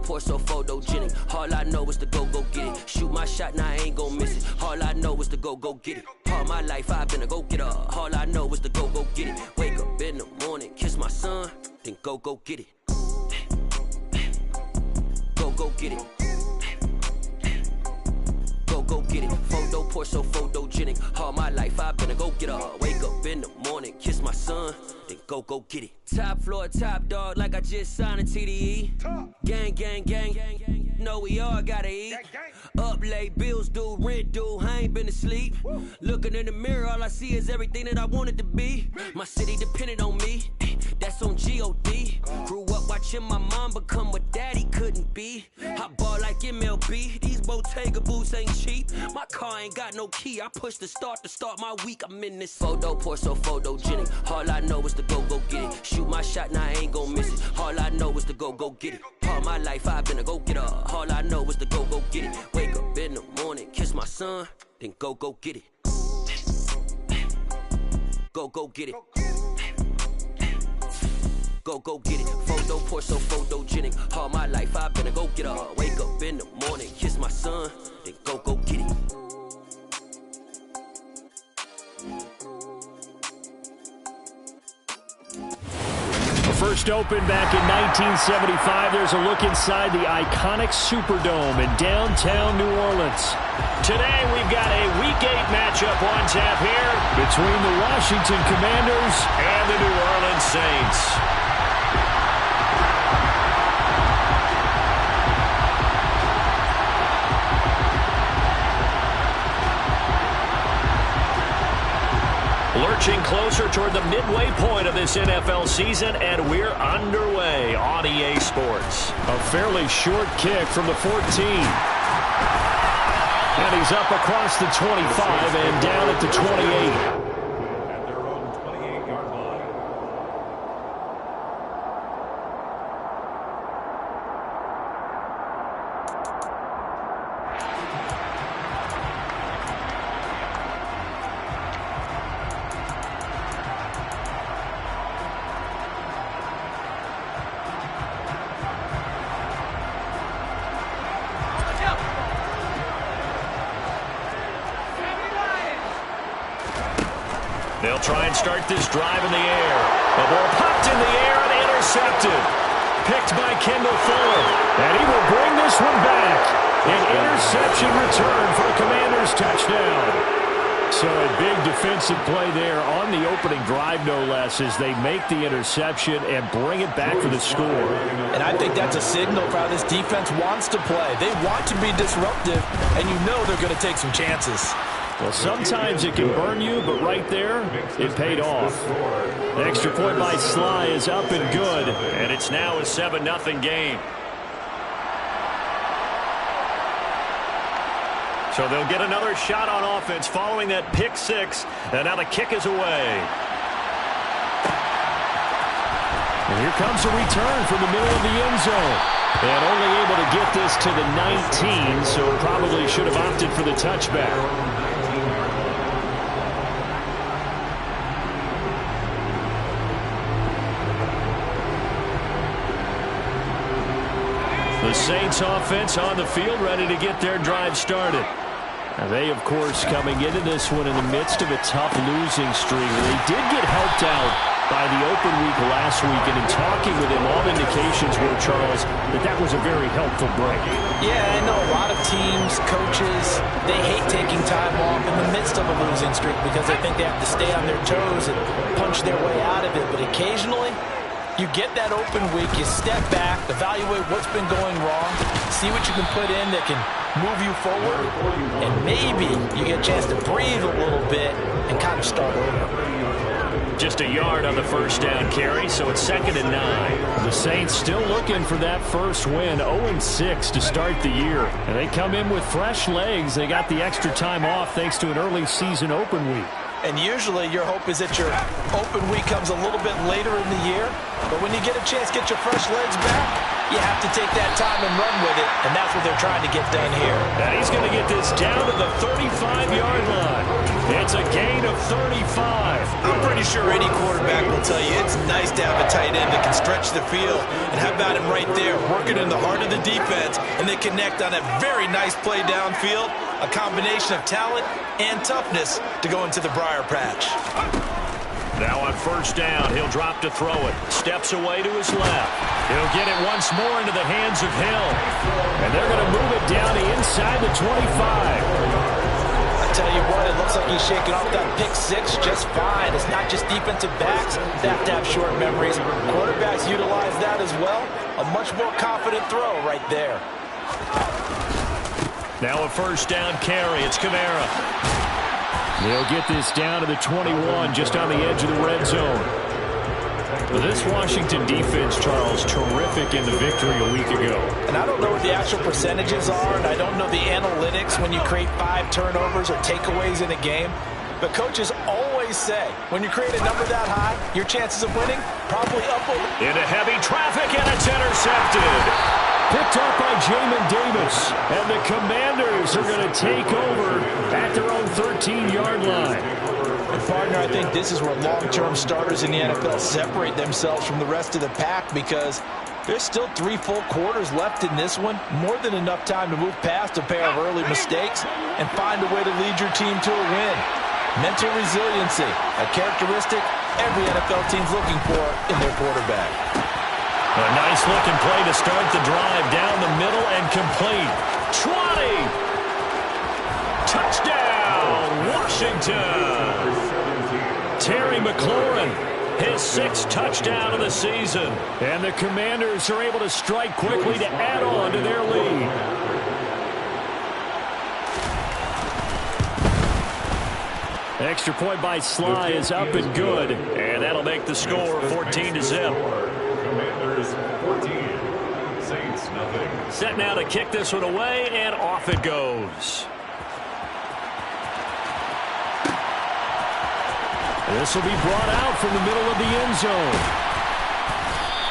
pour so photogenic. All I know is to go get it. Shoot my shot, now I ain't gon' miss it. All I know is to go get it. All my life I've been a go-getter. All I know is to go get it. Wake up in the morning, kiss my son, then go get it. Go get it. Go get it. Photo pour so photogenic. All my life I've been a go-getter. Wake up in the morning, kiss my son, then go get it. Top floor, top dog, like I just signed a TDE. Gang, gang, gang, gang, gang. Know we all gotta eat. Up late, bills due, rent due, I ain't been asleep. Looking in the mirror, all I see is everything that I wanted to be. My city depended on me, that's on G.O.D. Grew up watching my mom become what daddy couldn't be. I ball like MLB, these Bottega boots ain't cheap. My car ain't got no key, I push the start to start my week. I'm in this photo pour so photogenic. All I know is to go get it. Shoot my shot, now I ain't gon' miss it. All I know is to go get it. All my life I've been a go-getter. All I know is to go get it. Wake up in the morning, kiss my son, then go get it. Go get it. Go get it. Photo pour so photogenic. All my life I've been a go-getter. Wake up in the morning, kiss my son, then go get it. First opened back in 1975. There's a look inside the iconic Superdome in downtown New Orleans. Today we've got a Week 8 matchup on tap here between the Washington Commanders and the New Orleans Saints. Lurching closer toward the midway point of this NFL season, and we're underway on EA Sports. A fairly short kick from the 14. And he's up across the 25 and down at the 28. They'll try and start this drive in the air. The ball popped in the air and intercepted. Picked by Kendall Fuller. And he will bring this one back. An interception return for a Commanders touchdown. So a big defensive play there on the opening drive, no less, as they make the interception and bring it back for the score. And I think that's a signal for how this defense wants to play. They want to be disruptive, and you know they're going to take some chances. Well, sometimes it can burn you, but right there, it paid off. The extra point by Sly is up and good, and it's now a 7-0 game. So they'll get another shot on offense following that pick six, and now the kick is away. And here comes a return from the middle of the end zone. And only able to get this to the 19, so probably should have opted for the touchback. The Saints offense on the field, ready to get their drive started. Now they, of course, coming into this one in the midst of a tough losing streak. They did get helped out by the open week last week, and in talking with him, all indications were, Charles, that was a very helpful break. Yeah, I know a lot of teams, coaches, they hate taking time off in the midst of a losing streak because they think they have to stay on their toes and punch their way out of it. But occasionally, you get that open week, you step back, evaluate what's been going wrong, see what you can put in that can move you forward, and maybe you get a chance to breathe a little bit and kind of start over. Just a yard on the first down carry, so it's 2nd and 9. The Saints still looking for that first win, 0-6 to start the year. And they come in with fresh legs. They got the extra time off thanks to an early season open week. And usually your hope is that your open week comes a little bit later in the year. But when you get a chance to get your fresh legs back, you have to take that time and run with it, and that's what they're trying to get done here. And he's going to get this down to the 35-yard line. It's a gain of 35. I'm pretty sure any quarterback will tell you it's nice to have a tight end that can stretch the field. And how about him right there, working in the heart of the defense, and they connect on a very nice play downfield, a combination of talent and toughness to go into the briar patch. Now on first down, he'll drop to throw it. Steps away to his left. He'll get it once more into the hands of Hill. And they're going to move it down to inside the 25. Tell you what, it looks like he's shaking off that pick six just fine. It's not just defensive backs that have to have short memories. Quarterbacks utilize that as well. A much more confident throw right there. Now a first down carry. It's Kamara. They'll get this down to the 21, just on the edge of the red zone. This Washington defense, Charles, terrific in the victory a week ago. And I don't know what the actual percentages are, and I don't know the analytics when you create 5 turnovers or takeaways in a game. But coaches always say, when you create a number that high, your chances of winning probably up over. Into heavy traffic, and it's intercepted. Picked up by Jamin Davis. And the Commanders are going to take over at their own 13-yard line. And partner, I think this is where long-term starters in the NFL separate themselves from the rest of the pack, because there's still 3 full quarters left in this one. More than enough time to move past a pair of early mistakes and find a way to lead your team to a win. Mental resiliency, a characteristic every NFL team's looking for in their quarterback. A nice-looking play to start the drive down the middle and complete. 20! Touchdown, Washington! Terry McLaurin, his 6th touchdown of the season. And the Commanders are able to strike quickly to add on to their lead. Extra point by Sly is up and good. And that'll make the score 14-0. Commanders 14, Saints nothing. Set now to kick this one away, and off it goes. This will be brought out from the middle of the end zone.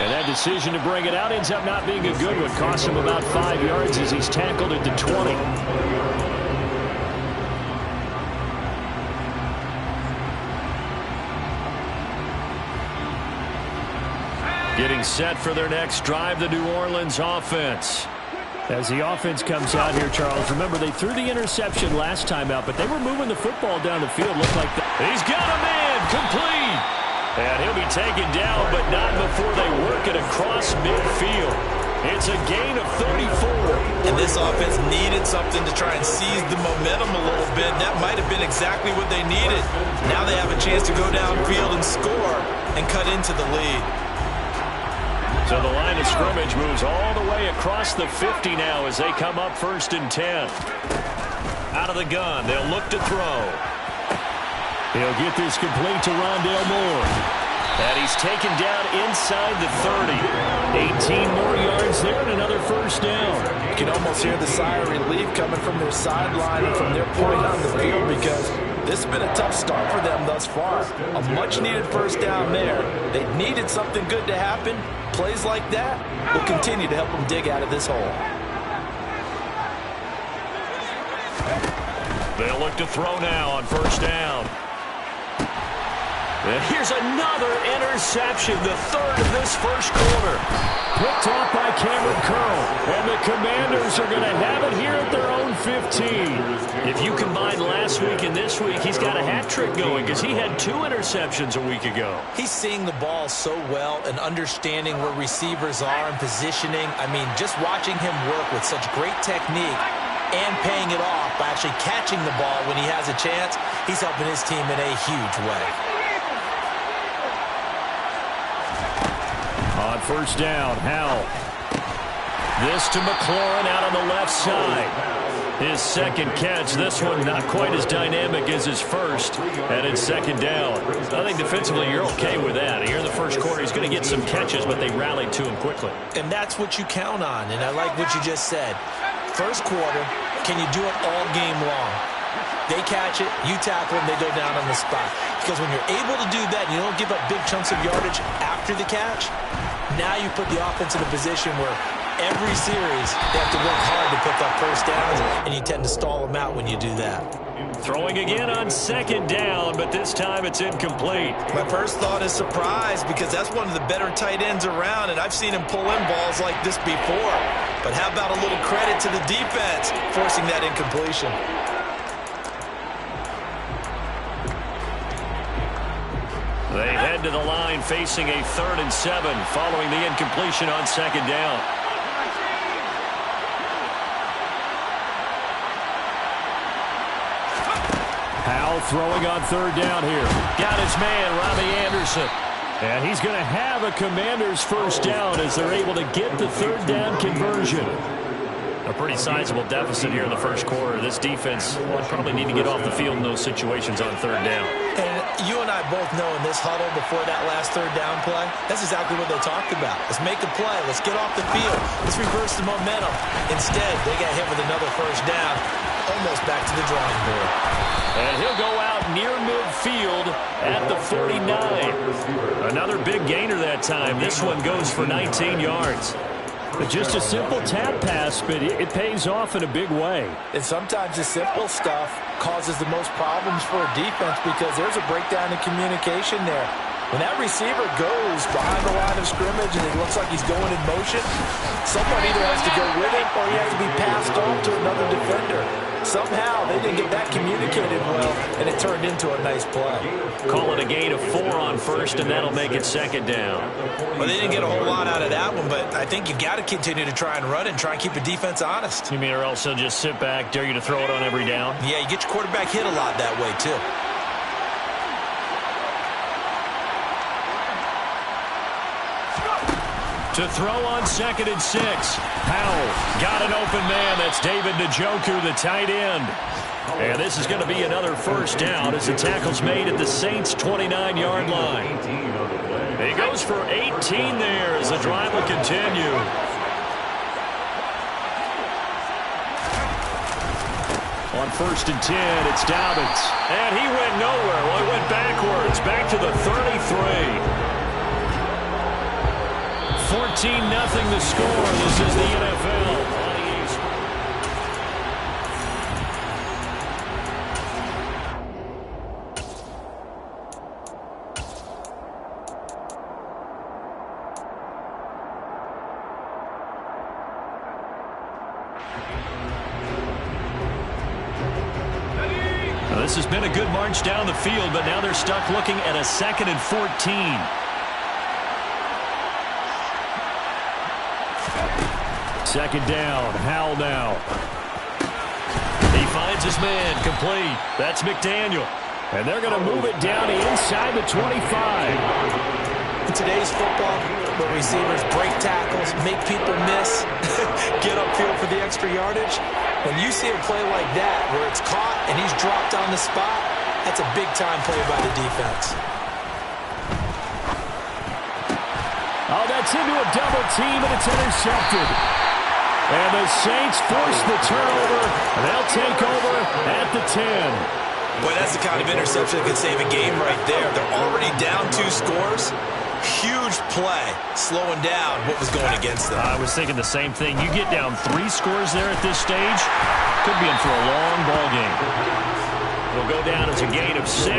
And that decision to bring it out ends up not being a good one. Cost him about 5 yards as he's tackled at the 20. Getting set for their next drive, the New Orleans offense. As the offense comes out here, Charles, remember they threw the interception last time out, but they were moving the football down the field. Looked like he's got a man, complete. And he'll be taken down, but not before they work it across midfield. It's a gain of 34. And this offense needed something to try and seize the momentum a little bit. That might have been exactly what they needed. Now they have a chance to go downfield and score and cut into the lead. So the line of scrimmage moves all the way across the 50 now as they come up 1st and 10. Out of the gun, they'll look to throw. He'll get this complete to Rondale Moore. And he's taken down inside the 30. 18 more yards there and another first down. You can almost hear the sigh of relief coming from their sideline and from their point on the field, because this has been a tough start for them thus far. A much-needed first down there. They needed something good to happen. Plays like that will continue to help them dig out of this hole. They'll look to throw now on first down. And here's another interception, the 3rd of this first quarter. Picked off by Cameron Curl. And the Commanders are going to have it here at their own 15. If you combine last week and this week, he's got a hat trick going because he had 2 interceptions a week ago. He's seeing the ball so well and understanding where receivers are and positioning. I mean, just watching him work with such great technique and paying it off by actually catching the ball when he has a chance, he's helping his team in a huge way. On first down, Howell. This to McLaurin out on the left side. His 2nd catch. This one not quite as dynamic as his first. And it's 2nd down. I think defensively you're okay with that. Here in the first quarter, he's going to get some catches, but they rallied to him quickly. And that's what you count on. And I like what you just said. First quarter, can you do it all game long? They catch it, you tackle them, they go down on the spot. Because when you're able to do that and you don't give up big chunks of yardage after the catch, Now you put the offense in a position where every series they have to work hard to pick up first downs, and you tend to stall them out when you do that. Throwing again on second down, but this time it's incomplete. My first thought is surprise, because that's one of the better tight ends around, and I've seen him pull in balls like this before. But how about a little credit to the defense forcing that incompletion? They head to the line facing a 3rd and 7 following the incompletion on second down. Howell throwing on 3rd down here. Got his man, Robbie Anderson. And he's going to have a Commanders first down as they're able to get the 3rd down conversion. A pretty sizable deficit here in the first quarter. This defense will probably need to get off the field in those situations on 3rd down. And you and I both know in this huddle before that last 3rd down play, that's exactly what they talked about. Let's make a play. Let's get off the field. Let's reverse the momentum. Instead, they got hit with another first down, almost back to the drawing board. And he'll go out near midfield at the 49. Another big gainer that time. This one goes for 19 yards. But just a simple tap pass, but it pays off in a big way. And sometimes the simple stuff causes the most problems for a defense because there's a breakdown in communication there. When that receiver goes behind the line of scrimmage and it looks like he's going in motion, someone either has to go with him or he has to be passed off to another defender. Somehow they didn't get that communicated well, and it turned into a nice play. Call it a gain of 4 on first, and that'll make it second down. Well, they didn't get a whole lot out of that one, but I think you got to continue to try and run and try and keep the defense honest. You mean or else they'll just sit back, dare you to throw it on every down? Yeah, you get your quarterback hit a lot that way, too. To throw on 2nd and 6. Howell got an open man. That's David Njoku, the tight end. And this is going to be another first down as the tackle's made at the Saints' 29-yard line. He goes for 18 there as the drive will continue. On 1st and 10, it's Dobbins. And he went nowhere. Well, he went backwards, back to the 33. 14-0 the score. This is the NFL. Now, this has been a good march down the field, but now they're stuck looking at a 2nd and 14. Second down, Howell now. He finds his man, complete. That's McDaniel. And they're going to move it down inside the 25. In today's football, where receivers break tackles, make people miss, get upfield for the extra yardage, when you see a play like that where it's caught and he's dropped on the spot, that's a big-time play by the defense. Oh, that's into a double team, and it's intercepted. And the Saints force the turnover. They'll take over at the 10. Boy, that's the kind of interception that could save a game right there. They're already down 2 scores. Huge play, slowing down what was going against them. I was thinking the same thing. You get down 3 scores there at this stage, could be in for a long ball game. It'll go down as a gain of 6,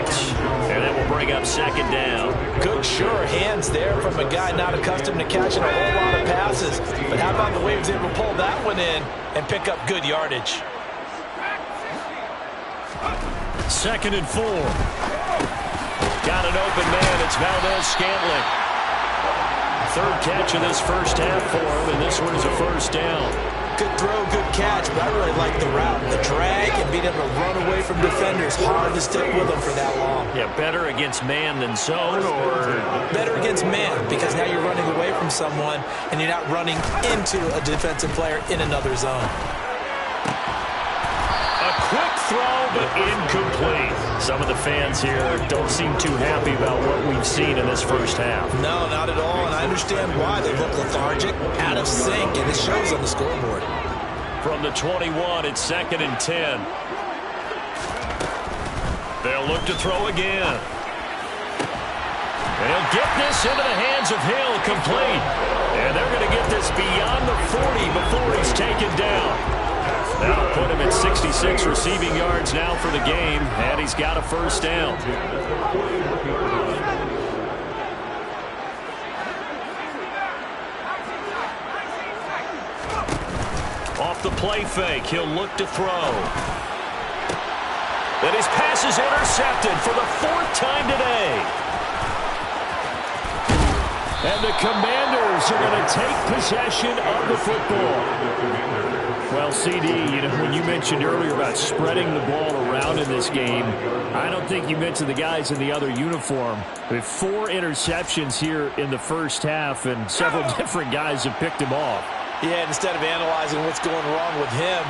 and that will bring up second down. Good, sure hands there from a guy not accustomed to catching a whole lot of passes. But how about the way he was able to pull that one in and pick up good yardage? 2nd and 4. Got an open man. It's Valdez-Scantling. 3rd catch of this first half for him, and this one is a first down. Good throw, good catch, but I really like the route. The drag and being able to run away from defenders. Hard to stick with them for that long. Yeah, better against man than zone, or? Better against man, because now you're running away from someone, and you're not running into a defensive player in another zone. A quick throw, but incomplete. Some of the fans here don't seem too happy about what we've seen in this first half. No, not at all, and I understand why. They look lethargic, out of sync, and it shows on the scoreboard. From the 21, it's 2nd and 10. They'll look to throw again. And he'll get this into the hands of Hill, complete. And they're going to get this beyond the 40 before he's taken down. That'll put him at 66 receiving yards now for the game, and he's got a first down. Off the play fake, he'll look to throw. And his pass is intercepted for the 4th time today. And the Commanders are going to take possession of the football. Well, CD, when you mentioned earlier about spreading the ball around in this game, I don't think you mentioned the guys in the other uniform. With 4 interceptions here in the first half, and several different guys have picked him off. Yeah, instead of analyzing what's going wrong with him,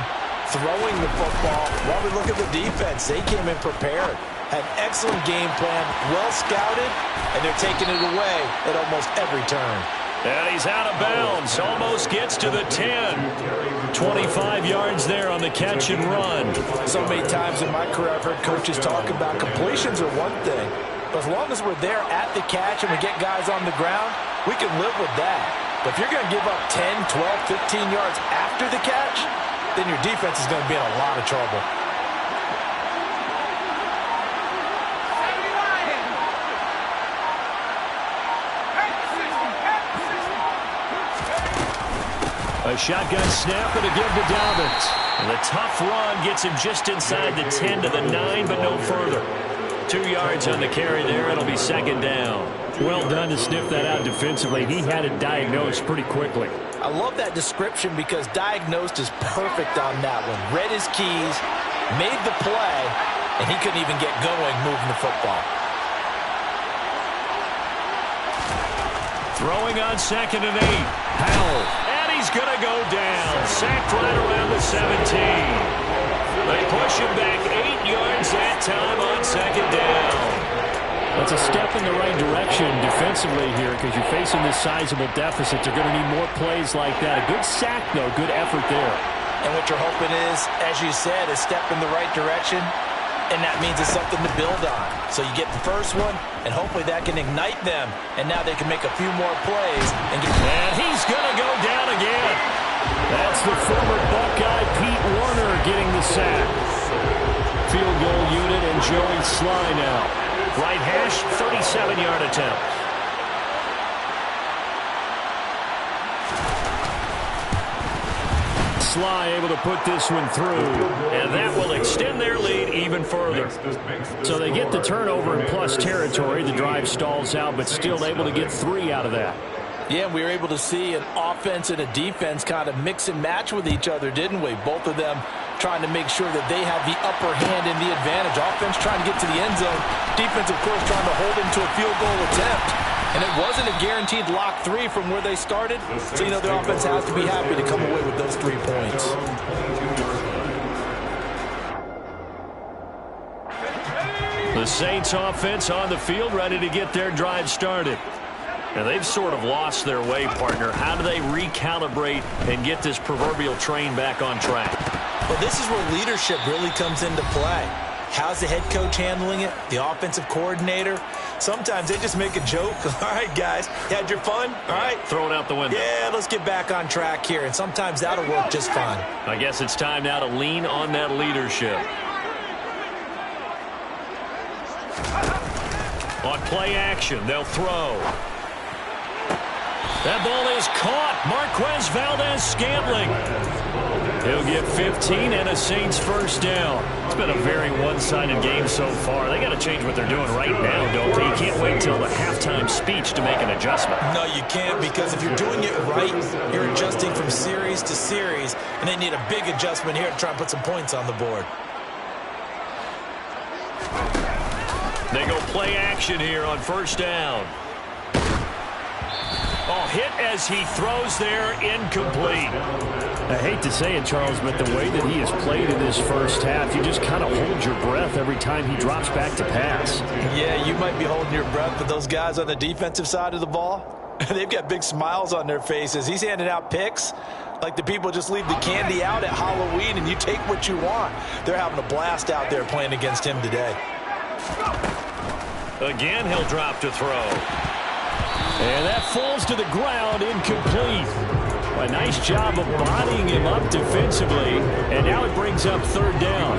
throwing the football, while we look at the defense, they came in prepared. Had excellent game plan, well scouted, and they're taking it away at almost every turn. And he's out of bounds, almost gets to the 10. 25 yards there on the catch and run. So many times in my career I've heard coaches talk about completions are one thing, but as long as we're there at the catch and we get guys on the ground, we can live with that. But if you're going to give up 10, 12, 15 yards after the catch, then your defense is going to be in a lot of trouble. A shotgun snap and a give to Dobbins. And the tough run gets him just inside the 10 to the 9, but no further. 2 yards on the carry there. It'll be second down. Well done to sniff that out defensively. He had it diagnosed pretty quickly. I love that description because diagnosed is perfect on that one. Read his keys, made the play, and he couldn't even get going moving the football. Throwing on 2nd and 8. Howell. And he's going to go down. Sacked right around the 17. They push him back 8 yards that time on 2nd down. That's a step in the right direction defensively here because you're facing this sizable deficit. They're going to need more plays like that. A good sack, though. Good effort there. And what you're hoping is, as you said, a step in the right direction, and that means it's something to build on. So you get the first one, and hopefully that can ignite them, and now they can make a few more plays. And he's going to go down again. That's the former Buckeye Pete Warner getting the sack. Field goal unit and Joey Sly now. Right hash, 37-yard attempt. Sly able to put this one through, and that will extend their lead even further. So they get the turnover in plus territory. The drive stalls out, but still able to get 3 out of that. Yeah, we were able to see an offense and a defense kind of mix and match with each other, didn't we? Both of them trying to make sure that they have the upper hand and the advantage. Offense trying to get to the end zone. Defense, of course, trying to hold him to a field goal attempt. And it wasn't a guaranteed lock 3 from where they started. So, their offense has to be happy to come away with those 3 points. The Saints offense on the field, ready to get their drive started. And they've sort of lost their way, partner. How do they recalibrate and get this proverbial train back on track? Well, this is where leadership really comes into play. How's the head coach handling it? The offensive coordinator? Sometimes they just make a joke. All right, guys, you had your fun? All right. Throw it out the window. Yeah, let's get back on track here. And sometimes that'll work just fine. I guess it's time now to lean on that leadership. On play action, they'll throw. That ball is caught. Marquez Valdez-Scantling. He'll get 15 and a Saints first down. It's been a very one-sided game so far. They got to change what they're doing right now, don't they? You can't wait till the halftime speech to make an adjustment. No, you can't, because if you're doing it right, you're adjusting from series to series, and they need a big adjustment here to try and put some points on the board. They go play action here on first down. Oh, hit as he throws there, incomplete. I hate to say it, Charles, but the way that he has played in this first half, you just kind of hold your breath every time he drops back to pass. Yeah, you might be holding your breath, but those guys on the defensive side of the ball, they've got big smiles on their faces. He's handing out picks like the people just leave the candy out at Halloween and you take what you want. They're having a blast out there playing against him today. Again, he'll drop to throw. And that falls to the ground, incomplete. A nice job of bodying him up defensively, and now it brings up third down.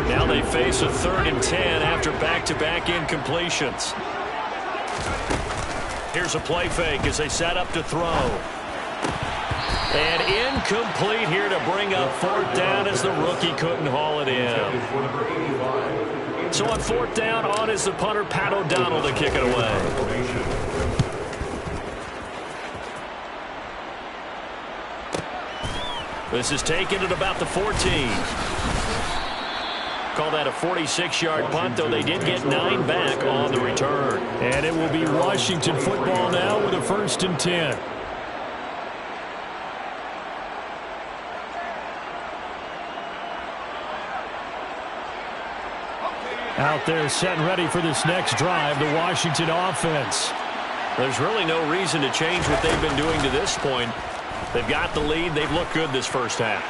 Now they face a 3rd and 10 after back-to-back incompletions. Here's a play fake as they set up to throw. And incomplete here to bring up 4th down as the rookie couldn't haul it in. So on 4th down, on is the punter, Pat O'Donnell, to kick it away. This is taken at about the 14. Call that a 46-yard punt, though they did get 9 back on the return. And it will be Washington football now with a 1st and 10. Out there set and ready for this next drive, the Washington offense. There's really no reason to change what they've been doing to this point. They've got the lead. They've looked good this first half.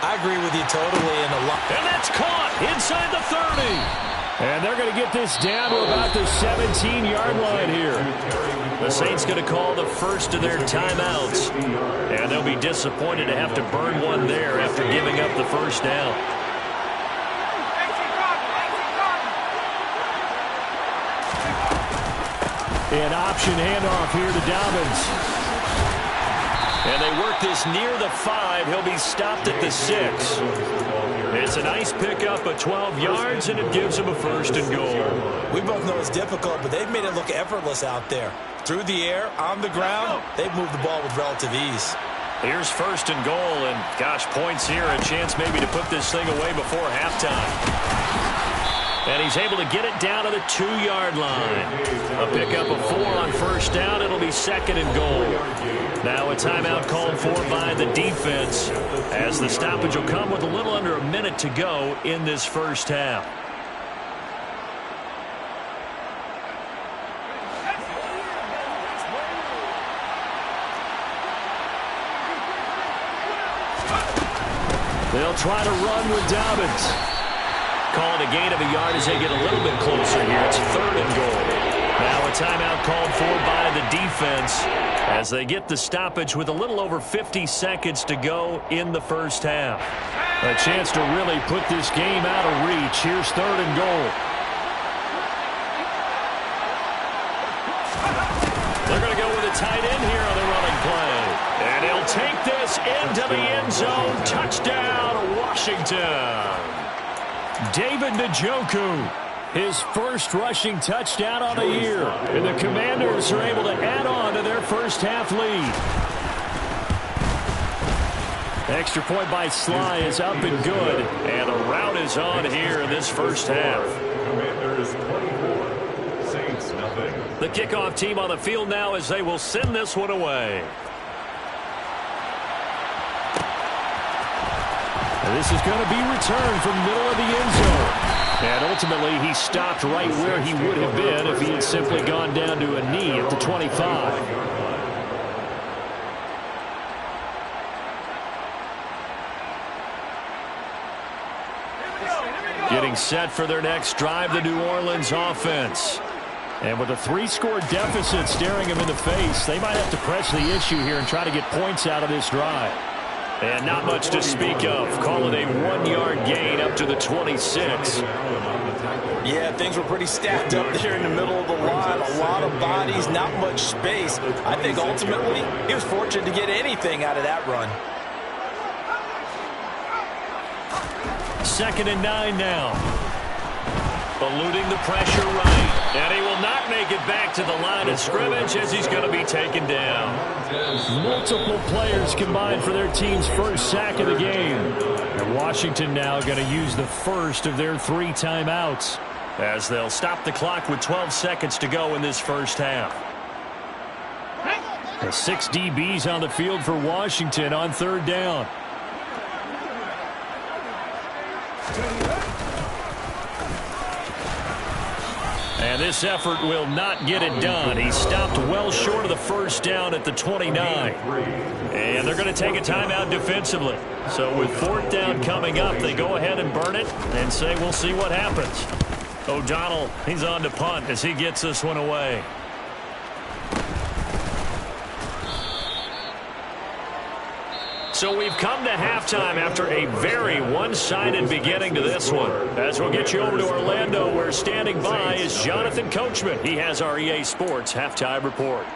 I agree with you totally. And that's caught inside the 30. And they're going to get this down to about the 17-yard line here. The Saints going to call the first of their timeouts. And they'll be disappointed to have to burn one there after giving up the first down. An option handoff here to Dobbins. And they work this near the 5. He'll be stopped at the 6. It's a nice pickup of 12 yards, and it gives him a 1st and goal. We both know it's difficult, but they've made it look effortless out there. Through the air, on the ground, they've moved the ball with relative ease. Here's 1st and goal, and gosh, points here, a chance maybe to put this thing away before halftime. And he's able to get it down to the 2-yard line. A pickup of 4 on 1st down. It'll be 2nd and goal. Now a timeout called for by the defense, as the stoppage will come with a little under a minute to go in this first half. They'll try to run with Dobbins. Call it a gain of a yard as they get a little bit closer here. It's 3rd and goal. Now a timeout called for by the defense as they get the stoppage with a little over 50 seconds to go in the first half. A chance to really put this game out of reach. Here's 3rd and goal. They're going to go with a tight end here on the running play. And he'll take this into the end zone. Touchdown, Washington. David Njoku, his first rushing touchdown on the year. And the Commanders are able to add on to their first half lead. Extra point by Sly is up and good. And a rout is on here in this first half. Commanders 24, Saints nothing. The kickoff team on the field now as they will send this one away. And this is going to be returned from the middle of the end zone. And ultimately, he stopped right where he would have been if he had simply gone down to a knee at the 25. Getting set for their next drive, the New Orleans offense. And with a 3-score deficit staring them in the face, they might have to press the issue here and try to get points out of this drive. And not much to speak of. Call it a 1-yard gain up to the 26. Yeah, things were pretty stacked up there in the middle of the line. A lot of bodies, not much space. I think ultimately he was fortunate to get anything out of that run. 2nd and 9 now. Eluding the pressure right. And he will not make it back to the line of scrimmage as he's going to be taken down. Multiple players combined for their team's first sack of the game. And Washington now going to use the first of their 3 timeouts as they'll stop the clock with 12 seconds to go in this first half. The 6 DBs on the field for Washington on 3rd down. And this effort will not get it done. He stopped well short of the first down at the 29. And they're going to take a timeout defensively. So with 4th down coming up, they go ahead and burn it and say we'll see what happens. O'Donnell, he's on to punt as he gets this one away. So we've come to halftime after a very one-sided beginning to this one. As we'll get you over to Orlando, where standing by is Jonathan Coachman. He has our EA Sports halftime report.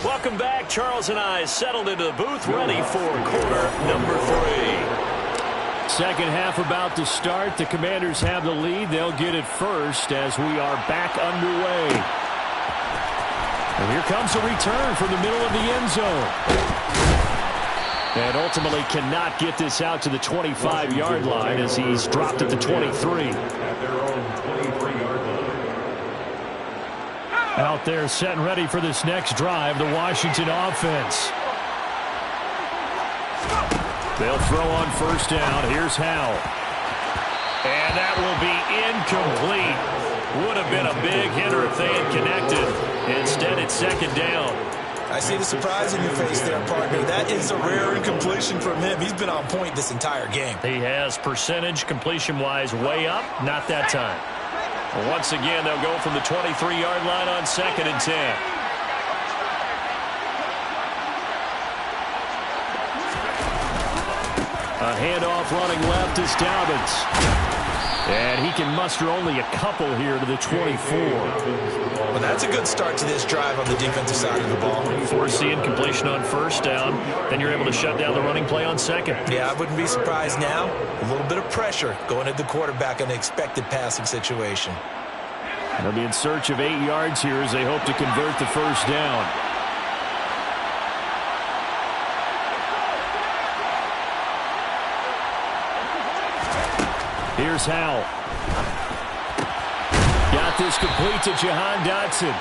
Welcome back. Charles and I settled into the booth, ready for quarter number 3. Second half about to start. The Commanders have the lead. They'll get it first as we are back underway. And here comes a return from the middle of the end zone. And ultimately cannot get this out to the 25-yard line as he's dropped at the 23. At their own 23-yard line. Out there set and ready for this next drive, the Washington offense. They'll throw on first down. Here's Howell. And that will be incomplete. Would have been a big hitter if they had connected. Instead, it's second down. I see the surprise in your face there, partner. That is a rare incompletion from him. He's been on point this entire game. He has percentage completion-wise way up. Not that time. Once again, they'll go from the 23-yard line on 2nd and 10. A handoff running left is Dobbins. And he can muster only a couple here to the 24. Well, that's a good start to this drive on the defensive side of the ball. Forcing completion on first down. Then you're able to shut down the running play on second. Yeah, I wouldn't be surprised now. A little bit of pressure going at the quarterback in an expected passing situation. They'll be in search of 8 yards here as they hope to convert the first down. Here's Howell. Got this complete to Jahan Dotson.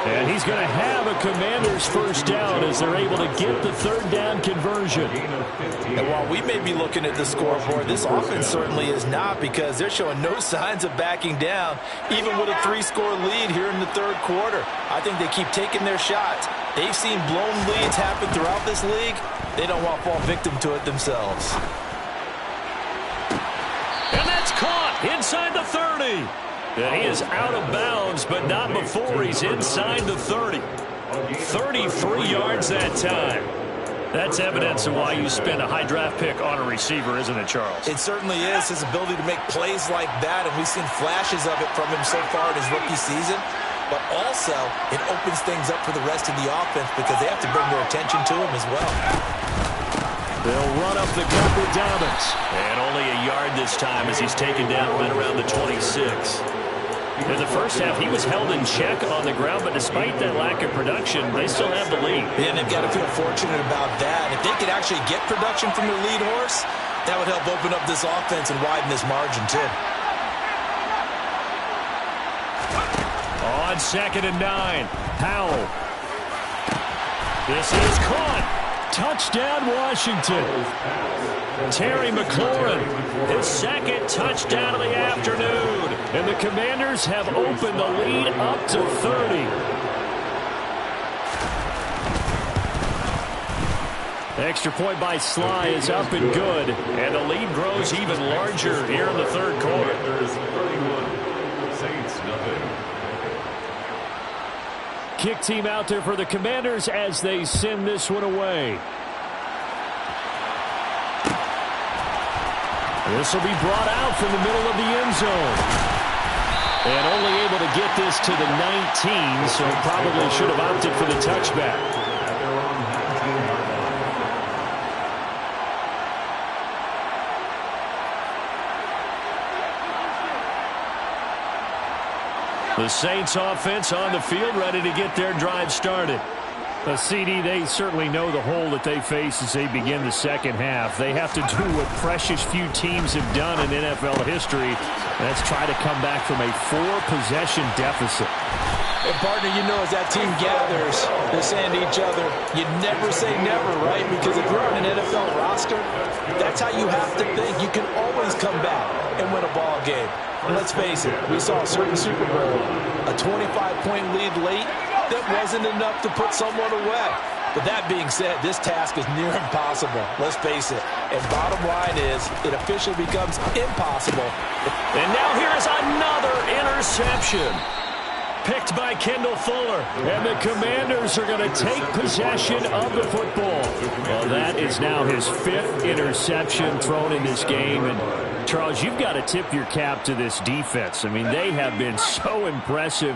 And he's going to have a Commander's first down as they're able to get the third down conversion. And while we may be looking at the scoreboard, this offense certainly is not, because they're showing no signs of backing down, even with a 3-score lead here in the third quarter. I think they keep taking their shots. They've seen blown leads happen throughout this league. They don't want to fall victim to it themselves. And that's caught inside the 30. And he is out of bounds, but not before he's inside the 30. 33 yards that time. That's evidence of why you spend a high draft pick on a receiver, isn't it, Charles? It certainly is, his ability to make plays like that, and we've seen flashes of it from him so far in his rookie season. But also, it opens things up for the rest of the offense because they have to bring their attention to him as well. They'll run up the gut with Dobbins. And only a yard this time as he's taken down right around the 26. In the first half, he was held in check on the ground, but despite that lack of production, they still have the lead. And they've got to feel fortunate about that. If they could actually get production from their lead horse, that would help open up this offense and widen this margin, too. On 2nd and 9, Howell. This is caught. Touchdown, Washington. Terry McLaurin, his second touchdown of the afternoon. And the Commanders have opened the lead up to 30. Extra point by Sly is up and good. And the lead grows even larger here in the third quarter. There's 31. Saints, nothing. Kick team out there for the Commanders as they send this one away. This will be brought out from the middle of the end zone. And only able to get this to the 19, so probably should have opted for the touchback. The Saints offense on the field, ready to get their drive started. CD, they certainly know the hole that they face as they begin the second half. They have to do what precious few teams have done in NFL history. That's try to come back from a 4-possession deficit. And partner, you know, as that team gathers, they're saying to each other, you never say never, right? Because if you're on an NFL roster, that's how you have to think. You can always come back and win a ball game. And let's face it, we saw a certain Super Bowl, a 25-point lead late, that wasn't enough to put someone away. But that being said, this task is near impossible. Let's face it. And bottom line is, it officially becomes impossible. And now here's another interception. Picked by Kendall Fuller. And the Commanders are going to take possession of the football. Well, that is now his 5th interception thrown in this game. And, Charles, you've got to tip your cap to this defense. I mean, they have been so impressive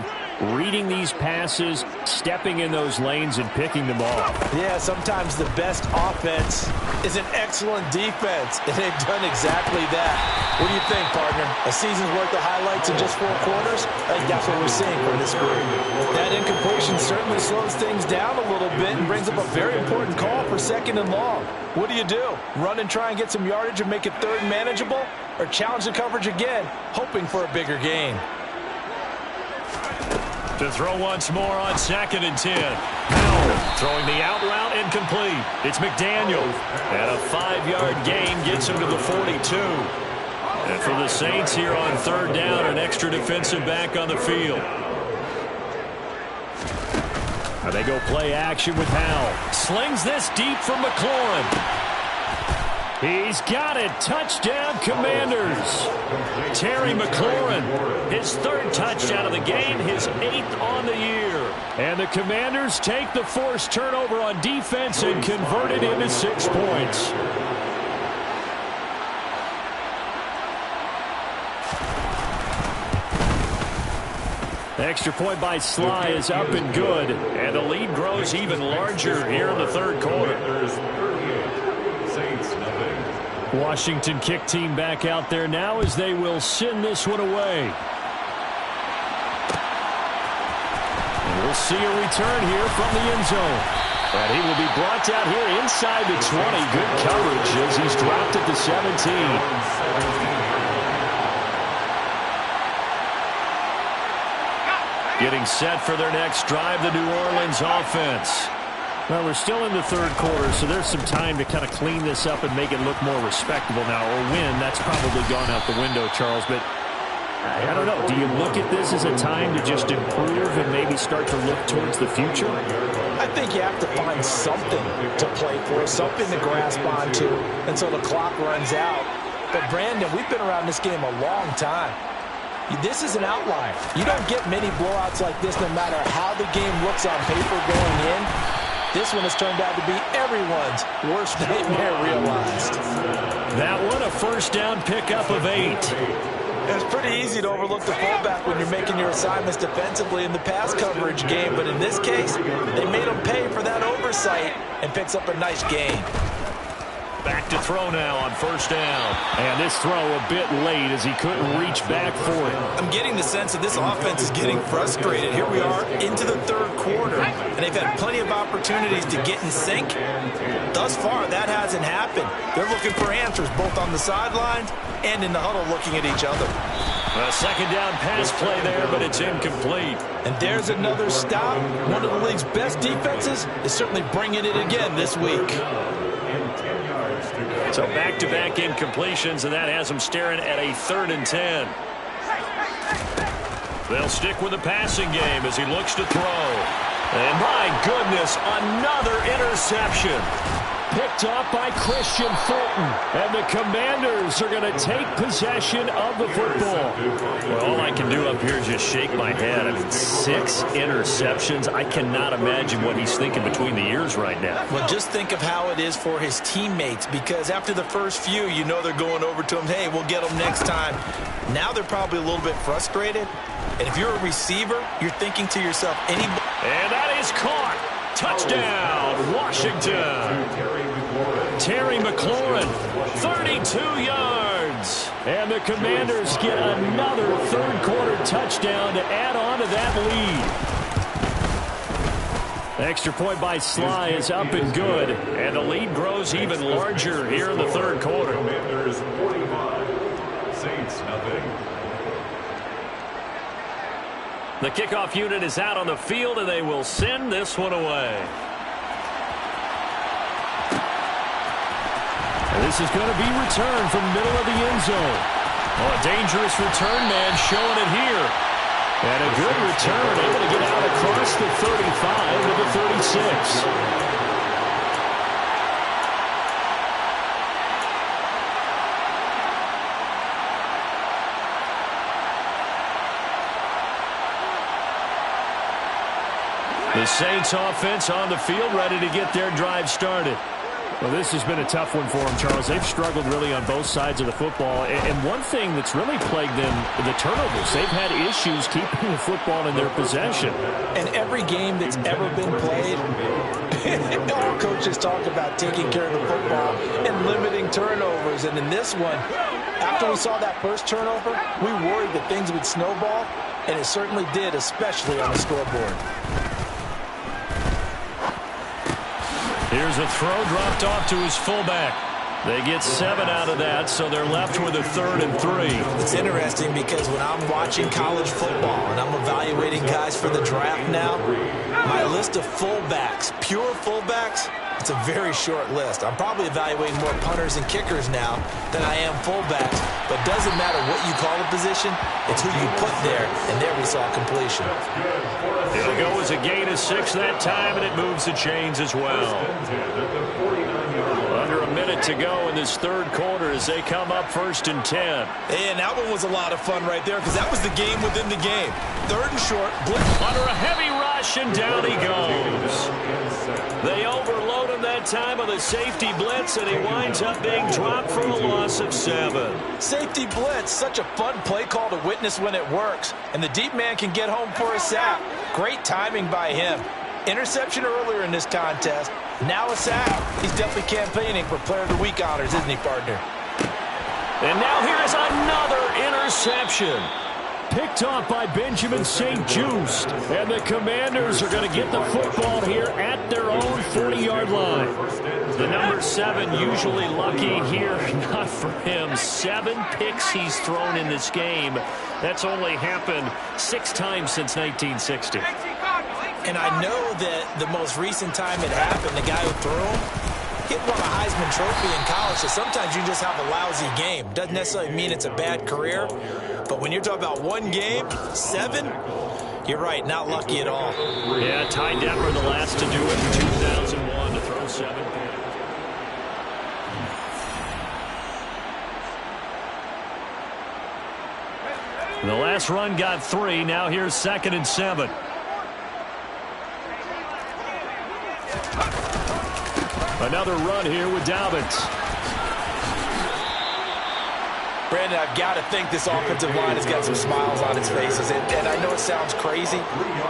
reading these passes, stepping in those lanes, and picking them off. Yeah, sometimes the best offense is an excellent defense, and they've done exactly that. What do you think, partner? A season's worth of highlights in just 4 quarters? I think that's what we're seeing for this group. That incompletion certainly slows things down a little bit and brings up a very important call for 2nd and long. What do? Run and try and get some yardage and make it 3rd and manageable? Or challenge the coverage again, hoping for a bigger gain? To throw once more on 2nd and 10. Powell throwing the out route incomplete. It's McDaniel. And a 5-yard gain gets him to the 42. And for the Saints here on 3rd down, an extra defensive back on the field. Now they go play action with Howell. Slings this deep from McLaurin. He's got it. Touchdown, Commanders. Terry McLaurin, his 3rd touchdown of the game, his 8th on the year. And the Commanders take the forced turnover on defense and convert it into 6 points. Extra point by Sly is up and good. And the lead grows even larger here in the 3rd quarter. Washington kick team back out there now as they will send this one away. And we'll see a return here from the end zone. And he will be brought down here inside the 20. Good coverage as he's dropped at the 17. Getting set for their next drive, the New Orleans offense. Well, we're still in the 3rd quarter, so there's some time to kind of clean this up and make it look more respectable now. Or win, that's probably gone out the window, Charles. But I don't know. Do you look at this as a time to just improve and maybe start to look towards the future? I think you have to find something to play for, something to grasp onto until the clock runs out. But, Brandon, we've been around this game a long time. This is an outlier. You don't get many blowouts like this no matter how the game looks on paper going in. This one has turned out to be everyone's worst nightmare realized. That one, a 1st down pickup of 8. It's pretty easy to overlook the fullback when you're making your assignments defensively in the pass coverage game, but in this case, they made him pay for that oversight and picks up a nice gain. Back to throw now on 1st down. And this throw a bit late as he couldn't reach back for it. I'm getting the sense that this offense is getting frustrated. Here we are into the 3rd quarter, and they've had plenty of opportunities to get in sync. Thus far, that hasn't happened. They're looking for answers both on the sidelines and in the huddle looking at each other. A 2nd down pass play there, but it's incomplete. And there's another stop. One of the league's best defenses is certainly bringing it again this week. So back-to-back incompletions, and that has them staring at a 3rd and 10. They'll stick with the passing game as he looks to throw. And my goodness, another interception. Picked off by Christian Fulton. And the Commanders are going to take possession of the football. Well, all I can do up here is just shake my head. I mean, 6 interceptions. I cannot imagine what he's thinking between the ears right now. Well, just think of how it is for his teammates, because after the first few, you know they're going over to him, hey, we'll get them next time. Now they're probably a little bit frustrated. And if you're a receiver, you're thinking to yourself, And that is caught. Touchdown, Washington. Terry McLaurin, 32 yards. And the Commanders get another 3rd quarter touchdown to add on to that lead. Extra point by Sly is up and good, and the lead grows even larger here in the third quarter. Commanders 45, Saints nothing. The kickoff unit is out on the field, and they will send this one away. And this is going to be returned from middle of the end zone. Oh, a dangerous return man showing it here. And a good return, able to get out across the 35 to the 36. The Saints offense on the field, ready to get their drive started. Well, this has been a tough one for them, Charles. They've struggled really on both sides of the football. And one thing that's really plagued them, the turnovers. They've had issues keeping the football in their possession. And every game that's ever been played, all coaches talk about taking care of the football and limiting turnovers. And in this one, after we saw that first turnover, we worried that things would snowball, and it certainly did, especially on the scoreboard. Here's a throw dropped off to his fullback. They get 7 out of that, so they're left with a 3rd and 3. It's interesting because when I'm watching college football and I'm evaluating guys for the draft now, my list of fullbacks, pure fullbacks, it's a very short list. I'm probably evaluating more punters and kickers now than I am fullbacks, but it doesn't matter what you call a position, it's who you put there, and there we saw completion. It'll go as a gain of 6 that time, and it moves the chains as well. Under a minute to go in this third quarter as they come up 1st and 10. And that one was a lot of fun right there because that was the game within the game. 3rd and short. Under a heavy rush, and down he goes. They overload him that time with a safety blitz, and he winds up being dropped for a loss of 7. Safety blitz, such a fun play call to witness when it works. And the deep man can get home for a sack. Great timing by him. Interception earlier in this contest. Now a sack. He's definitely campaigning for Player of the Week honors, isn't he, partner? And now here is another interception. Picked off by Benjamin St-Juste. And the Commanders are going to get the football here at their own 40-yard line. The number 7 usually lucky here. Not for him. 7 picks he's thrown in this game. That's only happened 6 times since 1960. And I know that the most recent time it happened, the guy who threw him, he won a Heisman Trophy in college, so sometimes you just have a lousy game. Doesn't necessarily mean it's a bad career, but when you're talking about one game, 7, you're right, not lucky at all. Yeah, Ty Detmer the last to do it in 2001 to throw 7 picks. The last run got 3. Now here's 2nd and 7. Another run here with Dobbins. Brandon, I've got to think this offensive line has got some smiles on its faces. And I know it sounds crazy,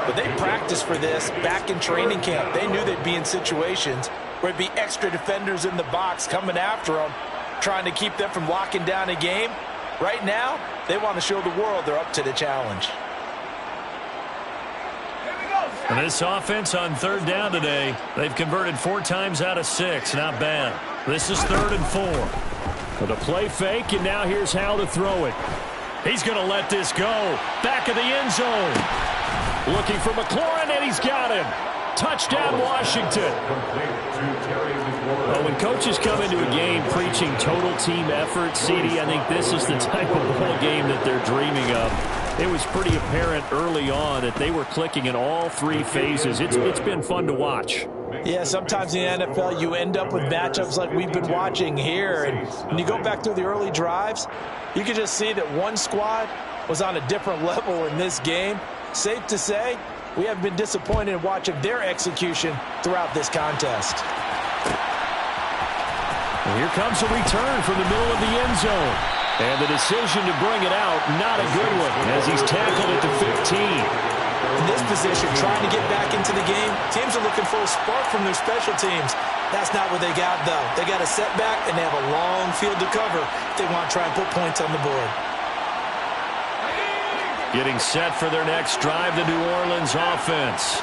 but they practiced for this back in training camp. They knew they'd be in situations where it'd be extra defenders in the box coming after them, trying to keep them from locking down a game. Right now, they want to show the world they're up to the challenge. And this offense on 3rd down today, they've converted 4 times out of 6. Not bad. This is 3rd and 4. With a play fake, and now here's Hal to throw it. He's going to let this go. Back of the end zone. Looking for McLaurin, and he's got him. Touchdown, Washington. Well, when coaches come into a game preaching total team effort, CD, I think this is the type of ball game that they're dreaming of. It was pretty apparent early on that they were clicking in all 3 phases. It's been fun to watch. Yeah, sometimes in the NFL you end up with matchups like we've been watching here. And when you go back through the early drives, you can just see that one squad was on a different level in this game. Safe to say, we have been disappointed in watching their execution throughout this contest. And here comes a return from the middle of the end zone. And the decision to bring it out, not a good one, as he's tackled at the 15. In this position, trying to get back into the game, teams are looking for a spark from their special teams. That's not what they got, though. They got a setback, and they have a long field to cover if they want to try and put points on the board. Getting set for their next drive, the New Orleans offense.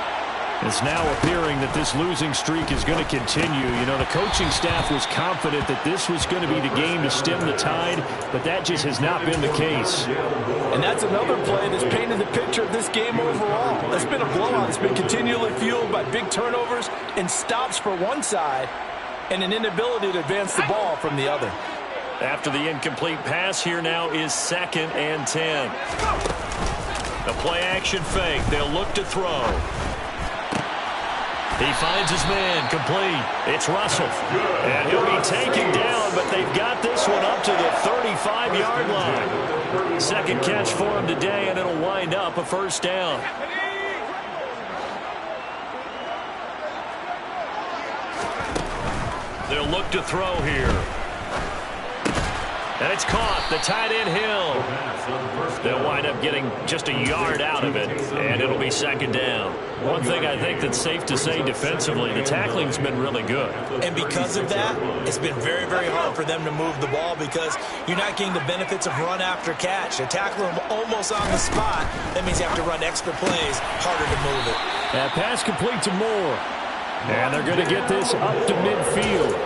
It's now appearing that this losing streak is going to continue. You know, the coaching staff was confident that this was going to be the game to stem the tide, but that just has not been the case. And that's another play that's painted the picture of this game overall. It's been a blowout. It's been continually fueled by big turnovers and stops for one side and an inability to advance the ball from the other. After the incomplete pass, here now is 2nd and 10. The play-action fake. They'll look to throw. He finds his man, complete. It's Russell. And he'll be taken down, but they've got this one up to the 35-yard line. Second catch for him today, and it'll wind up a first down. They'll look to throw here. And it's caught. The tight end Hill. They'll wind up getting just a yard out of it, and it'll be 2nd down. One thing I think that's safe to say defensively, the tackling's been really good. And because of that, it's been very, very hard for them to move the ball because you're not getting the benefits of run after catch. They tackle them almost on the spot. That means you have to run extra plays, harder to move it. That pass complete to Moore. And they're going to get this up to midfield.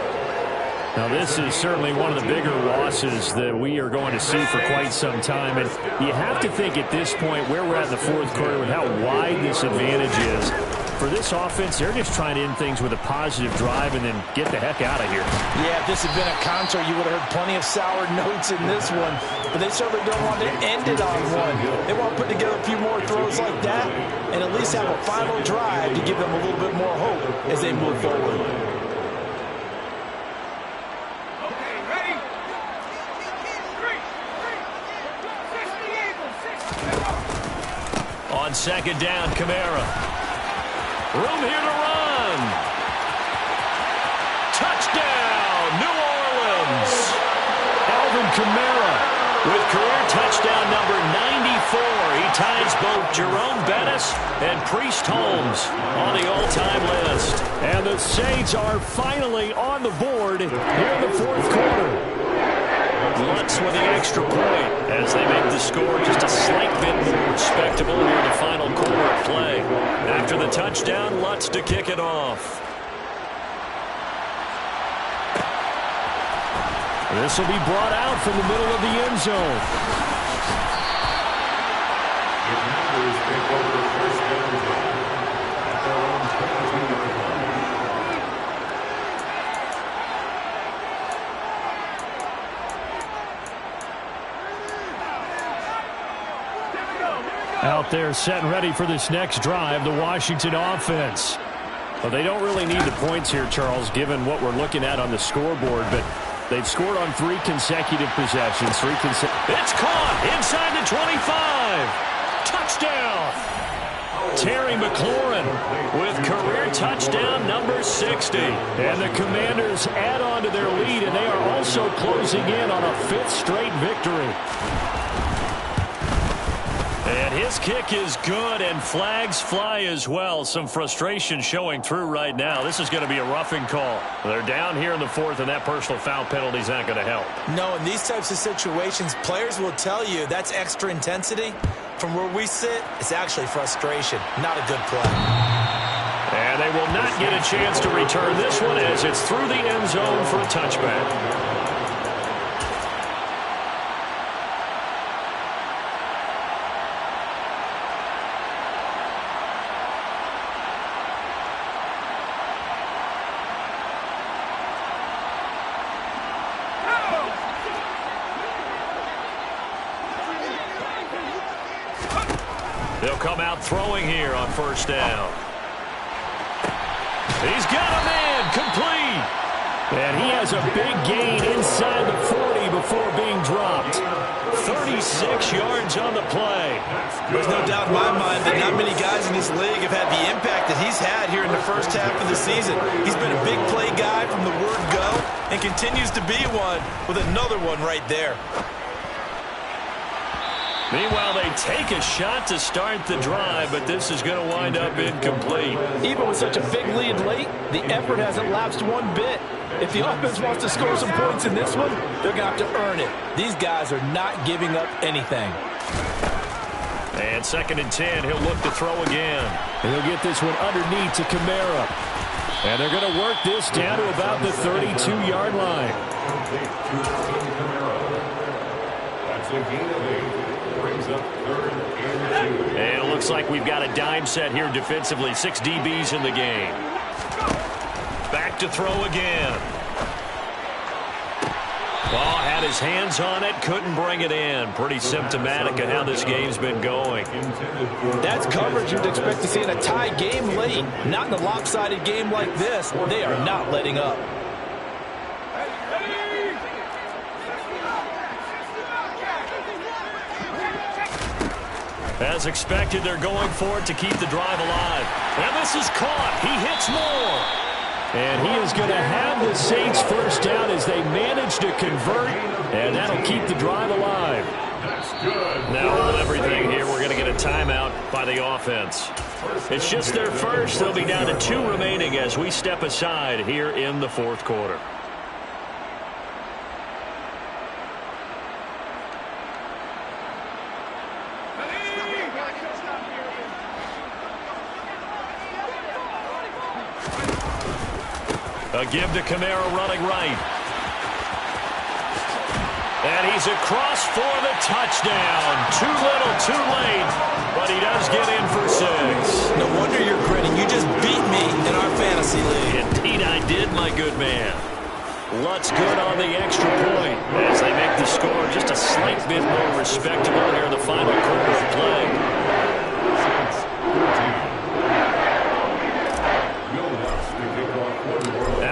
Now, this is certainly one of the bigger losses that we are going to see for quite some time. And you have to think at this point where we're at in the 4th quarter and how wide this advantage is. For this offense, they're just trying to end things with a positive drive and then get the heck out of here. Yeah, if this had been a concert, you would have heard plenty of sour notes in this one. But they certainly don't want to end it on one. They want to put together a few more throws like that and at least have a final drive to give them a little bit more hope as they move forward. On 2nd down, Kamara. Room here to run. Touchdown, New Orleans. Alvin Kamara with career touchdown number 94. He ties both Jerome Bettis and Priest Holmes on the all-time list. And the Saints are finally on the board here in the 4th quarter. Lutz with the extra point as they make the score just a slight bit more respectable here in the final quarter of play. After the touchdown, Lutz to kick it off. This will be brought out from the middle of the end zone. Out there set and ready for this next drive, the Washington offense. Well, they don't really need the points here, Charles, given what we're looking at on the scoreboard, but they've scored on 3 consecutive possessions. It's caught inside the 25. Touchdown. Terry McLaurin with career touchdown number 60. And the Commanders add on to their lead, and they are also closing in on a 5th straight victory. And his kick is good, and flags fly as well. Some frustration showing through right now. This is going to be a roughing call. They're down here in the 4th, and that personal foul penalty is not going to help. No, in these types of situations, players will tell you that's extra intensity. From where we sit, it's actually frustration, not a good play. And they will not get a chance to return this one as it's through the end zone for a touchback. They'll come out throwing here on 1st down. He's got a man, complete. And he has a big gain inside the 40 before being dropped. 36 yards on the play. There's no doubt in my mind that not many guys in this league have had the impact that he's had here in the first half of the season. He's been a big play guy from the word go and continues to be one with another one right there. Meanwhile, they take a shot to start the drive, but this is going to wind up incomplete. Even with such a big lead late, the effort hasn't lapsed one bit. If the offense wants to score some points in this one, they're going to have to earn it. These guys are not giving up anything. And 2nd and 10, he'll look to throw again. And he'll get this one underneath to Kamara. And they're going to work this down to about the 32-yard line. That's a gain of 8. Brings up 3rd and 2. And it looks like we've got a dime set here defensively. 6 DBs in the game. Back to throw again. Ball had his hands on it, couldn't bring it in. Pretty symptomatic of how this game's been going. That's coverage you'd expect to see in a tie game late. Not in a lopsided game like this. They are not letting up. As expected, they're going for it to keep the drive alive. And this is caught. He hits more. And he is going to have the Saints first down as they manage to convert. And that'll keep the drive alive. Now hold everything here. We're going to get a timeout by the offense. It's just their first. They'll be down to 2 remaining as we step aside here in the 4th quarter. A give to Kamara running right. And he's across for the touchdown. Too little, too late. But he does get in for 6. No wonder you're grinning. You just beat me in our fantasy league. Indeed I did, my good man. Lutz good on the extra point as they make the score just a slight bit more respectable here in the final quarter of play.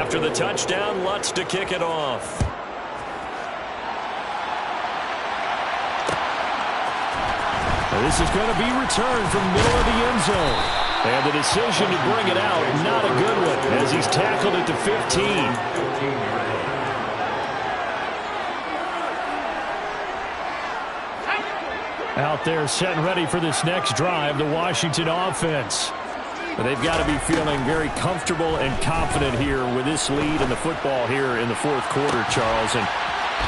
After the touchdown, Lutz to kick it off. This is going to be returned from middle of the end zone. And the decision to bring it out, not a good one, as he's tackled at the 15. Out there set and ready for this next drive, the Washington offense. But they've got to be feeling very comfortable and confident here with this lead in the football here in the 4th quarter, Charles. And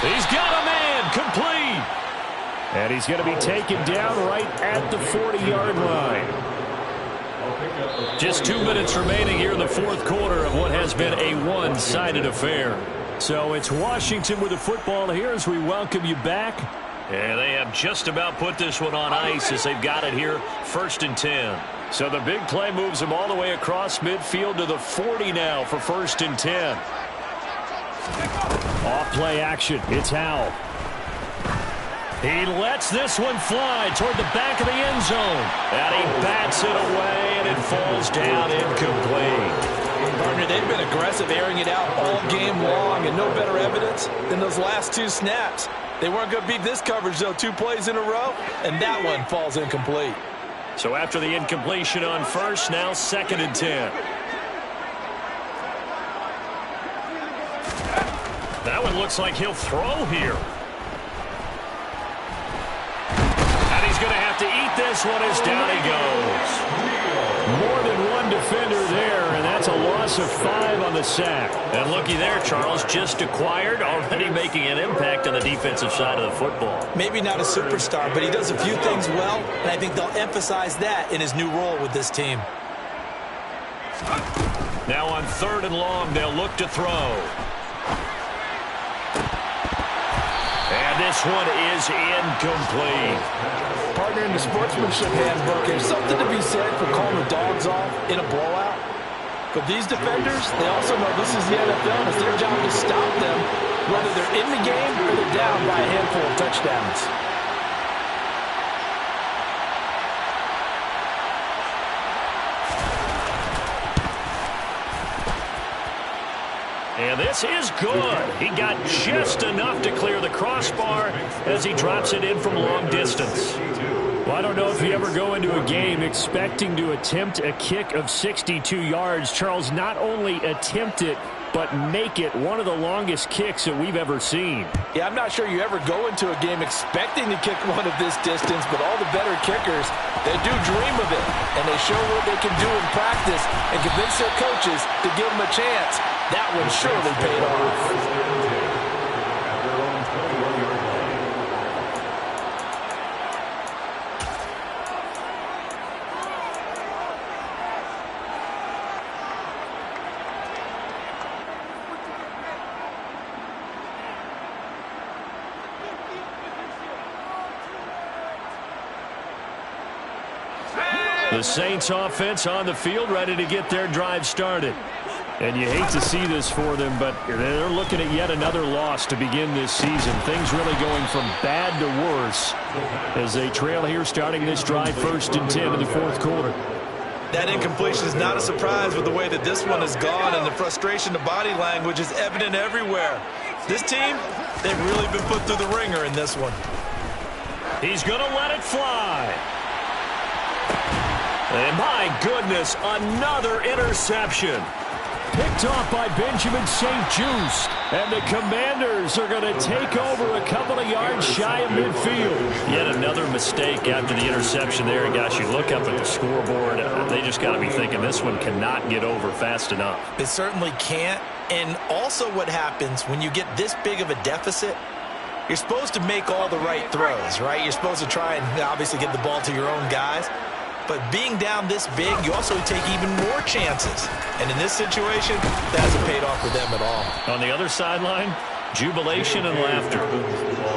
he's got a man complete. And he's going to be taken down right at the 40-yard line. Just 2 minutes remaining here in the 4th quarter of what has been a one-sided affair. So it's Washington with the football here as we welcome you back. And they have just about put this one on ice as they've got it here, 1st and 10. So the big play moves him all the way across midfield to the 40 now for 1st and 10. Off play action. It's Howell. He lets this one fly toward the back of the end zone. And he bats it away, and it falls down incomplete. Partner, they've been aggressive, airing it out all game long, and no better evidence than those last 2 snaps. They weren't going to beat this coverage, though, 2 plays in a row, and that one falls incomplete. So after the incompletion on 1st, now 2nd and 10. That one looks like he'll throw here. And he's going to have to eat this one as down he goes. More than one defender there, and that's a loss of 5 on the sack. And looky there, Charles, just acquired, already making an impact on the defensive side of the football. Maybe not a superstar, but he does a few things well, and I think they'll emphasize that in his new role with this team. Now on 3rd and long, they'll look to throw. And this one is incomplete. Partner, in the sportsmanship handbook, there's something to be said for calling the dogs off in a blowout. But these defenders, they also know this is the NFL, and it's their job to stop them, whether they're in the game or they're down by a handful of touchdowns. And this is good. He got just enough to clear the crossbar as he drops it in from long distance. Well, I don't know if you ever go into a game expecting to attempt a kick of 62 yards. Charles, not only attempt it, but make it one of the longest kicks that we've ever seen. Yeah, I'm not sure you ever go into a game expecting to kick one of this distance, but all the better kickers, they do dream of it, and they show what they can do in practice and convince their coaches to give them a chance. That one surely paid off. The Saints offense on the field, ready to get their drive started. And you hate to see this for them, but they're looking at yet another loss to begin this season. Things really going from bad to worse as they trail here starting this drive 1st and 10 in the 4th quarter. That incompletion is not a surprise with the way that this one has gone, and the frustration, the body language is evident everywhere. This team, they've really been put through the ringer in this one. He's going to let it fly. And my goodness, another interception. Picked off by Benjamin St-Juste. And the Commanders are going to take over a couple of yards shy of midfield. Yet another mistake after the interception there. And gosh, you look up at the scoreboard, they just got to be thinking this one cannot get over fast enough. It certainly can't. And also what happens when you get this big of a deficit, you're supposed to make all the right throws, right? You're supposed to try and obviously get the ball to your own guys. But being down this big, you also take even more chances. And in this situation, that hasn't paid off for them at all. On the other sideline, jubilation and laughter.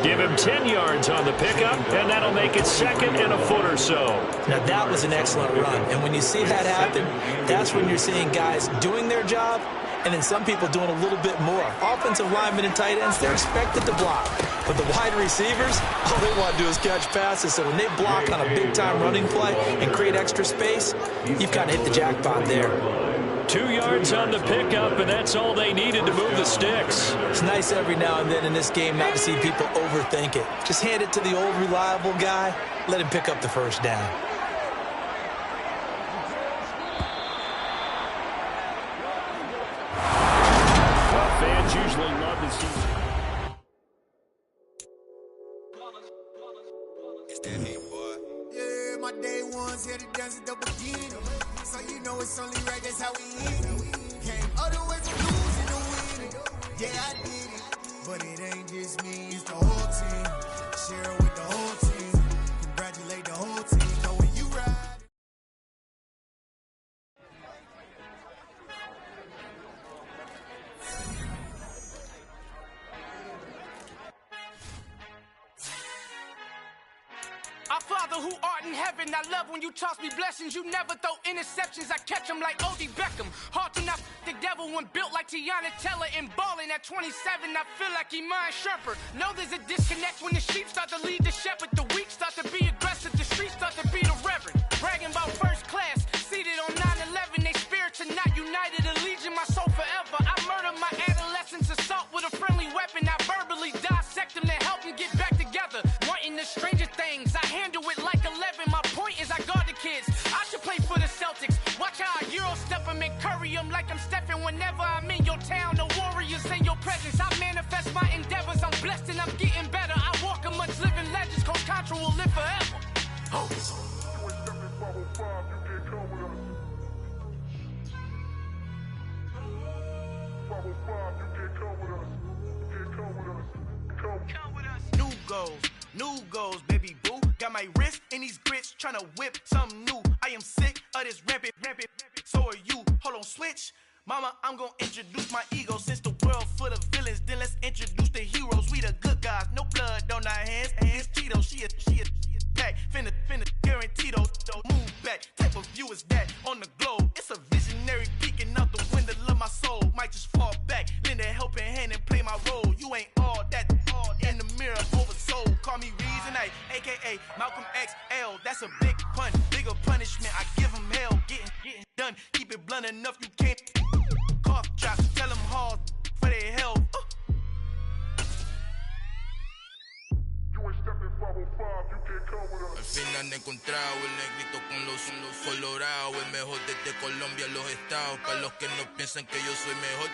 Give him 10 yards on the pickup, and that'll make it 2nd and a foot or so. Now, that was an excellent run. And when you see that happen, that's when you're seeing guys doing their job, and then some people doing a little bit more. Offensive linemen and tight ends, they're expected to block. But the wide receivers, all they want to do is catch passes. So when they block on a big-time running play and create extra space, you've kind of hit the jackpot there. 2 yards on the pickup, and that's all they needed to move the sticks. It's nice every now and then in this game not to see people overthink it. Just hand it to the old reliable guy, let him pick up the first down. Fans usually love to see. It's that heat, boy. Yeah, my day ones here to dance at the beginning. So you know it's only right, that's how we eat. Came all the way from losing to winning. Yeah, I did it. But it ain't just me, it's the whole team. Share it with the whole team. Congratulate the whole team. Know when you ride. Our Father who art in heaven, I love when you toss me blessings. You never throw interceptions, I catch them like O.D. Beckham. Hard to not the devil when built like Tiana Teller and balling at 27. I feel like Iman Shumpert. Know there's a disconnect when the sheep start to lead the shepherd. The weak start to be aggressive, the streets start to be the reverend. Bragging about first class, seated on 9/11. They spirits are not united, a legion, my soul forever. I murder my adolescence, assault with a friendly weapon. I verbally dissect them to help them get back together. Wanting the stranger things, I handle it like 11. My point is I guard the kids. I should play for the Celtics. Watch how I Euro step them and curry them like I'm Stephen. Whenever I'm in your town, the Warriors in your presence. I manifest my endeavors. I'm blessed and I'm getting better. I walk amongst living legends. Coach Contra will live forever. Oh. New goals, baby boo. Got my wrist in these grits, tryna whip something new. I am sick of this rampant. So are you. Hold on, switch. Mama, I'm gonna introduce my ego. Since the world full of villains, then let's introduce the heroes. We the good guys, no blood on our hands. Hands Cheeto, she a pack. Finna, guaranteed though. Move back, type of view is that on the globe. It's a visionary peeking out the window of my soul. Might just fall back, lend a helping hand and play my role. You ain't all that in the mirror, oversold. Call me Reason A, a.k.a. Malcolm XL. That's a big pun, bigger punishment. I give him hell, getting done. Keep it blunt enough, you can't cough drop. Tell them hard for their health. Al final he encontrado el negrito con los colorados, el mejor desde Colombia a los estados. Para los que no piensan que yo soy mejor,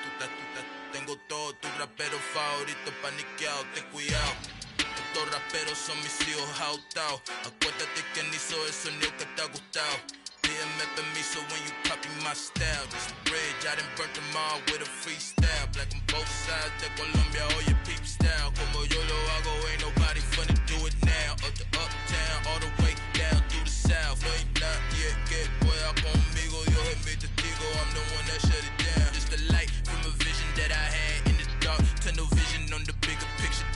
tengo todo, tu rapero favorito paniqueado, ten cuidado. Estos raperos son mis hijos jautados. Acuérdate quién hizo el sonido que te ha gustado. Pídeme permiso when you copy my style. This bridge, I done burnt them all with a freestyle. Black on both sides de Colombia, oye peep style. Como yo lo hago, ain't nobody finna do it now. Up to uptown, all the way down through the south. No ain't not yet, que pueda conmigo. Dios es mi testigo, I'm the one that shut it down. Just the light from a vision that I had in the dark. Tunnel vision on the bigger picture.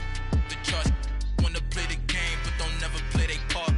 The charts wanna play the game, but don't never play their part.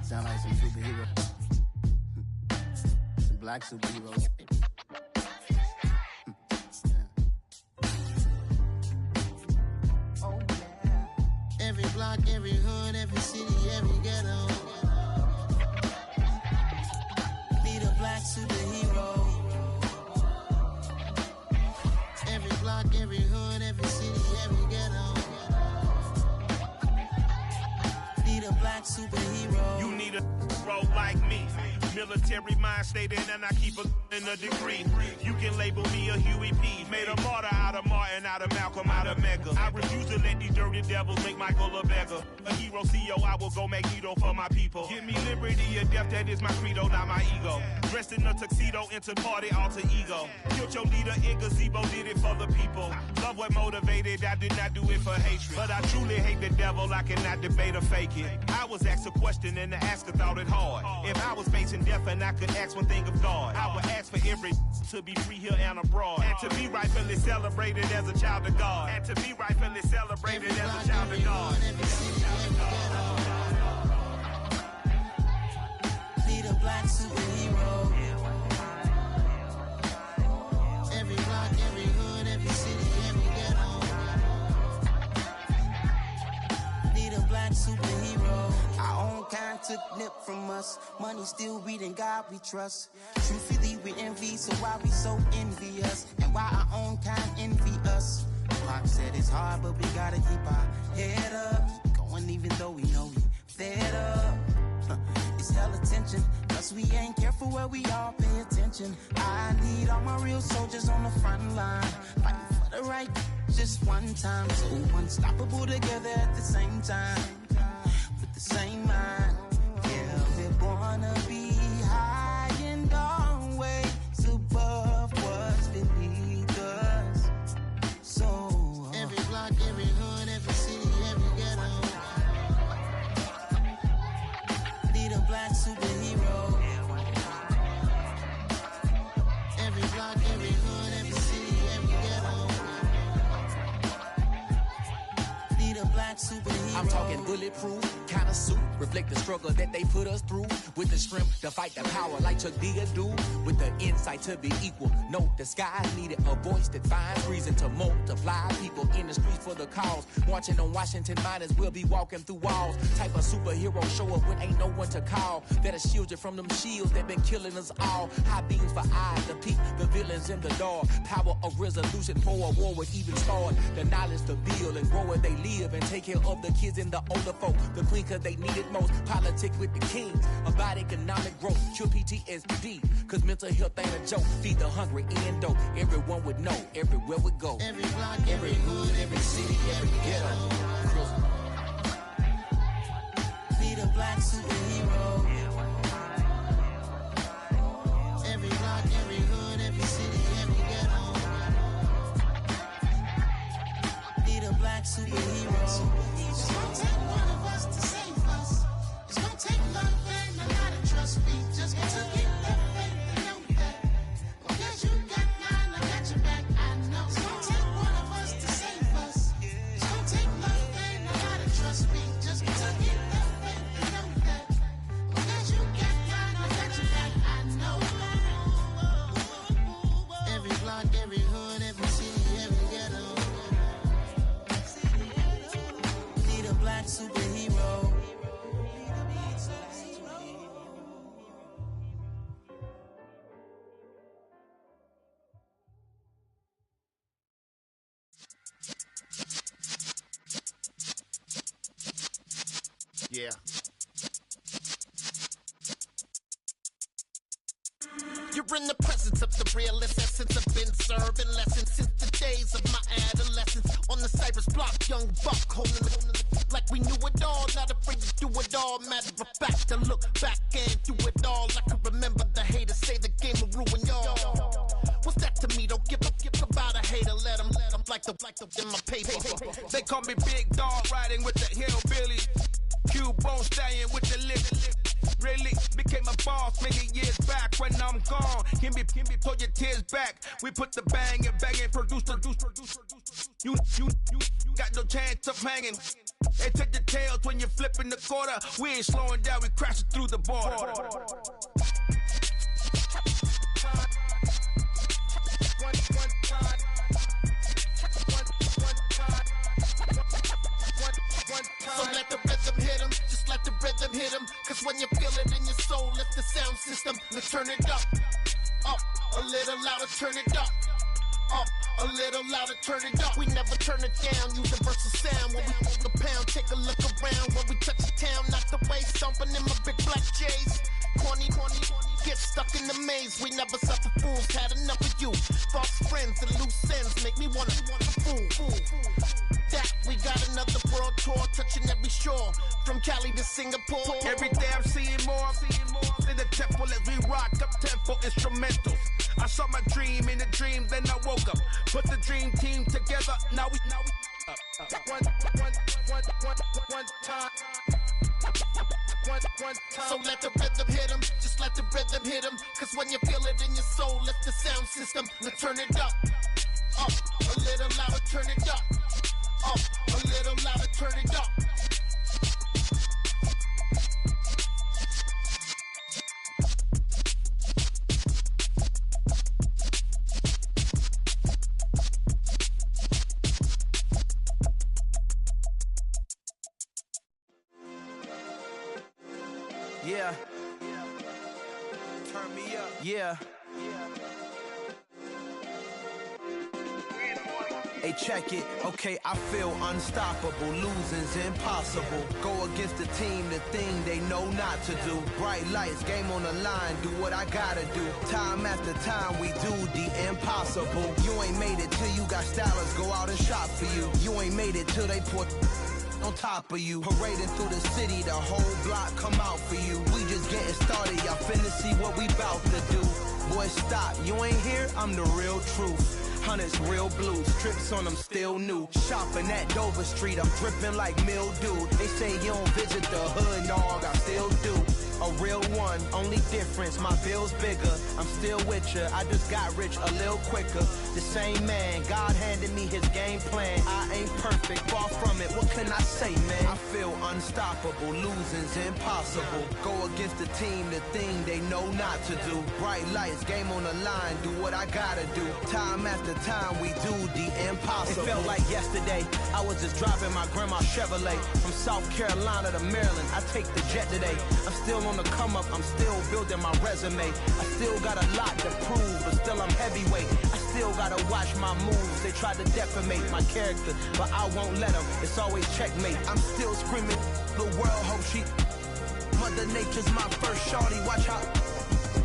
Sound like some superhero. Some black superheroes. Oh, yeah. Every block, every hood, every city, every ghetto. Need a black superhero. Every block, every hood, every city, every ghetto. Need a black superhero. You need a bro like me. Military mind stated, and I keep in a degree. You can label me a Huey P. Made a martyr out of Martin, out of Malcolm, out of Mega. I refuse to let these dirty devils make Michael a beggar. A hero CEO, I will go Magneto for my people. Give me liberty or death, that is my credo, not my ego. Dressed in a tuxedo, enter party, alter ego. Killed your leader in gazebo, did it for the people. Love what motivated, I did not do it for hatred. But I truly hate the devil, I cannot debate or fake it. I was asked a question and the asker thought it hard. If I was facing death and I could ask one thing of God, I would ask for every to be free here and abroad, and to be rightfully celebrated as a child of God, and to be rightfully celebrated as a child of God. Need a black superhero. Every block, every hood, every city, every ghetto. Need a black superhero. Our own kind took nip from us. Money still reading God we trust. Truthfully we envy, so why we so envious? And why our own kind envy us? Pac said it's hard, but we gotta keep our head up. Going even though we know we fed up. It's hell attention, cause we ain't careful where we all pay attention. I need all my real soldiers on the front line, fighting for the right just one time. So unstoppable together at the same time, with the same mind. Yeah, we wanna be high and always above what's beneath us. So every block, every hood, every city, every ghetto. Need a black superhero. Every block, every hood, every city, every ghetto. Need a black superhero. I'm talking bulletproof kind of suit, reflect the struggle that they put us through, with the strength to fight the power like Chuck D do, with the insight to be equal. Note the skies needed a voice that finds reason to multiply people in the streets for the cause. Marching on Washington, might as well be walking through walls. Type of superhero show up when ain't no one to call, that'll shield you from them shields that been killing us all. High beams for eyes to peek the villains in the dark. Power of resolution for a war would even start. The knowledge to build and grow where they live, and take care of the kids and the older folk. The queen cause they need it most. Politics with the kings, about economic growth, cure PTSD, cause mental health ain't a joke. Feed the hungry and dope, everyone would know, everywhere we go. Every block, every hood, every city, every ghetto. Need a black superhero. Every block, every hood, every city, every ghetto. Need a black superhero. It's gonna take one of us to save us. It's gonna take love and a lot of trust. We just got to get that faith and know that. Because you got mine, I got your back, I know. It's gonna take one of us to save us. It's gonna take love and a lot of trust. We just got to get that faith and know that. Because you got mine, I got your back, I know. Every block, every hood, every city, every ghetto. Need a black superhero. Yeah. You're in the presence of the realest essence. I've been serving lessons since the days of my adolescence. On the Cypress block, young buck holding it like we knew it all. Not afraid to do it all. Matter of fact, to look back and do it all. I can remember the haters say the game will ruin y'all. What's that to me? Don't give about a hater. Let them like the in my paper. They call me Big Dog, riding with the hillbilly. Cubone staying with the lip. Really became a boss many years back. When I'm gone, can be pull your tears back. We put the bang and produce. You got no chance of hanging. They take the tails when you're flipping the quarter. We ain't slowing down, we crashing through the border. So let the rhythm hit him, just let the rhythm hit him. Cause when you feel it in your soul, lift the sound system. Let's turn it up, a little louder, turn it up, a little louder, turn it up. We never turn it down, universal sound. When we hold the pound, take a look around. When we touch the town, not the way, stomping in my big black J's. Corny, get stuck in the maze. We never suffer fools, had enough of you. False friends and loose ends make me wanna fool. That we got another world tour, touching every shore, from Cali to Singapore. Every day I'm seeing more in the temple as we rock up tempo instrumentals. I saw my dream in a dream, then I woke up. Put the dream team together, now we one time. So let the rhythm hit him, just let the rhythm hit him. Cause when you feel it in your soul, lift the sound system. Let's turn it up, a little louder, turn it up, a little louder, turn it up. Yeah. Turn me up. Yeah. Hey, check it. Okay, I feel unstoppable. Losing's impossible. Go against the team, the thing they know not to do. Bright lights, game on the line. Do what I gotta do. Time after time, we do the impossible. You ain't made it till you got stylers go out and shop for you. You ain't made it till they put on top of you. Parading through the city, the whole block come out for you. We just getting started, y'all finna see what we bout to do. Boy, stop, you ain't here, I'm the real truth. Hunters, real blues, strips on them still new. Shopping at Dover Street, I'm dripping like mildew. They say you don't visit the hood, dog, I still do. A real one, only difference, my bill's bigger. I'm still with ya, I just got rich a little quicker. The same man, God handed me his game plan. I ain't perfect, far from it, what can I say, man? I feel unstoppable, losing's impossible. Go against the team, the thing they know not to do. Bright lights, game on the line, do what I gotta do. Time after time, we do the impossible. It felt like yesterday, I was just driving my grandma's Chevrolet. From South Carolina to Maryland, I take the jet today. I'm still on the come up, I'm still building my resume. I still got a lot to prove, but still I'm heavyweight. I still gotta watch my moves. They tried to defamate my character, but I won't let them. It's always checkmate. I'm still screaming, the world hope she. Mother Nature's my first shorty. Watch how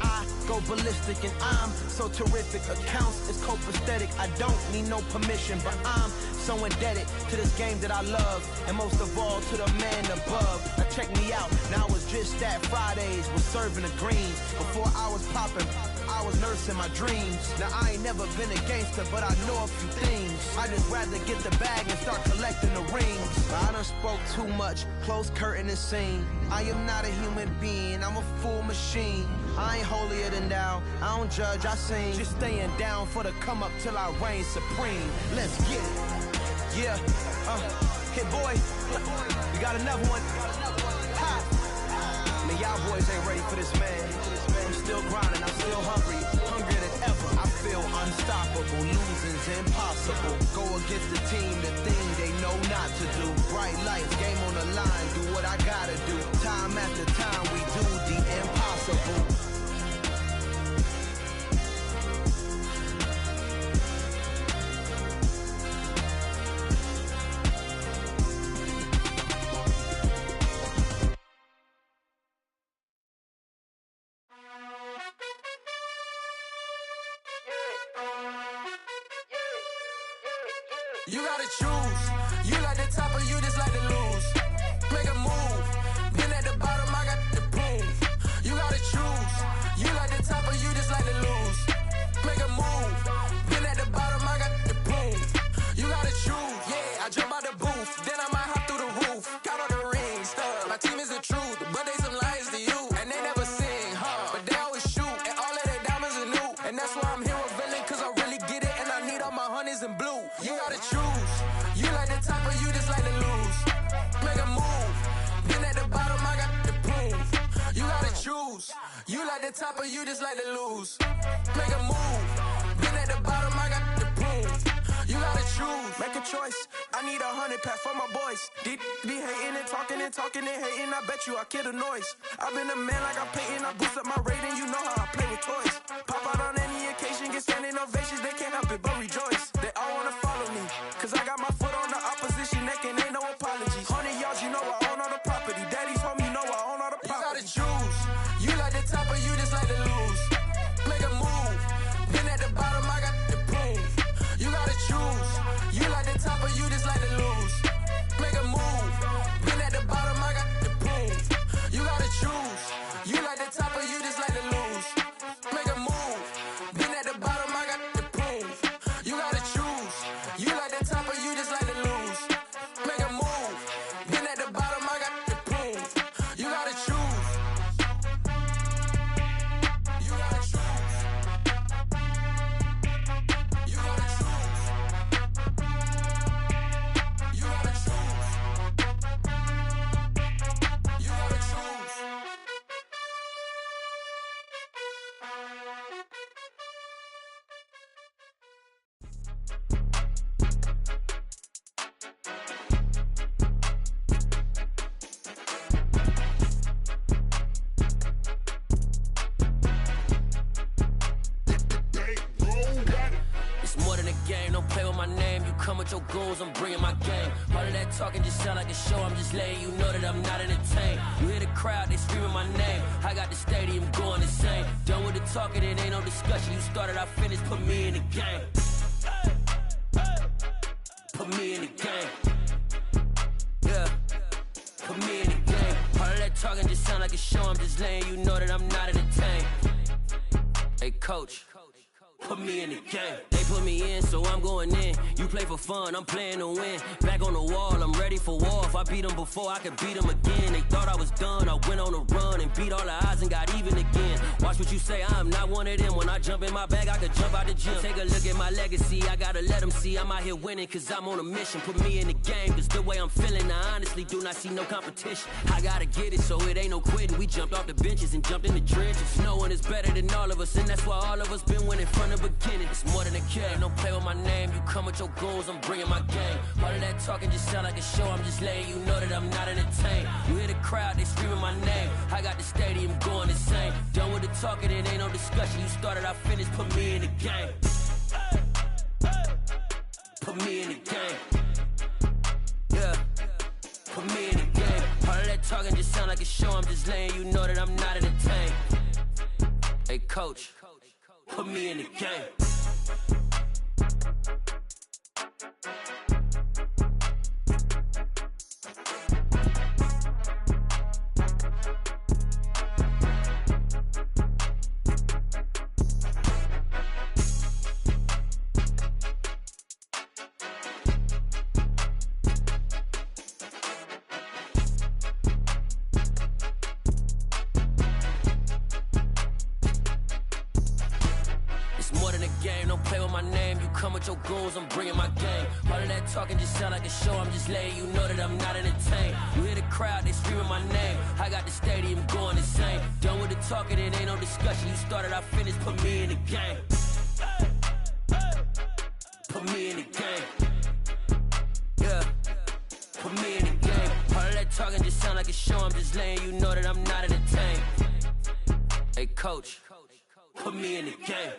I go ballistic, and I'm so terrific. Accounts is copacetic. I don't need no permission, but I'm so indebted to this game that I love, and most of all to the man above. Now check me out, now I was just at Fridays, was serving the greens. Before I was popping, I was nursing my dreams. Now I ain't never been a gangster, but I know a few things. I just rather get the bag and start collecting the rings. I done spoke too much, close curtain and scene. I am not a human being, I'm a full machine. I ain't holier than thou, I don't judge, I sing. Just staying down for the come up till I reign supreme. Let's get it. Yeah, hit boy, we got another one. Ha! Man, y'all boys ain't ready for this, man. I'm still grinding, I'm still hungry, hungrier than ever. I feel unstoppable, losing's impossible. Go against the team, the thing they know not to do. Bright lights, game on the line, do what I gotta do. Time after time, we do the impossible. You gotta choose. You like the top or you just like to lose. Make a move. Been at the bottom, I got the proof. You gotta choose. You like the top or you just like to lose. Make a move. Been at the bottom, I got the proof. You gotta choose. Yeah, I jump out the booth. Then I might hop through the roof. Count on the rings. My team is the truth, but they some liars to you. And they never sing, but they always shoot. And all of their diamonds are new. And that's why I'm here revealing, cause I really get it. And I need all my honeys in blue. You gotta choose. You like You like the top or you just like to lose? Make a move. Been at the bottom, I got the prove. You gotta choose. Make a choice. I need 100 pack for my boys. Deep be hating and talking and hating. I bet you I kill the noise. I've been a man like I'm Peyton. I boost up my rating. You know how I play with toys. Pop out on any occasion, get standing ovations. They can't help it but rejoice. They all wanna follow me, cause I got my foot on the opposition neck and ain't no apologies. 100 yards, you know I own all the property. Daddy's home, you know I own all the property. You gotta choose. You like the top or you just like to lose? Make a move. Been at the bottom, I got the proof. You gotta choose. You like the top or you just like to lose? Make a move. Been at the bottom, I got the proof. You gotta choose. You like the top or you just like to lose? Make a move. Been at the bottom, I got the proof. You gotta choose. You like the top or you just like to lose? Make a move. Been at the bottom, I got the proof. You gotta choose. You gotta choose. You gotta choose. You gotta choose. You gotta choose. It's more than a game, don't play with my name. You come with your goons, I'm bringing my game. All of that talking just sound like a show, I'm just letting you know that I'm not entertained. You hear the crowd, they screaming my name. I got the stadium going insane. Done with the talking, it ain't no discussion. You started, I finished, put me in the game. Put me in the game. Yeah, put me in the game. All of that talking just sound like a show, I'm just letting you know that I'm not entertained. Hey coach, put me in the game. They put me in, so I'm going in. You play for fun, I'm playing to win. Back on the wall, I'm ready for war. If I beat them before, I could beat them again. They thought I was done, I went on a run and beat all the odds and got even again. Watch what you say, I'm not one of them. When I jump in my bag, I could jump out the gym. Take a look at my legacy, I gotta let them see I'm out here winning, cause I'm on a mission. Put me in the game, cause the way I'm feeling, I honestly do not see no competition. I gotta get it, so it ain't no quitting. We jumped off the benches and jumped in the trenches. No one is better than all of us, and that's why all of us been winning from the beginning. It's more than a game, don't play with my name. You come with your goons, I'm bringing my game. All of that talking just sound like a show, I'm just letting you know that I'm not entertained. You hear the crowd, they screaming my name. I got the stadium going insane. Done with the talking, it ain't no discussion. You started, I finished, put me in the game. Put me in the game. Yeah, put me in the game. All of that talking just sound like a show, I'm just letting you know that I'm not entertained. Hey coach, put me in the game. Your goons, I'm bringing my game. All of that talking just sound like a show, I'm just letting you know that I'm not entertained. You hear the crowd, they screaming my name. I got the stadium going insane. Done with the talking, it ain't no discussion. You started, I finished, put me in the game. Put me in the game. Yeah, put me in the game. All of that talking just sound like a show, I'm just letting you know that I'm not entertained. Hey coach, put me in the game.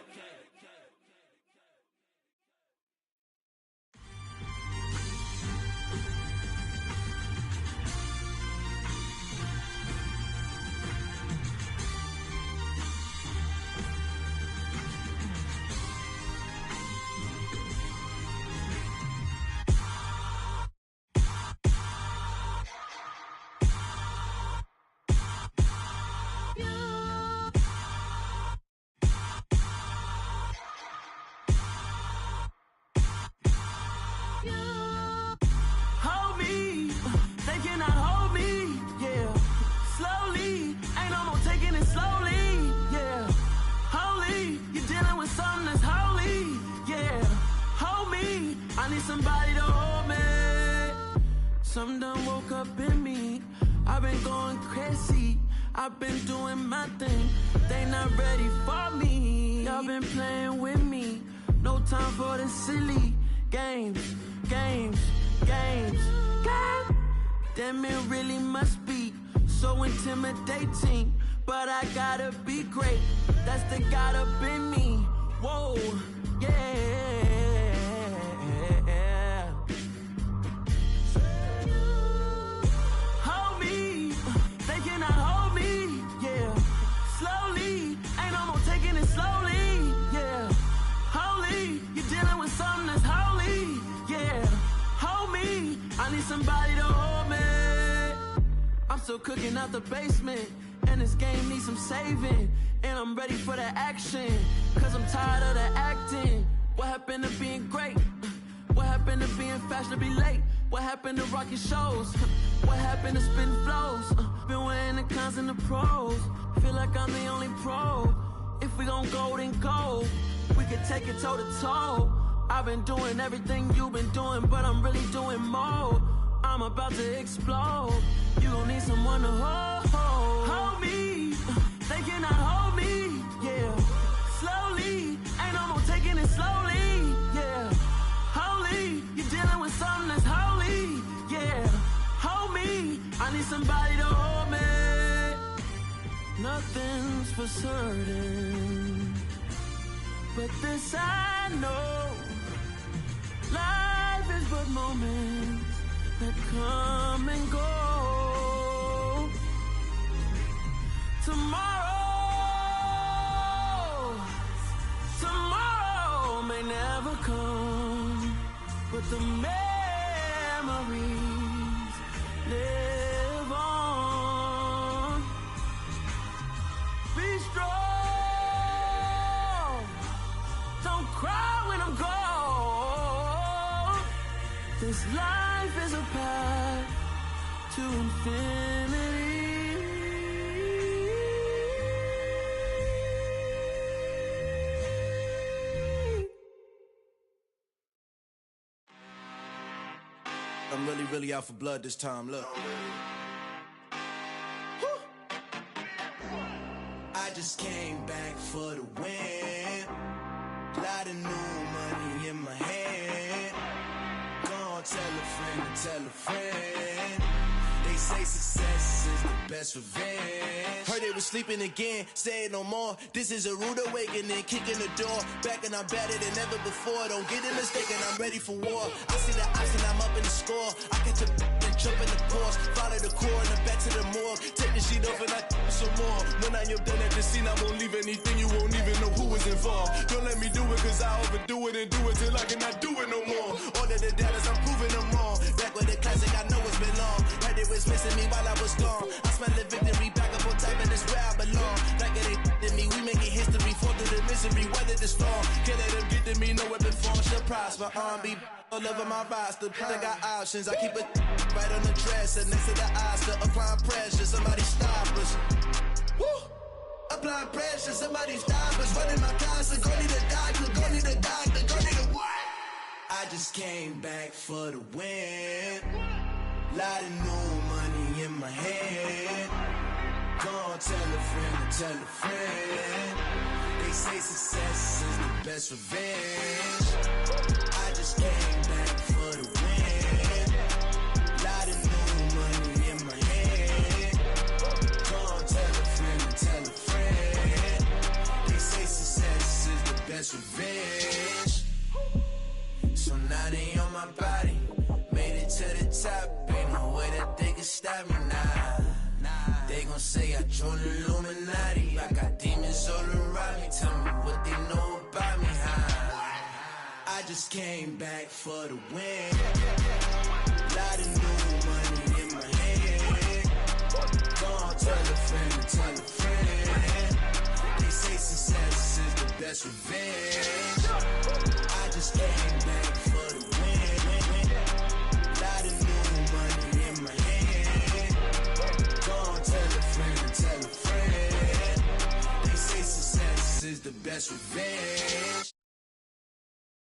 Something done woke up in me. I've been going crazy. I've been doing my thing. They not ready for me. Y'all been playing with me. No time for the silly games. Damn, it really must be so intimidating. But I gotta be great. That's the God up in me. Whoa, yeah. Hold me, they cannot hold me, yeah. Slowly, ain't no more taking it slowly, yeah. Holy, you're dealing with something that's holy, yeah. Hold me, I need somebody to hold me. I'm still cooking out the basement, and this game needs some saving. And I'm ready for the action, cause I'm tired of the acting. What happened to being great? What happened to being fashionably late? What happened to rocking shows? What happened to spitting flows? Been weighing the cons and the pros. Feel like I'm the only pro. If we gon' go, then go. We can take it toe to toe. I've been doing everything you've been doing, but I'm really doing more. I'm about to explode. You gon' need someone to hold me. They cannot hold me, yeah. Slowly, ain't no more taking it slowly, yeah. Holy, you're dealing with something that's holy, yeah. Hold me, I need somebody to hold me. Nothing's for certain, but this I know. Life is but moments that come and go. Tomorrow may never come, but the memories live on. Be strong, don't cry when I'm gone. This life is a path to infinity. I'm really out for blood this time, look. I just came back for the win. Lot of new money in my hand. Gonna tell a friend. They say success is the best revenge. Heard they was sleeping again, say it no more. This is a rude awakening, kicking the door. Back and I'm better than ever before. Don't get it mistaken, I'm ready for war. I see the option, I'm up in the score. I catch a and jump in the course. Follow the core and then back to the morgue. Take the sheet off and I some more. When I am done at the scene, I won't leave anything. You won't even know who was involved. Don't let me do it cause I overdo it and do it till I cannot do it no more. All of the doubters, I'm proving them wrong. Back with the classic, I know it's been long. Heard it was missing me while I was gone. I smell the victory back up on top and it's where I belong. Like it ain't to me, we making history. Fall through the misery, weather the storm. Can't let them get to me, no weapon form shall prosper. R&B all over my roster. I got options, I keep it right on the dresser. Next to the Oscar, applying pressure. Somebody stop us. Woo! Applying pressure, somebody stop us. Running my closet, go need a doctor, go need a doctor, go need a what? I just came back for the win. Lot of new money in my hand. Gonna tell a friend. They say success is the best revenge. I just came back for the win. Lot of new money in my hand. Gonna tell a friend. They say success is the best revenge. So now they on my body. Made it to the top. Ain't no way that they can stop me now. They gon' say I joined the Illuminati. I got demons all around me. Tell me what they know about me, huh? I just came back for the win. Lot of new money in my hand. Gonna tell a friend. They say success is the best revenge. I just came back for the win. Lot of new money in my hand. Gonna tell a friend. They say success is the best revenge.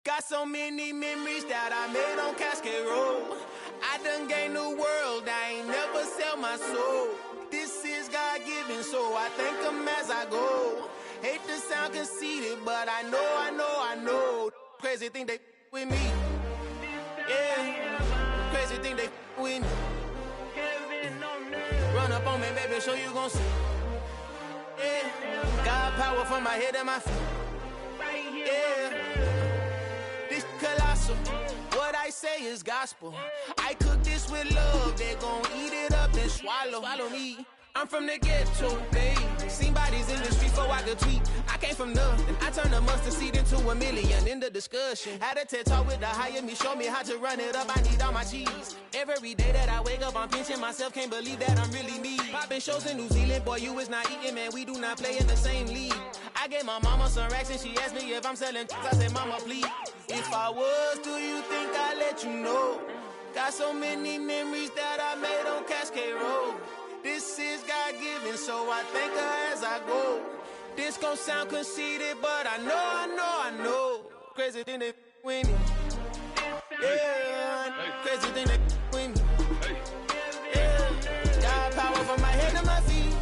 Got so many memories that I made on Cascade Road. I done gained the world, I ain't never sell my soul. This is God-given as I go. Hate to sound conceited, but I know. Crazy thing they with me. Yeah. Crazy thing they with me. Run up on me, baby, show you gon' see. Yeah. Got power from my head and my feet. Yeah. This colossal. What I say is gospel. I cook this with love. They gon' eat it up and swallow me. I'm from the ghetto, babe. Seen bodies in the street before I could tweet. I came from nothing. I turned a mustard seed into a million in the discussion. Had a TED talk with the higher me, show me how to run it up. I need all my cheese. Every day that I wake up, I'm pinching myself. Can't believe that I'm really me. Popping shows in New Zealand, boy, you is not eating, man. We do not play in the same league. I gave my mama some racks and she asked me if I'm selling. I said, mama, please. If I was, do you think I'd let you know? Got so many memories that I made on Cascade Road. This is God-given, so I thank her as I go. This gon' sound conceited, but I know. Crazy thing they with me. Yeah, crazy thing they with me. Yeah, got power from my head to my feet.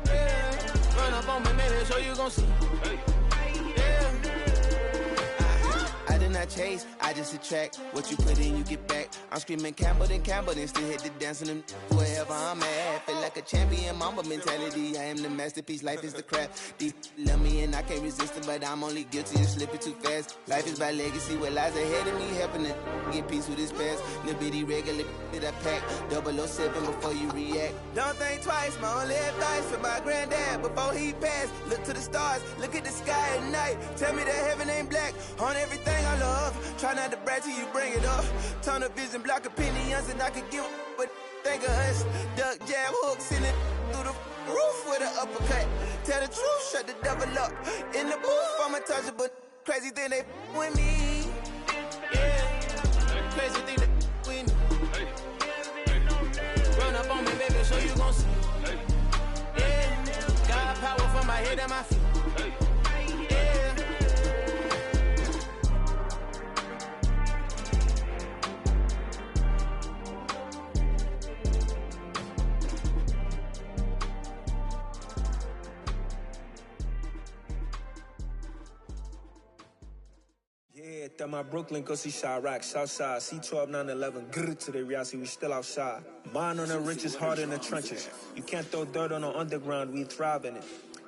Yeah, run up on me, maybe show you gon' see. Yeah. I did not chase, I just attract. What you put in, you get back. I'm screaming Campbell, then still hit the dance and them wherever I'm at. Feel like a champion, mamba mentality. I am the masterpiece, life is the crap. Deep love me and I can't resist it, but I'm only guilty of slipping too fast. Life is by legacy, what lies ahead of me, helping to get peace with his past. No bitty regular that I pack. 007 before you react. Don't think twice, my only advice for my granddad before he passed. Look to the stars, look at the sky at night. Tell me that heaven ain't black on everything I love. Try not to brag till you bring it up. Tunnel vision, block opinions, and I could give but think of us. Duck, jab, hooks in it through the roof with an uppercut. Tell the truth, shut the devil up. In the booth, I'm untouchable. Crazy thing they with me. Yeah, crazy thing they with me. Run up on me, baby, so you gon' see. Yeah, got power from my head and my feet. At my Brooklyn, go see Chirac, Southside, C12, 911, grrr to the reality, we still outside. Mine on the richest, heart in the trenches. You can't throw dirt on the underground, we thrive in it.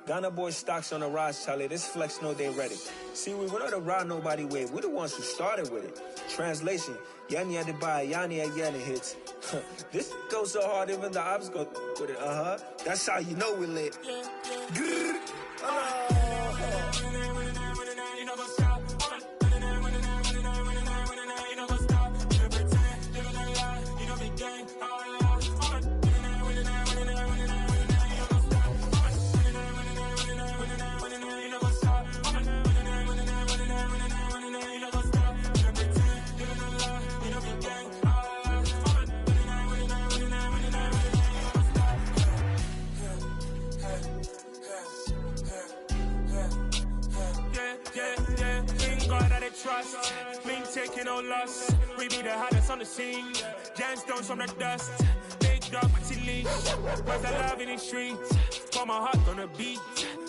Ghana boys stocks on the rise, Charlie, this flex know they ready. See, we were not to ride nobody with, we're the ones who started with it. Translation, Yanni had to buy, Yanni had Yanni hits. This goes so hard, even the ops go with it, That's how you know we lit. Grrr, trust, mean taking no loss. We be the hottest on the scene. Gemstones from the dust. Big dog with your leash. Cause I love in the streets. Pour my heart on the beat.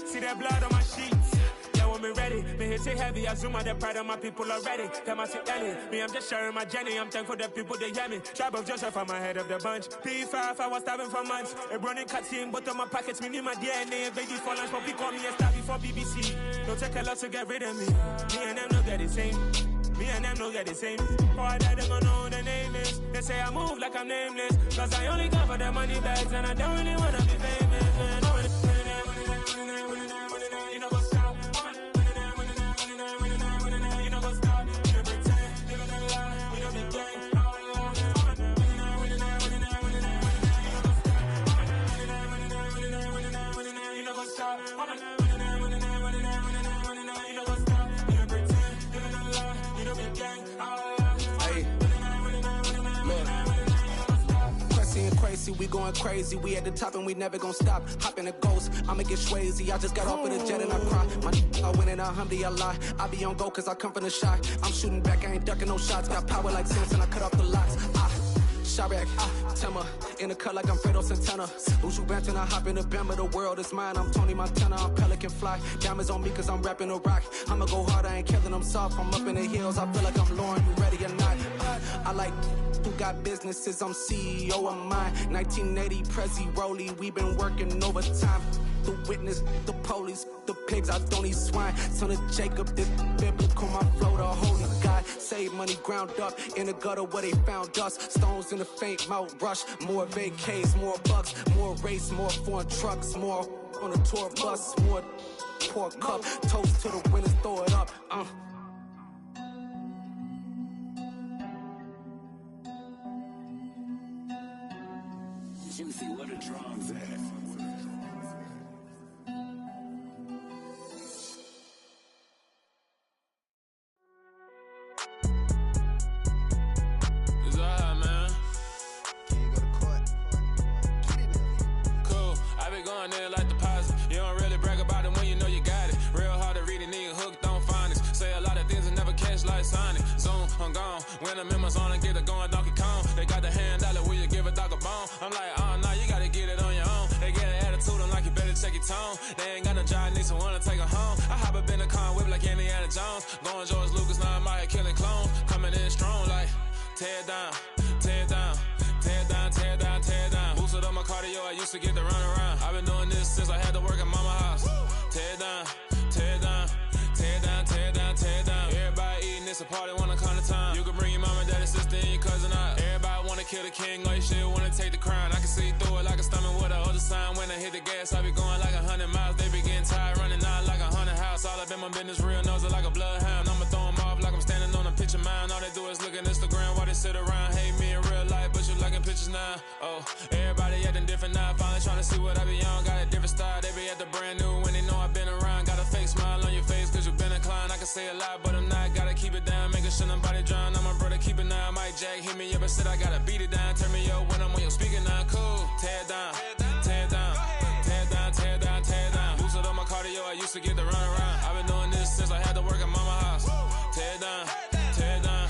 See that blood on my sheets. Yeah, when me ready, me hit it heavy. I zoom out the pride of my people already. Them I see Ellie. Me, I'm just sharing my journey. I'm thankful that people they hear me. Tribe of Joseph, I'm ahead of the bunch. P5, I was starving for months. A running cutscene, but on my pockets, me need my DNA. Baby for lunch, but call me a star before BBC. Don't take a lot to get rid of me. Me and them no get the same. Me and them no get the same. Oh, I died, they gon' know who the name is. They say I move like I'm nameless. Cause I only come for the money bags. And I don't really wanna be famous, man. You know what's up? You know what's up? You pretend, living a lie. We don't be gang. You know what's up? Crazy, we going crazy. We at the top and we never gon' stop. Hop in a ghost, I'ma get swayzy. I just got off of the jet and I cry. My I win in alhamdulillah. I be on go cause I come from the shot. I'm shooting back, I ain't ducking no shots. Got power like Samson, I cut off the locks. Chirac, Tema, in the cut like I'm Fredo Santana. Uju Banton, I hop in the Bama, the world is mine. I'm Tony Montana, I'm Pelican Fly. Diamonds on me cause I'm rapping a rock. I'ma go hard, I ain't killing them soft. I'm up in the hills, I feel like I'm Lauren, you ready or not? I like who got businesses, I'm CEO of mine. 1980, Prezi Rolly, we been working overtime. The witness, the police, the pigs, I don't eat swine. Son of Jacob, this biblical, my flow, the holy God. Save money ground up in the gutter where they found us. Stones in the faint Mount Rush. More vacays, more bucks, more race, more foreign trucks, more on a tour bus, more pour cup. Toast to the winners, throw it up. Juicy, where the drums at? In like deposit. You don't really brag about it when you know you got it. Real hard to read a nigga hooked on phonics. Say a lot of things and never catch like Sonic. Zoom, I'm gone. When I'm in my zone, I get it going Donkey Kong. They got the $100, will you give a dog a bone? I'm like, oh no, you gotta get it on your own. They get an attitude, I'm like, you better check your tone. They ain't got no job, need someone to take her home. I hop up in the car, whip like Indiana Jones. Going George Lucas, now I'm out here killing clones. Coming in strong like, tear down, tear down. Tear down, tear down, tear down. Boosted up my cardio, I used to get to run around. I've been doing this since I had to work at mama house. Tear down, tear down, tear down, tear down, tear down. Everybody eating, it's a party, wanna come to time. You can bring your mama, daddy, sister, and your cousin out. Everybody wanna kill the king, or you shit wanna take the crown. I can see through it like a stomach with a other sign. When I hit the gas, I be going like 100 miles. They be getting tired, running out like 100 house. All up in my business, real nose like a bloodhound. I'ma throw them off like I'm standing on a picture mound. All they do is look at Instagram while they sit around. Hate me in real life, but you liking pictures now. Oh, everybody acting different now. Finally trying to see what I be on. Got a different style, they be at the brand new when they know I've been around. Got a fake smile on your face cause you been inclined. I can say a lot, but I'm not. Gotta keep it down, making sure nobody drown. I'm my brother, keep it now. Mike Jack hit me up and said I gotta beat it down. Turn me up when I'm on your speaker now. Cool, tear down, tear down, tear down, tear down, tear down. Boosted up my cardio, I used to get to run around. I've been doing this since I had to work at mama house. Tear down, tear down,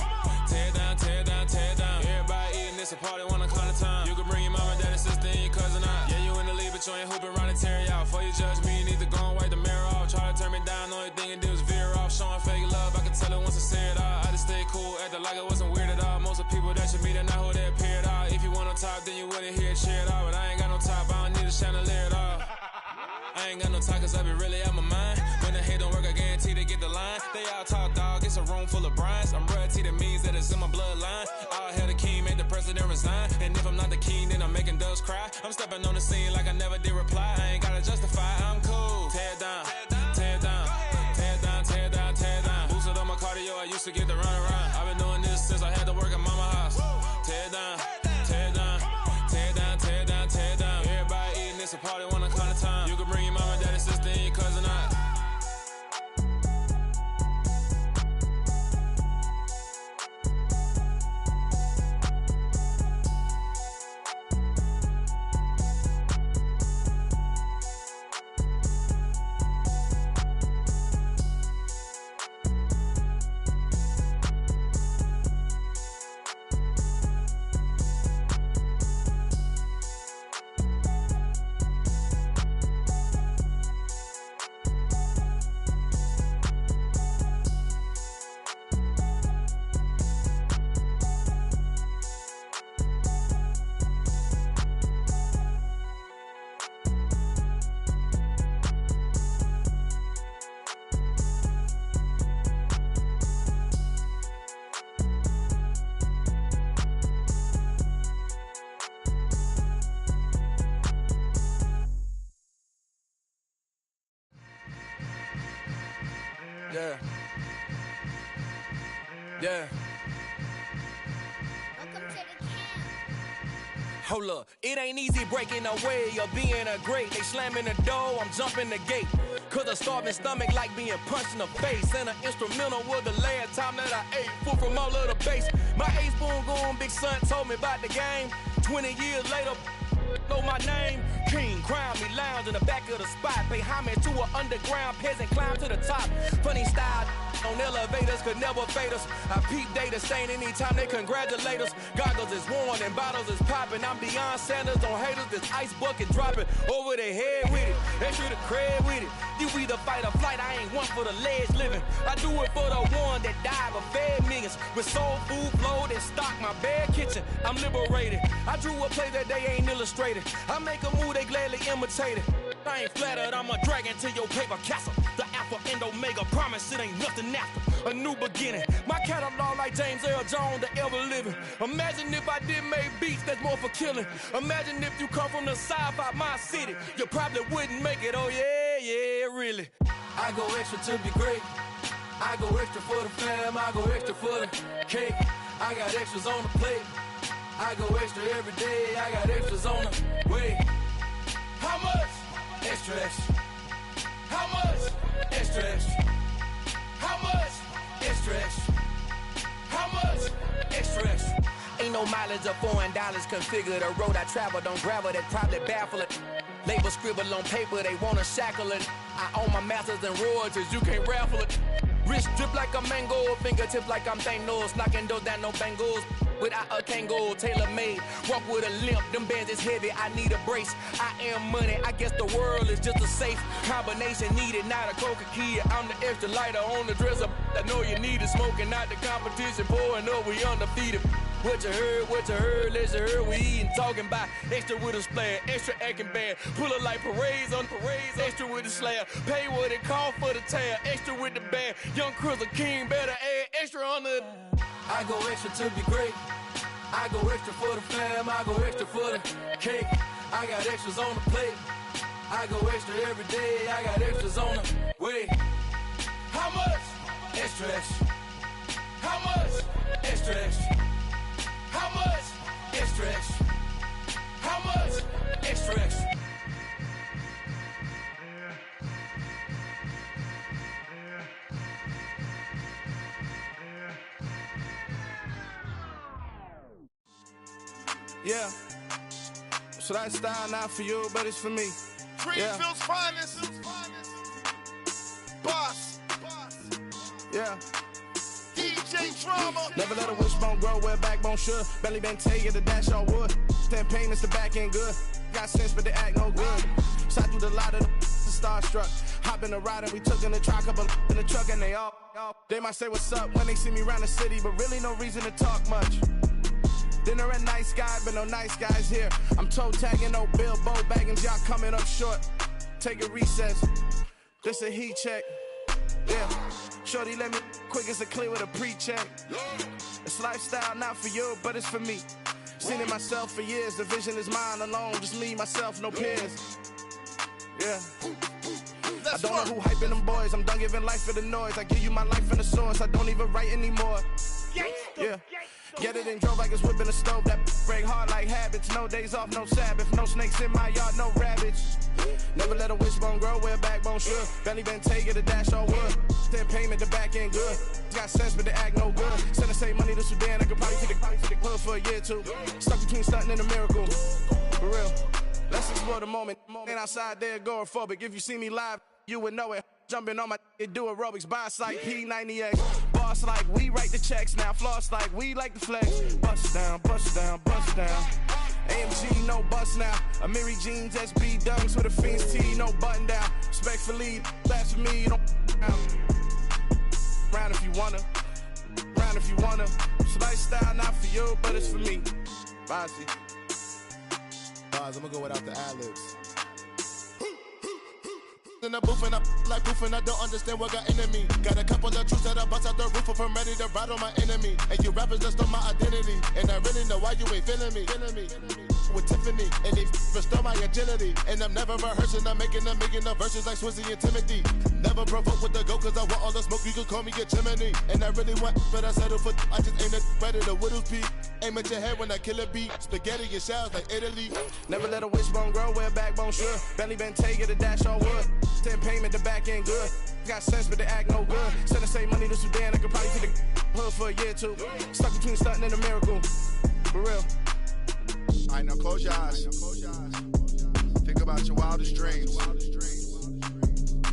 tear down, tear down, tear down. Everybody eating, it's a party, wanna come to time. You can bring your mama, daddy, sister, and your cousin out. Yeah, you in the league, but you ain't hooping around and tear you out. Before you judge me, you need to go and wipe the mirror off. Try to turn me down, only thing you do is veer off. Showing fake love, I can tell it once I say it all. I just stay cool, acting like it wasn't weird at all. Most of the people that you meet are not who they appear at all. If you want on top, then you wouldn't hear it cheer at all. But I ain't got no top, I don't need a chandelier at all. I ain't got no time cause I be really out my mind. When the hate don't work, I guarantee they get the line. They all talk dog, it's a room full of brines. I'm royalty, that means that it's in my bloodline. All hell the king, made the president resign. And if I'm not the king, then I'm making doves cry. I'm stepping on the scene like I never did reply. I ain't gotta justify, I'm cool. Tear down, tear down, tear down, tear down, tear down. Boosted up my cardio, I used to get to run around. I've been doing this since I had to work at mama house. Tear down, tear down, tear down, tear down, tear down. Everybody eating, it's a party, wanna come to time. You can bring your mama, daddy, sister, and your cousin out. Yeah. Yeah. Hold up, it ain't easy breaking away or being a great. They slamming the door, I'm jumping the gate. Cause a starving stomach like being punched in the face. And an instrumental was the last time that I ate food from all of the base. My 8-spoon going big son told me about the game. 20 years later, know my name? King, crown me, lounge in the back of the spot. Pay homage to an underground peasant, climb to the top. Funny style on elevators could never fade us. I peep data stain anytime they congratulate us. Goggles is worn and bottles is popping. I'm Deion Sanders on haters, this ice bucket dropping over their head with it. Extra the cred with it. You either fight or flight, I ain't one for the ledge living. I do it for the one that died but fed millions. With soul food flowed and stock my bad kitchen. I'm liberated. I drew a play that they ain't illustrated. I make a move they gladly imitated. I ain't flattered, I'm a dragon to your paper castle. The Alpha and Omega, promise it ain't nothing after. A new beginning. My catalog like James Earl Jones, the ever living. Imagine if I did make beats that's more for killing. Imagine if you come from the south out my city. You probably wouldn't make it, oh yeah, really. I go extra to be great. I go extra for the fam, I go extra for the cake. I got extras on the plate. I go extra every day, I got extras on the way. How much? Extra, extra. How much? Extra, extra. How much? Extra, extra. How much? Extra, extra. Ain't no mileage of $4 configure the road I travel. Don't gravel that probably baffle it. Label scribble on paper, they wanna shackle it. I own my masters and royalties, you can't raffle it. Wrist drip like a mango, fingertip like I'm Thanos. Knocking those down, no bangles. Without a Kango, tailor-made. Walk with a limp, them bands is heavy, I need a brace. I am money, I guess the world is just a safe combination needed, not a coca-key. I'm the extra lighter on the dresser. I know you need it, smoking out the competition, pouring up, we undefeated. What you heard, let's you heard, we eatin', talking about extra with a splash, extra acting bad, pull it like parades on parades, extra with the slab, pay what it cost for the tab, extra with the band, young Chris a king, better add extra on the. I go extra to be great, I go extra for the fam, I go extra for the cake, I got extras on the plate, I go extra every day, I got extras on the way. How much? Extra, extra. How much? Extra, extra. How much? Extra, extra. How much? Extra, extra. Yeah. So that style not for you, but it's for me. Greenfield's finest. Boss. Yeah. DJ Drama. Never let a wishbone grow where a backbone should. Belly been taking the dash all wood. Then pain is the back end good. Got sense, but they act no good. Shot through the lot of the starstruck. Hop in the ride and we took in the truck, couple in the truck, and they might say what's up when they see me around the city, but really no reason to talk much. Dinner at nice guy, but no nice guys here. I'm toe tagging, no Bilbo baggins, y'all coming up short. Take a recess. This a heat check. Yeah. Shorty let me quick as a clear with a pre-check. It's lifestyle not for you, but it's for me. Seen it myself for years. The vision is mine alone. Just me, myself, no peers. Yeah. I don't know who hyping them boys. I'm done giving life for the noise. I give you my life in the source. I don't even write anymore. Yeah. Get it and drove like it's whipping a stove. That break hard like habits. No days off, no Sabbath. No snakes in my yard, no rabbits. Never let a wishbone grow where a backbone should. Belly been taking the dash all wood. Then payment, the back end good. Got sense, but they act no good. Send the same money to Sudan. I could probably take the hood for a year or two. Stuck between stunting and a miracle. For real. Let's explore the moment. Ain't outside there agoraphobic. If you see me live, you would know it. Jumping on my do aerobics, boss like P90X. Boss like we write the checks now. Floss like we like the flex. Bust down, bust down, bust down. AMG, no bust now. Amiri jeans, SB dunks with a Fiends T, no button down. Respectfully, that's for me, you don't round if you wanna. Round if you wanna. It's lifestyle not for you, but it's for me. Bossy. I'm gonna go without the ad-libs. In the booth and I like proof and I don't understand what got into me. Got a couple of troops that I bust out the roof if I'm ready to ride on my enemy. And you rappers just stole my identity. And I really know why you ain't feeling me. With Tiffany, and they restore my agility. And I'm never rehearsing, I'm making a million of verses like Swizzy and Timothy. Never provoke with the go, cause I want all the smoke, you can call me a chimney. And I really want, but I settle for, I just aim it better the Whittles peak. Aim at your head when I kill a beat. Spaghetti and shells like Italy. Never let a wishbone grow where a backbone should. Belly been taking the dash all wood. Then payment, the back end good. Got sense, but they act no good. Send the same money to Sudan, I could probably take the hood for a year or two. Stuck between stunting and a miracle. For real. right, now close your eyes. Think about your wildest dreams.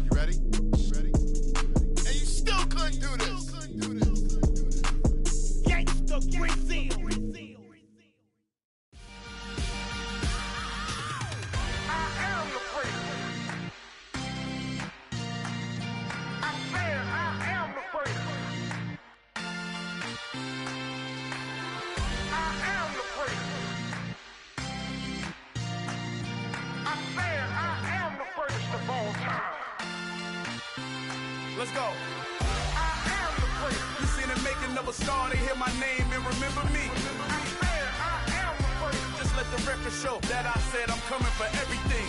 You ready? And you still couldn't do this. Gangsta Brazil. Let's go. You seen the making of a star, they hear my name and remember me. Just let the record show that I said I'm coming for everything.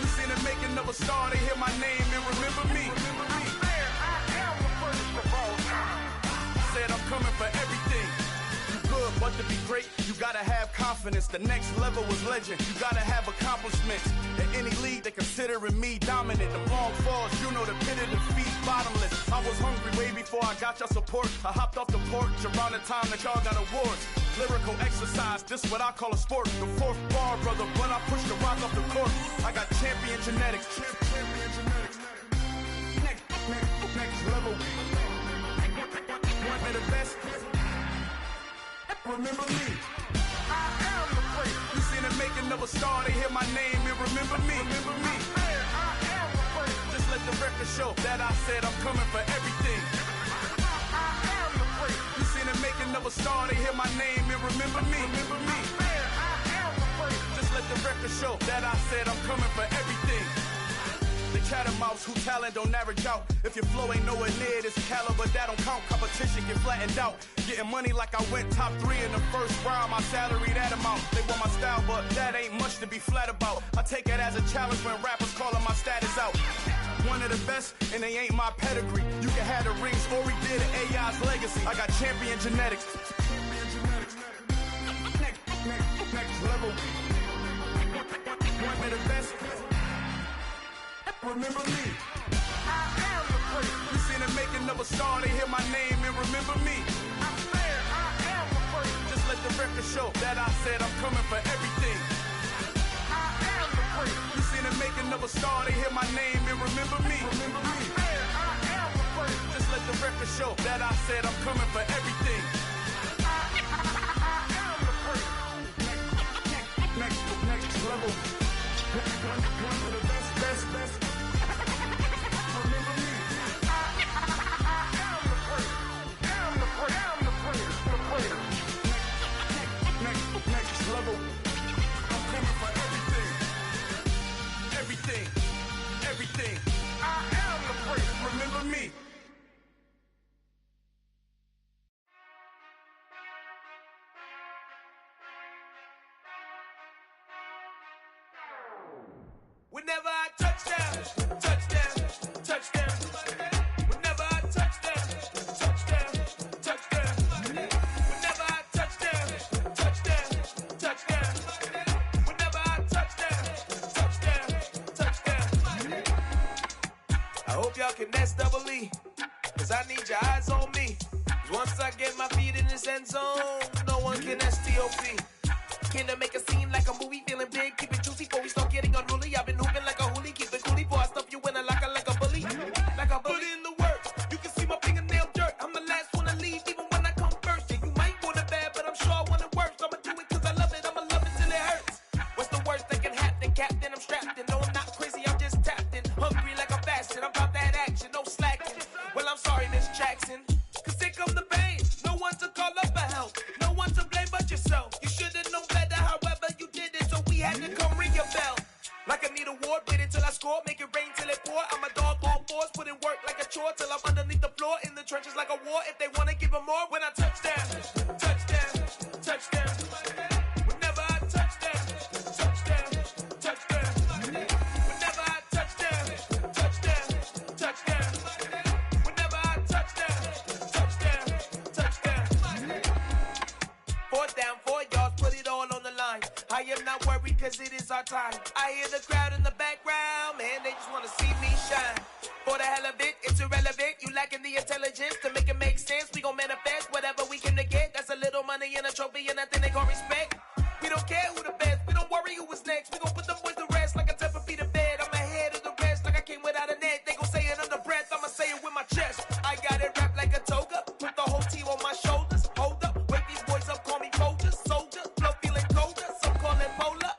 You seen the making of a star, they hear my name and remember me. Said I'm coming for everything. You good, but to be great, you gotta have confidence. The next level was legend. You gotta have accomplishments. In any league, they considering me dominant. The long falls, you know the pit of defeat, bottomless. I was hungry way before I got your support. I hopped off the porch around the time that y'all got awards. Lyrical exercise, this what I call a sport. The fourth bar, brother, when I push the rock off the court. I got champion genetics. Next level. One of the best. Remember me. I am the place. You seen the making of a star, they hear my name and remember me. Remember me. I am the place. Just let the record show that I said I'm coming for everything. I am the place. You seen the making of a star, they hear my name and remember me. Remember me. I am the place. Just let the record show that I said I'm coming for everything. The catamounts who talent don't average out. If your flow ain't nowhere near this caliber, that don't count. Competition get flattened out. Getting money like I went top 3 in the first round. My salary that amount. They want my style, but that ain't much to be flat about. I take it as a challenge when rappers calling my status out. One of the best, and they ain't my pedigree. You can have the rings, or we did AI's legacy. I got champion genetics. Next level. One of the best. Remember me. I am the place. You seen the making of a star, they hear my name and remember me. I am the place. Just let the record show that I said I'm coming for everything. I am the place. You seen the making of a star, they hear my name and remember me. Remember me. I am the place. Just let the record show that I said I'm coming for everything. I am the place. Next level. One of the best. Next level. I'm coming for everything. Everything. I am the place. Remember me. Whenever I touch down, touchdown, touchdown. Whenever I touch down, touchdown, touchdown. Whenever I touch down, touchdown, touchdown. Whenever I touch down, touchdown. I hope y'all can double E, cause I need your eyes on me. Cause once I get my feet in this end zone, no one can STOP. Can I make a scene like a movie, feeling big, keep it juicy before we start getting unruly. I've been hooping like a hoolie, keep it coolie before I stuff you in a locker like a bully. Like a bully. Put in the work, you can see my fingernail dirt. I'm the last one to leave, even when I come first. Yeah, you might want it bad, but I'm sure I want it worse. I'ma do it cause I love it, I'ma love it till it hurts. What's the worst that can happen, Captain? I'm strapped in, no I'm not crazy, I'm just tapped in. Hungry like I'm fasting, I'm about that action, no slacking. Well, I'm sorry, Miss Jackson, cause here come the pain. No one to call up for help, no one to blame but yourself. You should've known better, however you did it, so we had to come ring your bell. Like I need a award, wait until I score, make it rain till it pour. I'm a dog on fours, put in work like a chore till I'm underneath the floor, in the trenches like a war. If they wanna give them more, when I touch down, touchdown, touchdown. Whenever I touch down, touchdown, touchdown. Whenever I touch down, touchdown, touchdown. Whenever I touch down, touchdown, touchdown. 4th down, 4 yards, put it all on the line. I am not worried cause it is our time. I hear the crowd in the background, man, they just wanna see me shine. For the hell of it, it's irrelevant. You lacking the intelligence to make it make sense. We gon' manifest whatever we can to get. That's a little money and a trophy money and nothing they gon' respect. We don't care who the best, we don't worry who was next. We gon' put them boys to rest like a 10 feet of bed. I'm ahead of the rest like I came without a net. They gon' say it under breath, I'ma say it with my chest. I got it wrapped like a toga, put the whole team on my shoulders. Hold up, wake these boys up, call me Folgers, soldier, flow feeling colder, some call it polar.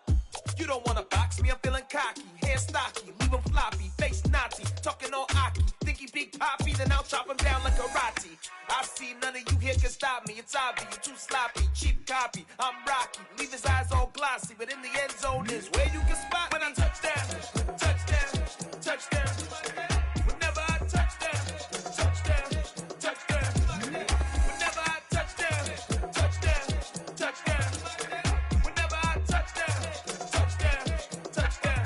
You don't wanna box me, I'm feeling cocky, hair stocky, leave him floppy, face naughty, talking all aki. Think he big poppy, then I'll chop him down like karate. I see none of you here can stop me, it's obvious, you too sloppy, cheap copy, I'm Rocky. Leave his eyes all glossy, but in the end zone is where you can spot when I touchdown, touchdown, touchdown. Whenever I touchdown, touchdown, touchdown. Whenever I touchdown, touchdown, touchdown. Whenever I touchdown, touchdown, touchdown.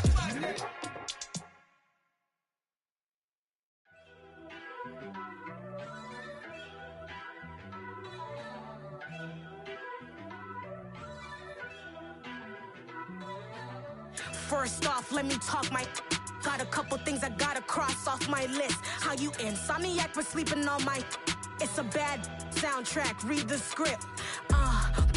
First off, let me talk my. Got a couple things I gotta cross off my list. How you insomniac for sleeping on my. It's a bad soundtrack, read the script.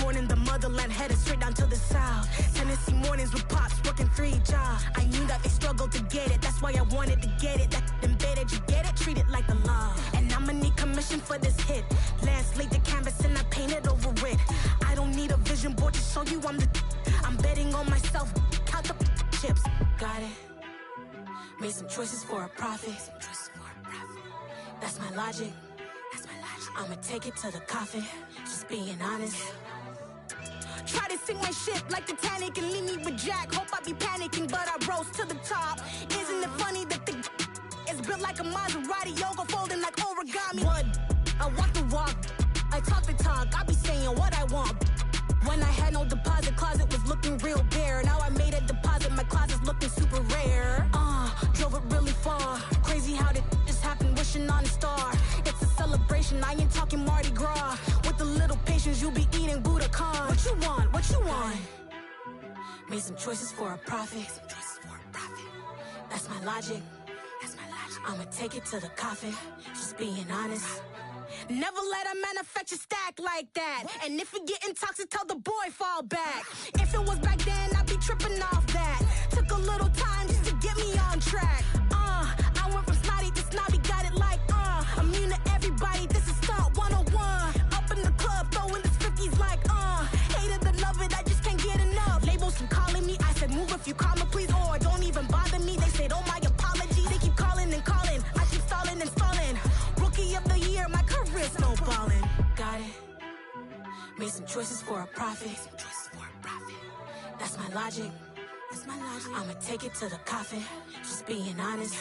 Born in the motherland, headed straight down to the south. Tennessee mornings with pops, working 3 jobs. I knew that they struggled to get it, that's why I wanted to get it. That embedded, you get it, treat it like the law. And I'ma need commission for this hit. Lance laid the canvas and I painted over it. I don't need a vision board to show you I'm the. I'm betting on myself, count the chips. Got it. Made some choices for a profit. That's my logic. I'ma take it to the coffin. Just being honest. Try to sink my ship like Titanic and leave me with Jack. Hope I be panicking, but I rose to the top. Isn't it funny that the is built like a Maserati, yoga folding like origami? What? I walk the walk, I talk the talk. I be saying what I want. When I had no deposit, closet was looking real bare. Now I made a deposit, my closet's looking super rare. Drove it really far. Crazy how did this happen, wishing on a star. It's a celebration, I ain't talking Mardi Gras. With a little patience, you'll be eating Budokan. What you want? What you want? Made some choices for a profit. That's my logic. I'ma take it to the coffin. Just being honest. Never let a manufacture stack like that. And if it getting toxic, tell the boy fall back. If it was back then, I'd be tripping off that. Took a little time just to get me on track. I went from snotty to snobby, got it like immune to everybody, this is stunt 101. Up in the club, throwing this 50s like hate it or love it, I just can't get enough. Labels keep calling me, I said move if you call me please, or don't even bother me. They said oh my apology, they keep calling and calling. I keep stalling and stalling. Rookie of the year, my career's no ballin'. Got it. Made some choices for a profit. That's my logic. I'ma take it to the coffin. Just being honest.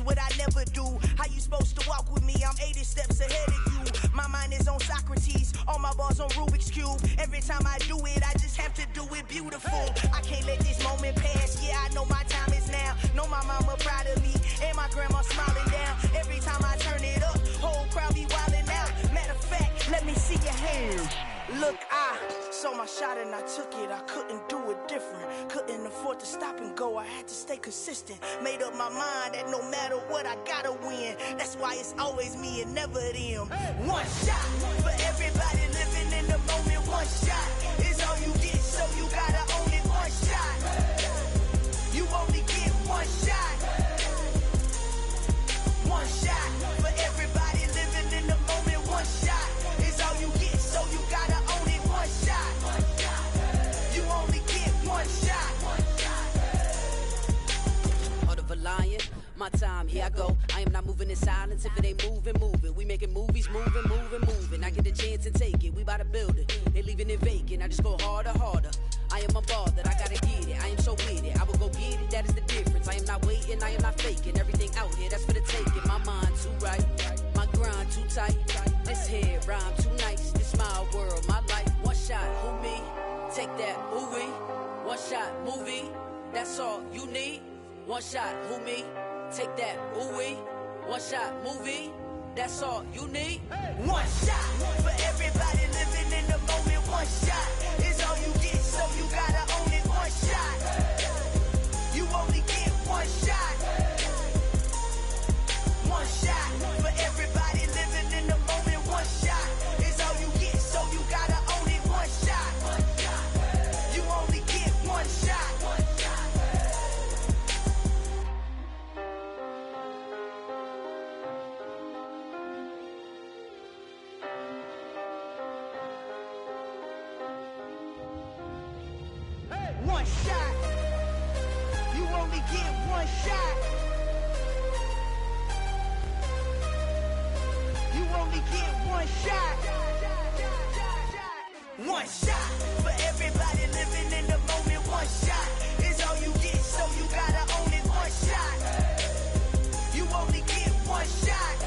What I never do. How you supposed to walk with me? I'm 80 steps ahead of you. My mind is on Socrates, all my bars on Rubik's Cube. Every time I do it, I just have to do it beautiful. I can't let this moment pass. Yeah, I know my time is now. Know my mama proud of me, and my grandma smiling down. Every time I turn it up, whole crowd be wildin' out. Matter of fact, let me see your hands. Look, I saw my shot and I took it. I couldn't do it different. Couldn't afford to stop and go. I had to stay consistent. Made up my mind that no matter what, I gotta win. That's why it's always me and never them. One shot for everybody living in the moment. One shot is all you get, so you gotta own it. One shot. You only get one shot. One shot for everybody living in the moment. One shot is all you get, so you gotta own it. One shot. You only get one shot. Heart of a lion, my time, here I go. I am not moving in silence. If it ain't moving, moving. We making movies, moving, moving, moving. I get a chance and take it. We bout to build it. They leaving it vacant. I just go harder, harder. I am a ball that I gotta get it. I am so with it. I will go get it. That is the difference. I am not waiting. I am not faking. Everything out here, that's for the taking. My mind too right. My grind too tight. This head rhyme too nice. This my world, my life. One shot, who me? Take that, who we? One shot, movie. That's all you need. One shot, who me? Take that, who we? One shot, movie. That's all you need. One shot for everybody living in the moment. One shot is all you get, so you gotta own it. One shot. You only get one shot. One shot for everybody living in the moment. One shot is all you get, so you gotta own it. One shot. You only get one shot. One shot. You only get one shot. You only get one shot. One shot for everybody living in the moment. One shot is all you get, so you gotta own it. One shot. You only get one shot.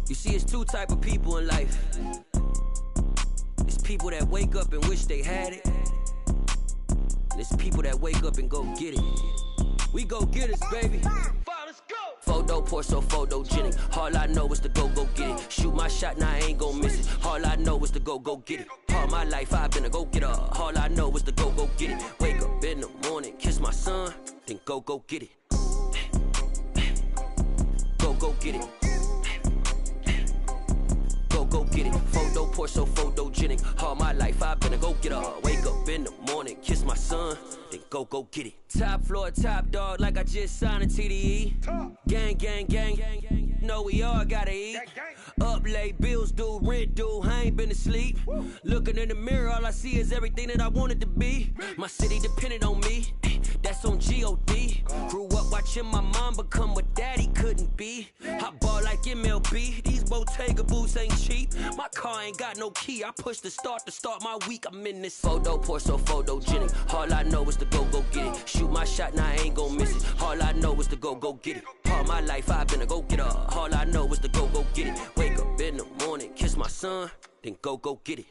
You see, it's two type of people in life. It's people that wake up and wish they had it. And it's people that wake up and go get it. We go get it, baby. Photo poor, so photogenic. All I know is to go get it. Shoot my shot, now I ain't gon' miss it. All I know is to go get it. All my life I've been a go getter. All I know is to go get it. Wake up in the morning, kiss my son, then go get it. Go get it. Go get it. Photo poor, so photogenic. All my life I've been a go getter. Wake up in the morning, kiss my son, then go get it. Top floor, top dog, like I just signed a TDE. Gang, gang, gang, gang. Know we all gotta eat. Up late, bills due, rent due. I ain't been asleep. Looking in the mirror, all I see is everything that I wanted to be. My city depended on me. That's on G.O.D. Grew up watching my mom become what daddy couldn't be. I ball like MLB. These Bottega boots ain't cheap. My car ain't got no key. I push the start to start my week. I'm in this photo poor, so photogenic. All I know is to go get it. Shoot my shot, now I ain't gon' miss it. All I know is to go get it. All my life I've been a go getter. All I know is to go get it. Wake up in the morning, kiss my son, then go get it.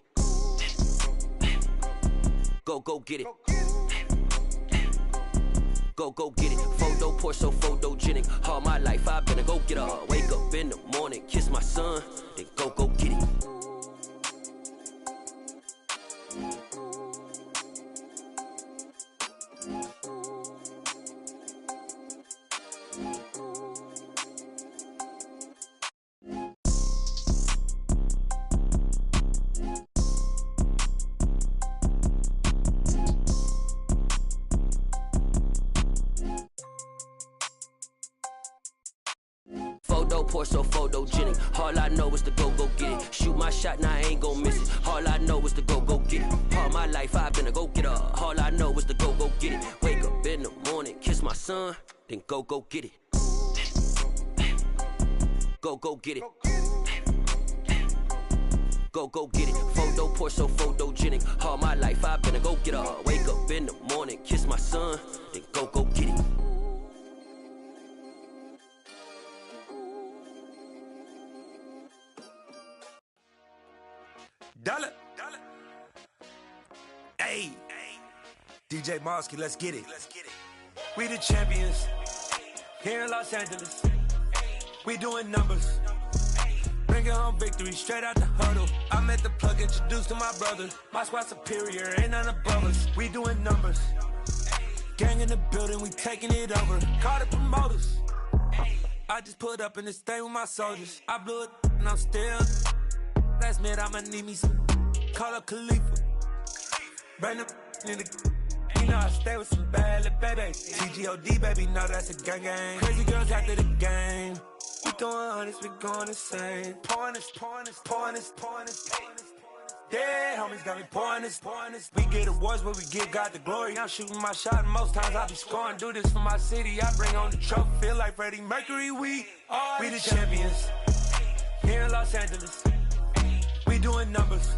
Go get it. Go get it. Photo poor, so photogenic. All my life I've been a go getter. Wake up in the morning, kiss my son, then go get it. Photo poor, so photogenic. All I know is to go get it. Shoot my shot, now I ain't gon' miss it. All I know is to go get it. All my life I've been a go getter. All I know is to go get it. Wake up in the morning, kiss my son, then go get it. Go get it. Go get it. Photo poor, so photogenic. All my life I've been a go getter. Wake up in the morning, kiss my son, then go get it. Dollar. Hey, DJ Mosky, let's get it. We the champions here in Los Angeles. We doing numbers. Bringing home victory straight out the huddle. I'm at the plug, introduced to my brother. My squad superior, ain't none above us. We doing numbers. Gang in the building, we taking it over. Call the promoters. I just put up in this thing with my soldiers. I blew it and I'm still. Last minute I'ma need me some. Call up Khalifa. Bring them in the. You know I stay with some bad little baby. TGOD, baby, know that's a gang gang. Crazy girls after the game. We throwing hundreds, we going insane. Pouring this. Yeah, homies got me pouring this. We get awards, but we give God the glory. I'm shooting my shot, and most times I be scoring. Do this for my city, I bring on the trophy. Feel like Freddie Mercury, we the champions. Here in Los Angeles, we doing numbers.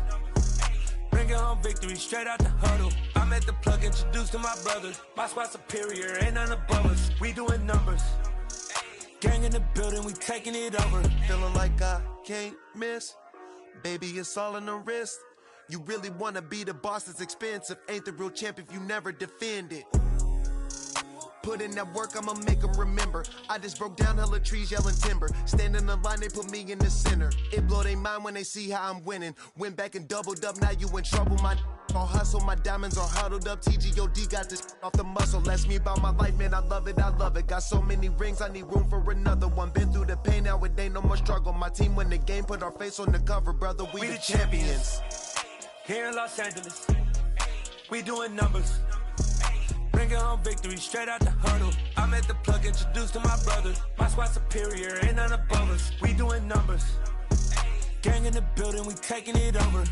Bringing home victory straight out the huddle. I'm at the plug, introduced to my brothers. My squad superior, ain't none above us. We doing numbers. Gang in the building, we taking it over. Feeling like I can't miss. Baby, it's all in the wrist. You really wanna be the boss, it's expensive. Ain't the real champ if you never defend it. Put in that work, I'ma make them remember. I just broke down hella trees, yelling timber. Stand in the line, they put me in the center. It blow their mind when they see how I'm winning. Went back and doubled up, now you in trouble. My all hustle, my diamonds are huddled up. TGOD got this off the muscle. Ask me about my life, man, I love it. Got so many rings, I need room for another one. Been through the pain, now it ain't no more struggle. My team win the game, put our face on the cover, brother. We the champions. Here in Los Angeles, we doing numbers. Bringing home victory straight out the huddle. I'm at the plug, introduced to my brothers. My squad superior, ain't none above us. We doing numbers. Gang in the building, we taking it over.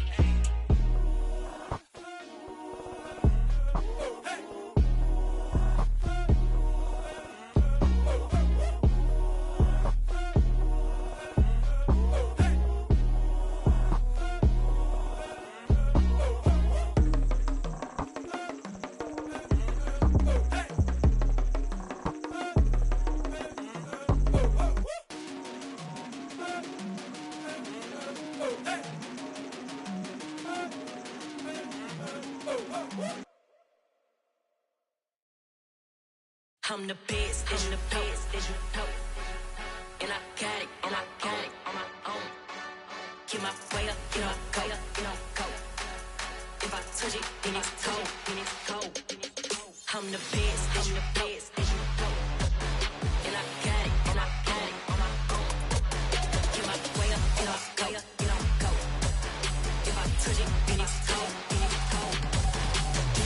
I'm the best, and the best, as you know. And I got it on my own. Get my way up, go. If I touch it, then it's cold. I'm the best, as you know. And I got it on my own. Get my way up, go. If I touch it, then it's cold.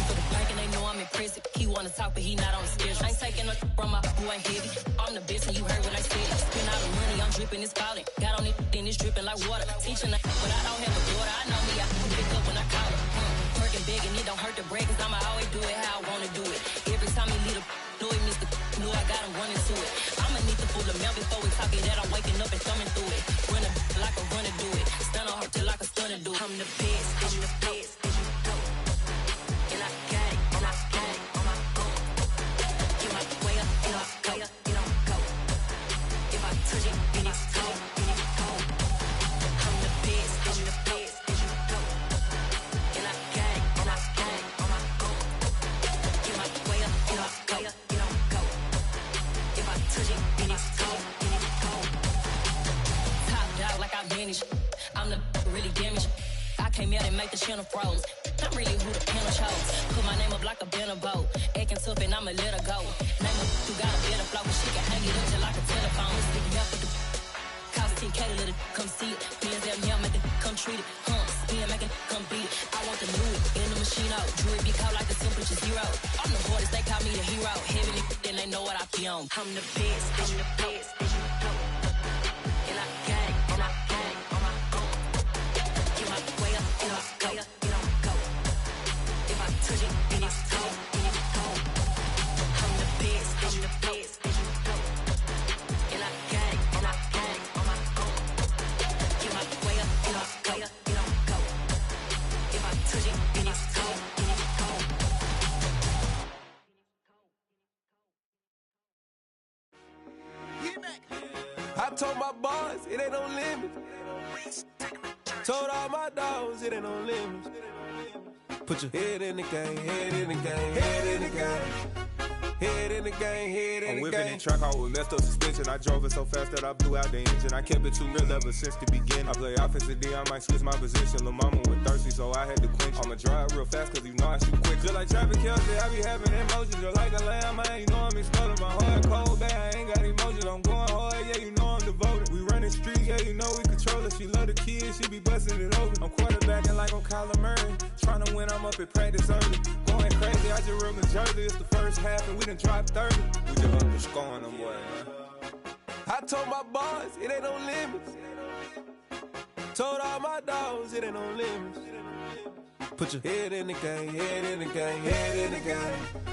For the bank and they know I'm impressive. He wanna talk, but he not on the schedule. I ain't taking no from my who ain't heavy. I'm the best, and you heard what I said. Spend all the money, I'm dripping, it's falling. Got on it, then it's dripping like water. Teaching the but I don't have a daughter. I know me, I can pick up when I call her. Working big, and it don't hurt to break, cause I'ma always do it how I wanna do it. Every time he lead a know he missed the knew I got him running to it. I'ma need to pull the mail before we talk it that I'm waking up and thumbing through it. Run a like a runner do it. Stun on her till like a stunner do it. I'm the best, I'm the best, as you know. And I got it, and I got it on my own. Get my way up, go. If I touch it, then it's cold. I'm the best, I'm the best, as you know. And I got it on my own. Get my way up, go. If I touch it, then it's cold. Top dog like I manage. I'm the really damaged. I came out and make the channel froze. I'm really who the panel chose. Put my name up like a banner boat. Acting tough and I'ma let her go. Name her who got a better flow, but she can hang it up just like a telephone. Sticking up with the cost 10K to let it come see it. Bands that me, make it come treat it. Spin, make it come beat it. I want the new in the machine out. Jewelry be caught like the temperature zero. I'm the hardest, they call me the hero. Heavy then they know what I be on. I'm the best, as you know. And I got it, and I got it on my own. Get my way up, go. If I touch it, then it's cold. I'm the best, as you know. And I got it, and I got it on my own. Get my way up, go. If I touch it, then it's cold. I told my boys, it ain't no limit. Told all my dogs, it ain't no limit. Put your head in the game, head in the game, head in the game. Head in the game, head in the game. I'm whipping in track, I was messed up suspension. I drove it so fast that I blew out the engine. I kept it too real ever since the beginning. I play offensive D, I might switch my position. Lil' mama was thirsty, so I had to quench. I'ma drive real fast, cause you know I shoot quick. Just like traffic Kelsey, I be having emotions. Just like a lamb, man, you know I'm exploding. My heart cold, bad, I ain't got emotions. I'm going hard, yeah, you know I'm devoted. We running streets, yeah, you know we control it. She love the kids, she be busting it over. I'm quarterbacking like I'm Kyler Murray. Tryna win, I'm up at practice early. Going crazy. crazy, I just rode the jersey. It's the first half and we done dropped 30. We just up the score on them boy, man. I told my boys, it ain't no limits. Told all my dogs, it ain't no limits. Put your head in the game, head in the game, head in the game.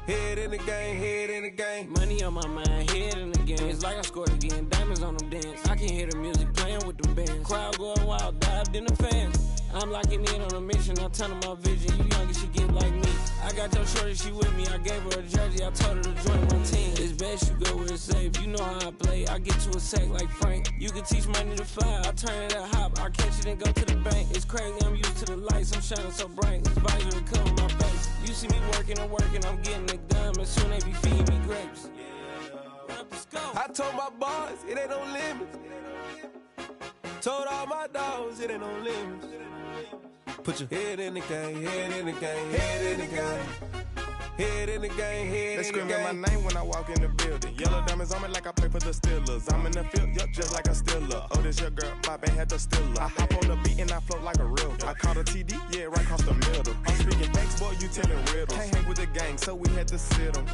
Head in the game, head in the game. Money on my mind, head in the game. It's like I scored again, diamonds on them dance. I can hear the music playing with them bands. Crowd going wild, dived in the fans. I'm locking in on a mission, I tell them my vision. You young and she get like me. I got your shorty, she with me. I gave her a jersey, I told her to join my team. It's best you go where it's safe. You know how I play. I get to a sack like Frank. You can teach money to fly. I turn it a hop. I catch it and go to the bank. It's crazy, I'm used to the lights. I'm shining so bright. This visor will cover my face. You see me working and working. I'm getting it done. And soon they be feeding me grapes. I told my boys, it ain't no limits. Told all my dogs, it ain't no limits. Put your head in the game, head in the game, head in the game. Head in the game, head They in the game. screaming my name when I walk in the building. Yellow diamonds on me like I play for the Steelers. I'm in the field, yup, just like a Steeler. Oh, this your girl, my band had the Steeler. I hop on the beat and I float like a real. I caught a TD, yeah, right across the middle. I'm speaking thanks, boy, you telling riddles. Can't hang with the gang, so we had to sit them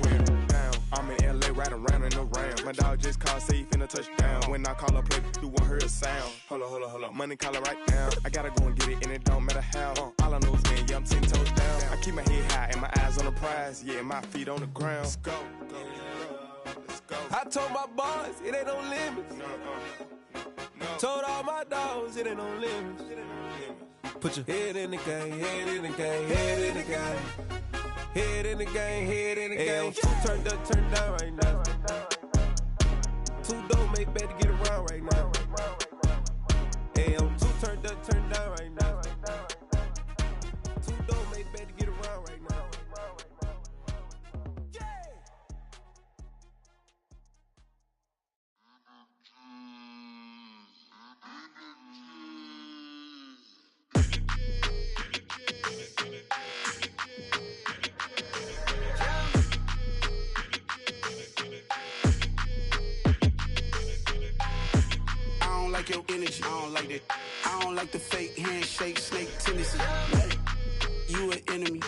down. I'm in LA, riding around in the round. My dog just called, say he finna touchdown. When I call a play, you won't hear a sound. Hold up, money calling right now. I gotta go and get it, and it don't matter how. All I know is, man, yeah, I'm 10 toes down. I keep my head high and my eyes on the prize. Yeah, my feet on the ground. Let's go. I told my boys, it ain't no limits. Told all my dogs, it ain't no limits. Put your head in the game, head in the game, head in the game. Head in the game, head in the game. Two turned up, turned down right now. Two dope make better get around right now. Hey, I'm two turned up, turned down right now. Two dope make better get around right now. I don't like your energy, I don't like that. I don't like the fake handshake, snake tendency. You an enemy.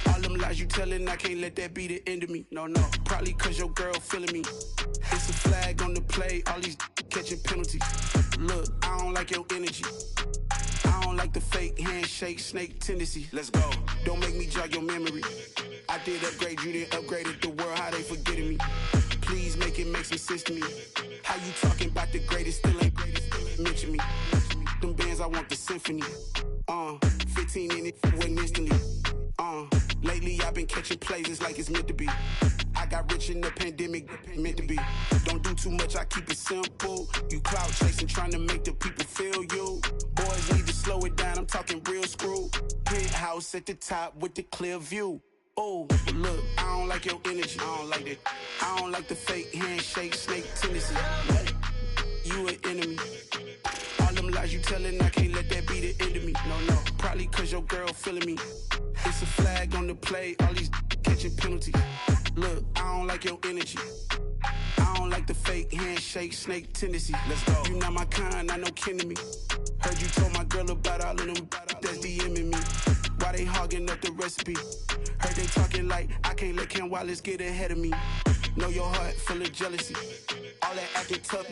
All them lies you telling, I can't let that be the end of me. No, probably cause your girl feeling me. It's a flag on the play, all these catching penalties. Look, I don't like your energy. I don't like the fake handshake, snake tendency. Let's go. Don't make me jog your memory. I did upgrade, you didn't upgrade it. The world, how they forgetting me. Please make it make some sense to me. How you talking about the greatest, still ain't greatest, still ain't mention me. Them bands, I want the symphony. 15 in it, wasn't instantly. Lately I've been catching plays, it's like it's meant to be. I got rich in the pandemic, meant to be. Don't do too much, I keep it simple. You clout chasing, trying to make the people feel you. Boys need to slow it down, I'm talking real screw. Penthouse at the top with the clear view. Oh, look, I don't like your energy, I don't like that. I don't like the fake handshake, snake tendency. You an enemy. All them lies you telling, I can't let that be the end of me. No, probably cause your girl feeling me. It's a flag on the play, all these catching penalties. Look, I don't like your energy. I don't like the fake handshake, snake tendency. Let's go. You not my kind, I know kin to me. Heard you told my girl about all of them that's DMing me. Why they hogging up the recipe? Heard they talking like I can't let Ken Wallace get ahead of me. Know your heart full of jealousy. All that acting tough,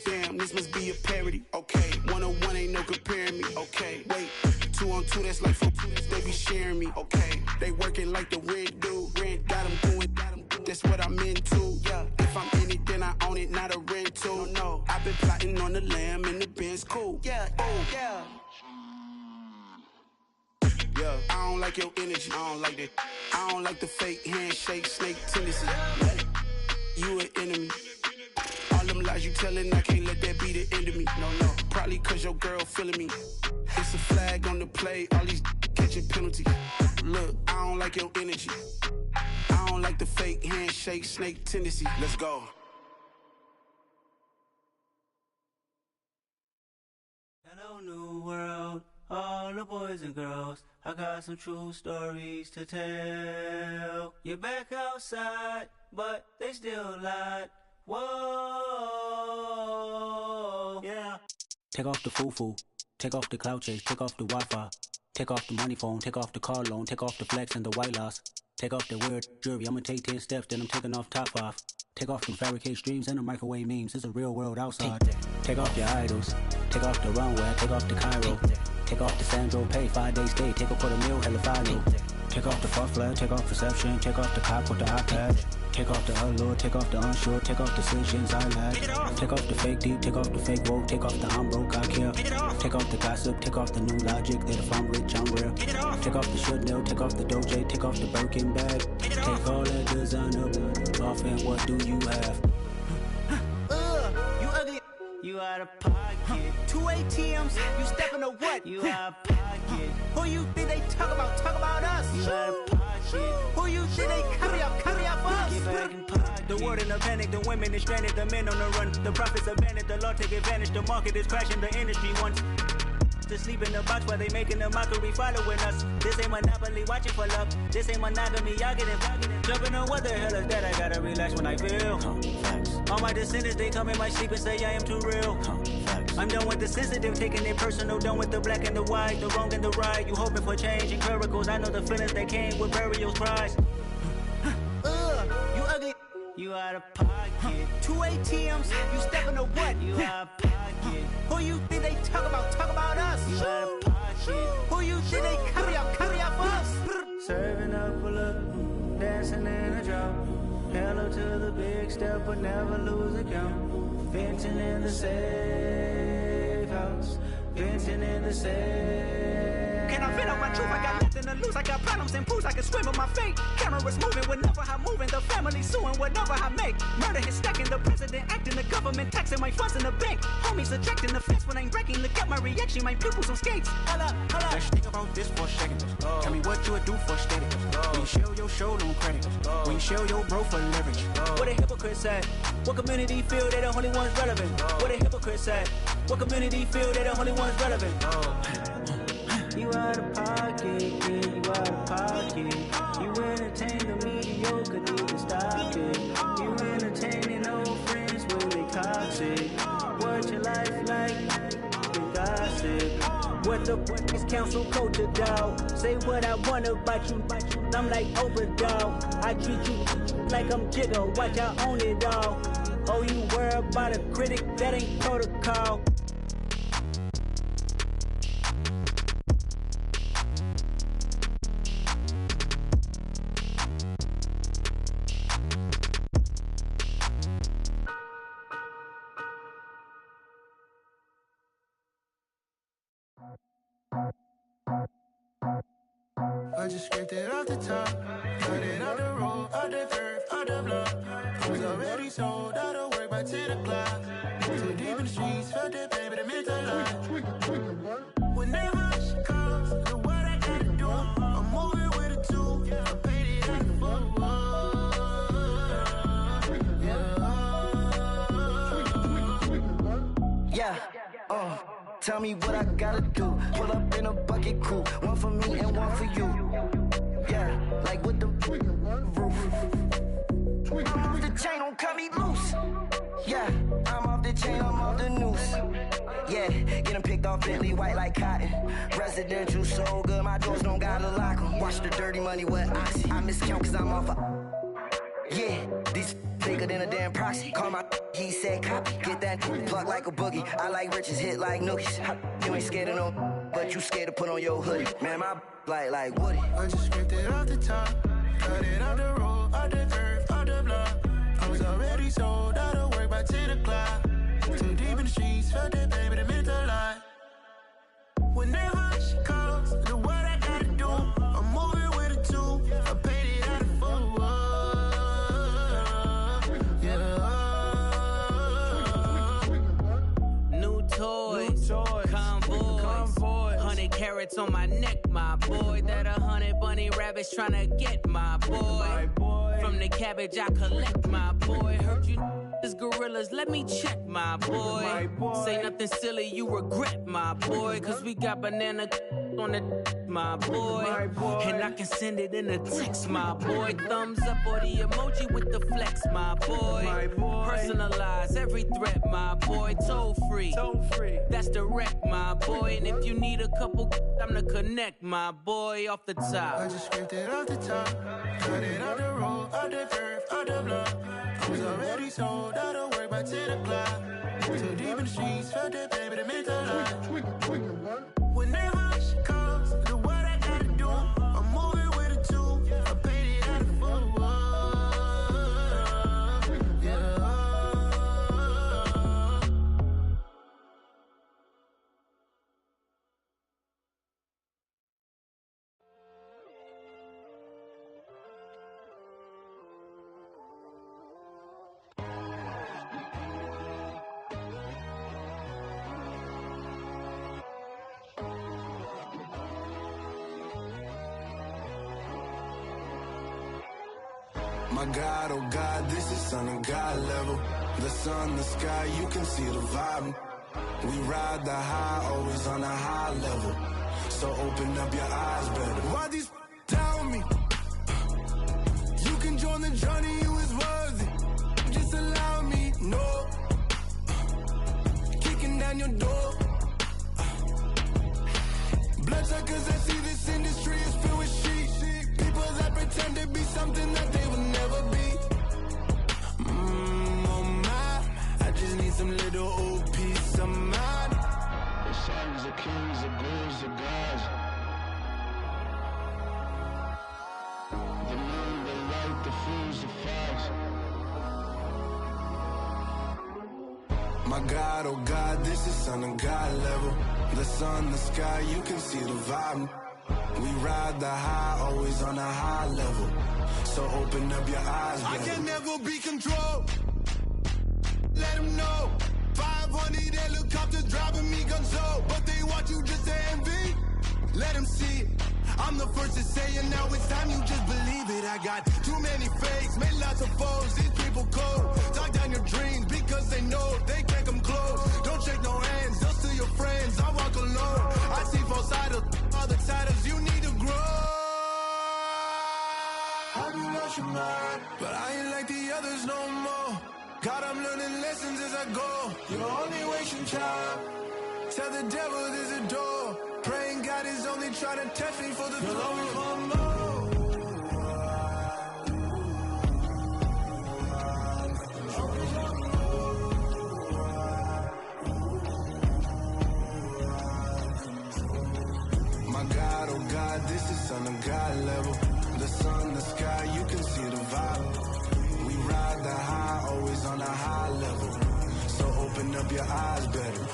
damn, this must be a parody. Okay, 1-on-1 ain't no comparing me. Okay, wait, 2-on-2, that's like 4, they be sharing me. Okay, they working like the rent dude. Rent got them doing, that's what I'm into. Yeah, if I'm in it, then I own it, not a rental. No, I've been plotting on the lamb and the Benz cool. Yeah, oh, yeah. Yeah, I don't like your energy, I don't like that. I don't like the fake handshake, snake tendency. You an enemy. All them lies you telling, I can't let that be the end of me. No, probably cause your girl feeling me. It's a flag on the play, all these catching penalties. Look, I don't like your energy. I don't like the fake handshake, snake tendency. Let's go. Hello, new world, all the boys and girls. I got some true stories to tell. You're back outside, but they still lied. Whoa, yeah. Take off the foo-foo, take off the cloud chase, take off the Wi-Fi. Take off the money phone, take off the car loan, take off the flex and the white loss. Take off the weird jewelry, I'ma take 10 steps, then I'm taking off top off. Take off them fabricate streams and the microwave memes, it's a real world outside. Take off your idols, take off the runway, take off the Cairo. Take off the Sandro pay, 5 days stay, take off for the meal, hella final. Take off the fuck flag, take off perception, take off the cop with the iPad. Take off the allure, take off the unsure, take off decisions I lack. Take off the fake deep, take off the fake woke, take off the I'm broke, I care. Take off the gossip, take off the new logic, that if I'm rich, I'm real. Take off the should know, take off the doje, take off the Birkin bag. Take all that designer off and what do you have? You ugly. You out of pocket. 2 ATMs, you stepping to what? You out of pocket. Who you think they talk about? Talk about us. You out of pocket. Who you think they carry up us? Get back in pocket. The world in a panic, the women is stranded, the men on the run. The profits abandoned, the law take advantage, the market is crashing, the industry wants to sleep in the box while they making a mockery following us. This ain't monopoly, watching for love. This ain't monogamy, y'all getting jumping on what the hell is that? I gotta relax when I feel. All my descendants, they come in my sleep and say I am too real. I'm done with the sensitive, taking it personal. Done with the black and the white, the wrong and the right. You hoping for change and miracles. I know the feelings that came with burial cries. You ugly. You out of pocket. 2 ATMs, you stepping to what? You out of pocket. Who you think they talk about? Talk about us. You out of pocket. Who you think they carry up us? Serving up a look, dancing in a drop. Hello to the big step, but never lose a count. Venting in the safe house. Venting in the safe. Can I vent out my truth? I got nothing to lose. I got problems and fools. I can swim with my fate. Cameras moving whenever I'm moving. The family suing whatever I make. Murder is stacking. The president acting. The government taxing my funds in the bank. Homies attracting the fence when I'm breaking. Look at my reaction. My pupils on skates. Hold up. Let's think about this for a second. Tell me what you would do for steady. When you show your show, no credit. When you show your bro for leverage. What a hypocrite said. What community feel they the only ones relevant? What a hypocrite said. What community feel they the only ones relevant? You out of pocket, yeah, you out of pocket. You entertain the mediocre, need to stop it. You entertaining old friends when they toxic. What your life like? You gossip. What the is council culture, dog? Say what I want about you. I'm like overdog. I treat you like I'm Jigga. Watch I own it all. Oh, you worry about a critic? That ain't protocol. I just scraped it off the top, cut it out the road, out the curve, out the block. I was already sold, out of work by 10 o'clock. Too deep in the streets, felt that baby, the mental line. Whenever she calls, do what I gotta do. I'm moving with a two, I paid it out the full. Yeah, tell me what I gotta do. Pull up in a bucket crew, one for me and one for you. Yeah, like with the roof. I'm off the chain, don't cut me loose. Yeah, I'm off the chain, I'm off the noose. Yeah, getting picked off Bentley, white like cotton. Residential so good, my doors don't gotta lock 'em. Watch the dirty money with oxy. I miscount cause I'm off yeah, these bigger than a damn proxy. Call my he said copy. Get that plug like a boogie. I like riches, hit like nookies. You ain't scared of no, but you scared to put on your hoodie. Man, my like Woody. I just scraped it off the top, cut it out the road, out the curve, out the block. I was already sold, out of work by 10 o'clock. Too deep in the streets, felt that baby, the mental lie. Whenever she calls, do what I gotta do. I'm moving with a two, I paid it out of full. New toys, convoy, 100 carats on my neck, my boy. That 100 bunny rabbits tryna get my boy. From the cabbage I collect, my boy. Heard you is gorillas, let me check, my boy. Say nothing silly, you regret, my boy. Cause we got banana on the my boy. And I can send it in a text, my boy. Thumbs up or the emoji with the flex, my boy. Personalize every threat, my boy. Toll free, that's the wreck, my boy. And if you need a couple, I'm the connect, my boy, off the top. I just scraped it off the top, cut it out the road, out the curve, out the block. I was already sold out of work by 10 o'clock. Too deep in the streets, felt that baby, that meant a lot. Whenever she calls, do what I gotta do. I'm moving with a two, I paid it out of full. Yeah. My God, oh God, this is Son of God level. The sun, the sky, you can see the vibe. We ride the high, always on a high level. So open up your eyes better. Why these tell me? You can join the journey, you is worthy. Just allow me, no. Kicking down your door. Bloodsuckers, I see this industry is filled with sheep. People that pretend to be something that they will never be. Oh my, I just need some little old peace of mind. The sons of kings, the ghouls, the gods. The moon, the light, the fools, the fogs. My God, oh God, this is Son of God level. The sun, the sky, you can see the vibe. We ride the high, always on a high level. So open up your eyes, baby. I can never be controlled. Let them know. 500 helicopters driving me gonzo. But they want you just to envy. Let them see it. I'm the first to say it, now it's time you just believe it. I got too many fakes, made lots of foes. These people cold. Talk down your dreams because they know they can't come close. Don't shake no hands, just to your friends. I walk alone. I see false idols, other titles. You need to grow. Have you lost your mind? But I ain't like the others no more. God, I'm learning lessons as I go. You're only wasting time. Tell the devil there's a door. Praying God is only trying to test me for the glory for more. My God, oh God, this is Son of God level. The sun, the sky, you can see the vibe. We ride the high, always on a high level. So open up your eyes better.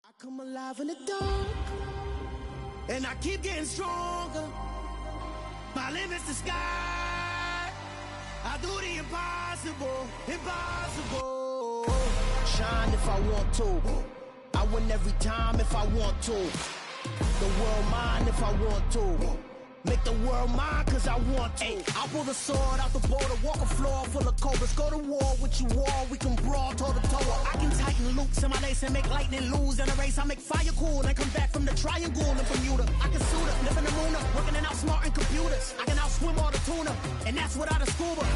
I come alive in the dark, and I keep getting stronger. My limit's the sky. I do the impossible, impossible. Shine if I want to. I win every time if I want to. The world mine if I want to. Make the world mine cause I want to. Ay, I'll pull the sword out the border, walk a floor full of cobras. Go to war with you all, we can brawl toe to toe. I can tighten loops in my lace and make lightning lose in a race. I make fire cool and come back from the triangle in Bermuda. I can suit up, live in the moon up, working and outsmarting computers. I can outswim all the tuna, and that's without a scuba.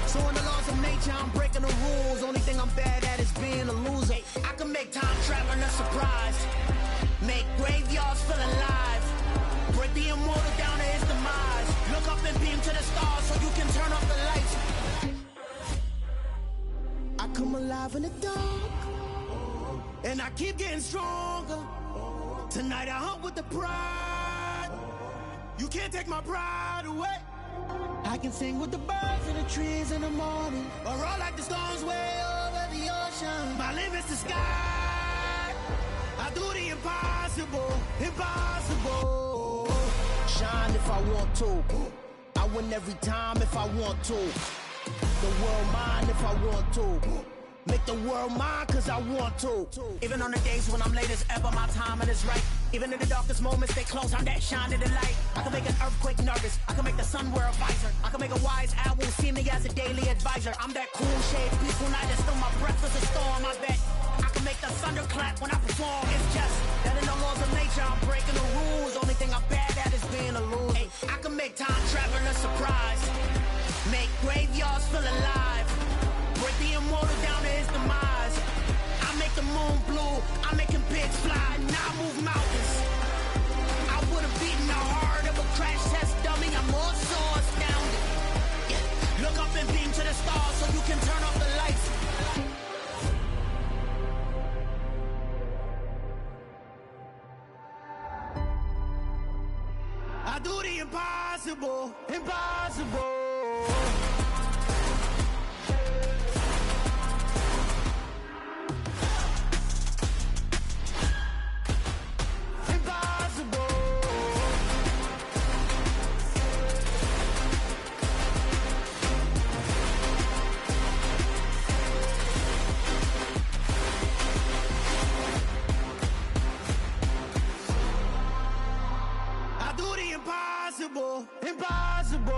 So in the laws of nature, I'm breaking the rules. Only thing I'm bad at is being a loser. I can make time traveling a surprise, make graveyards feel alive. Break the immortal down to his demise. Look up and beam to the stars so you can turn off the lights. I come alive in the dark, and I keep getting stronger. Tonight I hunt with the pride. You can't take my pride away. I can sing with the birds and the trees in the morning, or roll like the storms way over the ocean. My limit's the sky. I do the impossible, impossible. Shine if I want to. I win every time if I want to. The world mine if I want to. Make the world mine cause I want to. Even on the days when I'm late as ever, my timing is right. Even in the darkest moments, stay close, I'm that shining the light. I can make an earthquake nervous, I can make the sun wear a visor. I can make a wise owl see me as a daily advisor. I'm that cool shade, peaceful night, and still my breath is a storm, I bet. I can make the the thunderclap when I perform. It's just that in the laws of nature, I'm breaking the rules. Only thing I'm bad at is being a loser. Hey, I can make time traveling a surprise. Make graveyards feel alive. Break the immortal down to his demise. I make the moon blue. I'm making pigs fly. Now I move mountains. I would have beaten the heart of a crash test dummy. I'm more so astounded. Yeah. Look up and beam to the stars so you can turn off the lights. I do the impossible, impossible. Impossible, impossible.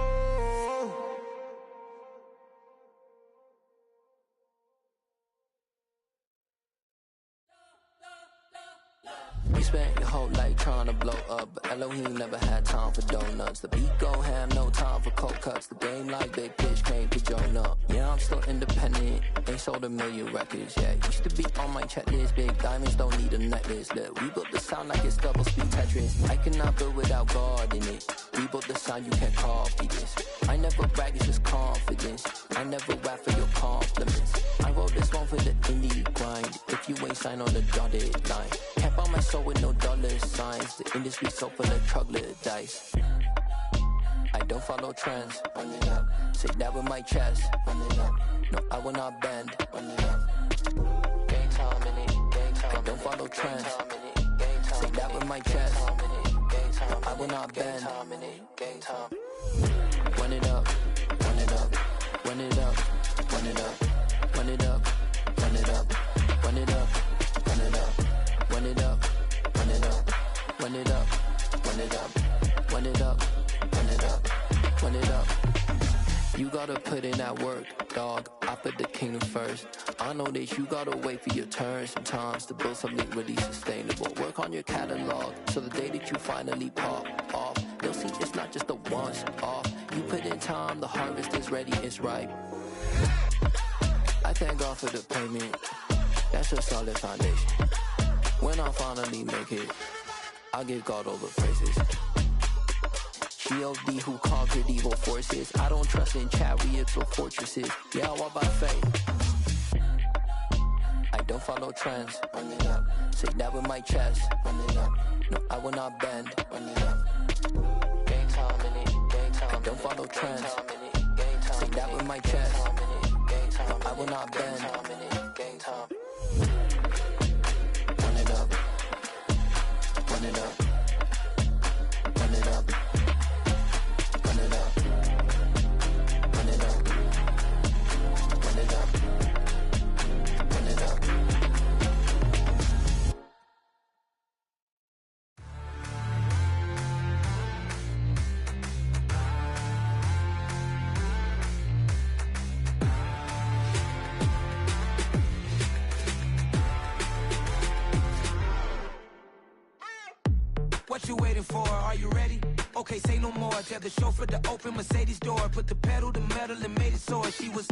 You spent your whole life trying to blow up, but Elohim never had time for donuts. The beat gon' have no time for cold cuts. The game like big pitch came to join up. Yeah, I'm still independent, ain't sold a million records. Yeah, used to be on my checklist. Big diamonds don't need a necklace. Look, we built the sound like it's double speed Tetris. I cannot build without God in it. We built the sound, you can't copy this. I never brag, it's just confidence. I never rap for your compliments. I wrote this one for the indie grind. If you ain't signed on the dotted line, can't buy my soul with no dollar signs. The industry so full of troglodytes. I don't follow trends. Run it up. Say that with my chest. Run it up. No, I will not bend. Run it up. Gang time in it. Gang time. I don't follow trends. Say that with my chest. I will not bend. Gang time. Run it up. Run it up. Run it up. Run it up. Run it up. Run it up. Run it up. Run it up. Run it up. Run it up. Run it up. Run it up. Run it up. Run it up. Run it up. You gotta put in that work, dog. I put the kingdom first. I know that you gotta wait for your turn sometimes to build something really sustainable. Work on your catalog so the day that you finally pop off, you'll see it's not just a once off. You put in time, the harvest is ready, it's ripe. I thank God for the payment. That's a solid foundation. When I finally make it, I'll give God all the praises. G.O.D. who conquered evil forces. I don't trust in chariots or fortresses. Yeah, I walk by faith. I don't follow trends. Run it up. Say that with my chest. Run it up. No, I will not bend. Run it up. Gang time in it. Gang time. I don't follow trends. Say that with my chest. I will not bend. Gang time. Run it up. Run it up. Run it up. Run it up. Run it up. Run it up. Run it up. What you waiting for? Are you ready? Okay, say no more. Tell the chauffeur to open Mercedes door. Put the pedal to metal and made it soar. She was,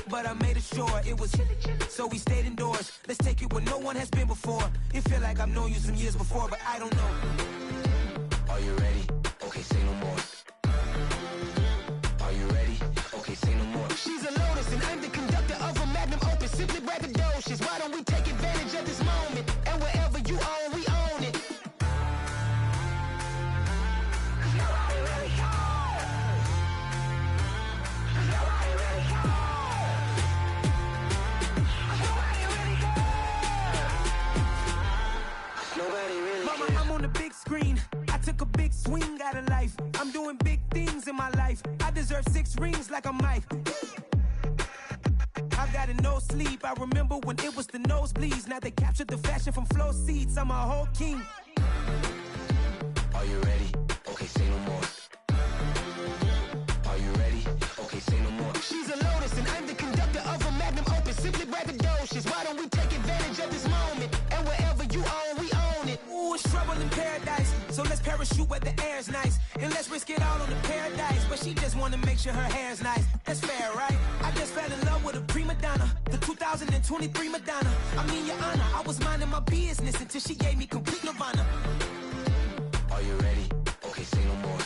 but I made it sure it was. So we stayed indoors. Let's take it where no one has been before. It feel like I've known you some years before, but I don't know. Are you ready? Okay, say no more. Are you ready? Okay, say no more. She's a Lotus and I'm the conductor of a magnum opus. Simply braggadocious. Why don't we take advantage of this moment? And wherever you own, we own it. Mama, I'm on the big screen. I took a big swing out of life. I'm doing big things in my life. I deserve 6 rings like I'm Mike. I've got no sleep. I remember when it was the nosebleeds. Now they captured the fashion from flow seats. I'm a whole king. Are you ready? Okay, say no more. Are you ready? Okay, say no more. She's a Lotus and I'm the conductor of a magnum opus. Simply braggadocious. Why don't we take advantage of this moment? parachute where the air's nice. And let's risk it all on the paradise. But she just wanna make sure her hair's nice. That's fair, right? I just fell in love with a prima donna, the 2023 Madonna. I mean, Your Honor, I was minding my business until she gave me complete nirvana. Are you ready? Okay, say no more.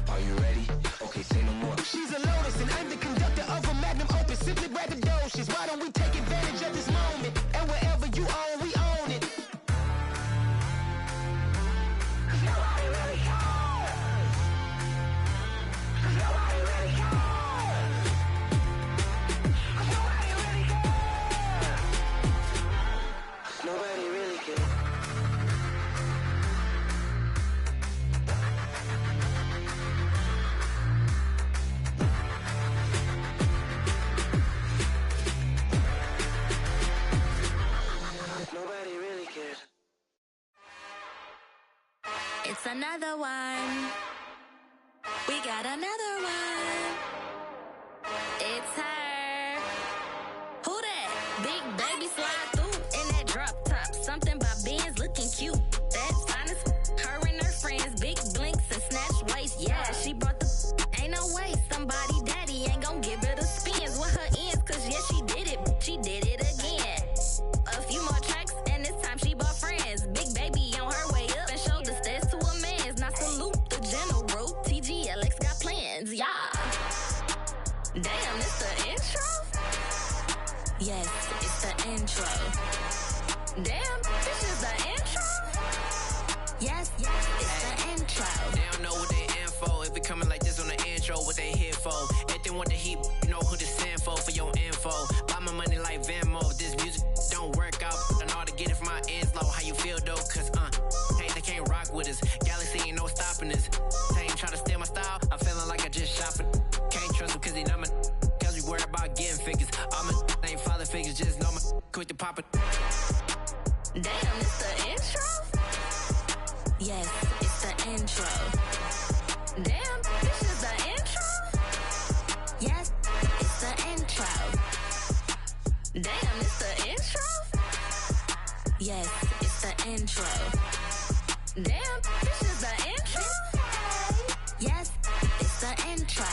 Are you ready? Okay, say no more. She's a lotus and I'm the conductor of a magnum opus. Simply braggadocious. Why don't we take advantage of this moment? And wherever you own, we own it. Nobody really cares. Nobody really cares. Nobody really cares. Nobody really cares. Nobody really cares. It's another one. We got another one. It's her. Who that? Big baby slide through in that drop top. Something by Benz looking cute. That's honest. Her and her friends, big blinks and snatch waist. Yeah, she brought the. Ain't no way somebody daddy ain't gon' give her the spins with her ends. Cause yeah, she did it. She did it again. A few more tracks and this time she bought friends. Big baby on her way up and showed the stairs to a man's. Now salute the general. TGLX got plans, yeah. Damn, it's the intro? Yes, it's the intro. Damn, this is the intro? Yes, it's the intro. They don't know what they in for. If it coming like this on the intro, what they here for? If they want the heat, you know who to send for your info. Buy my money like Venmo. If this music don't work out, I know how to get it from my ends low. How you feel though? Cause hey, they can't rock with us. Galaxy ain't no stopping this. They ain't trying to steal my style. I'm feeling like I just shopping. Can't trust them cause they not my. Cause we worry about getting figures. All my ain't father figures, just know my quick to pop it. Damn, it's the intro? Yes, it's the intro. Damn, this is the intro? Yes, it's the intro. Damn, it's the intro? Yes, it's the intro. Damn, this is the intro? Yes, it's the intro.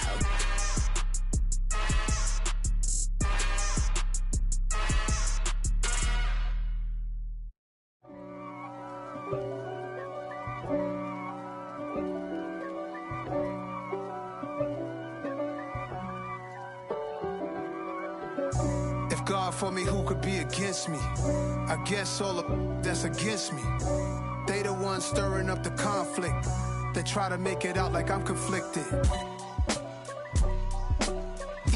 If God for me, who could be against me? I guess all of that's against me. They the ones stirring up the conflict. They try to make it out like I'm conflicted.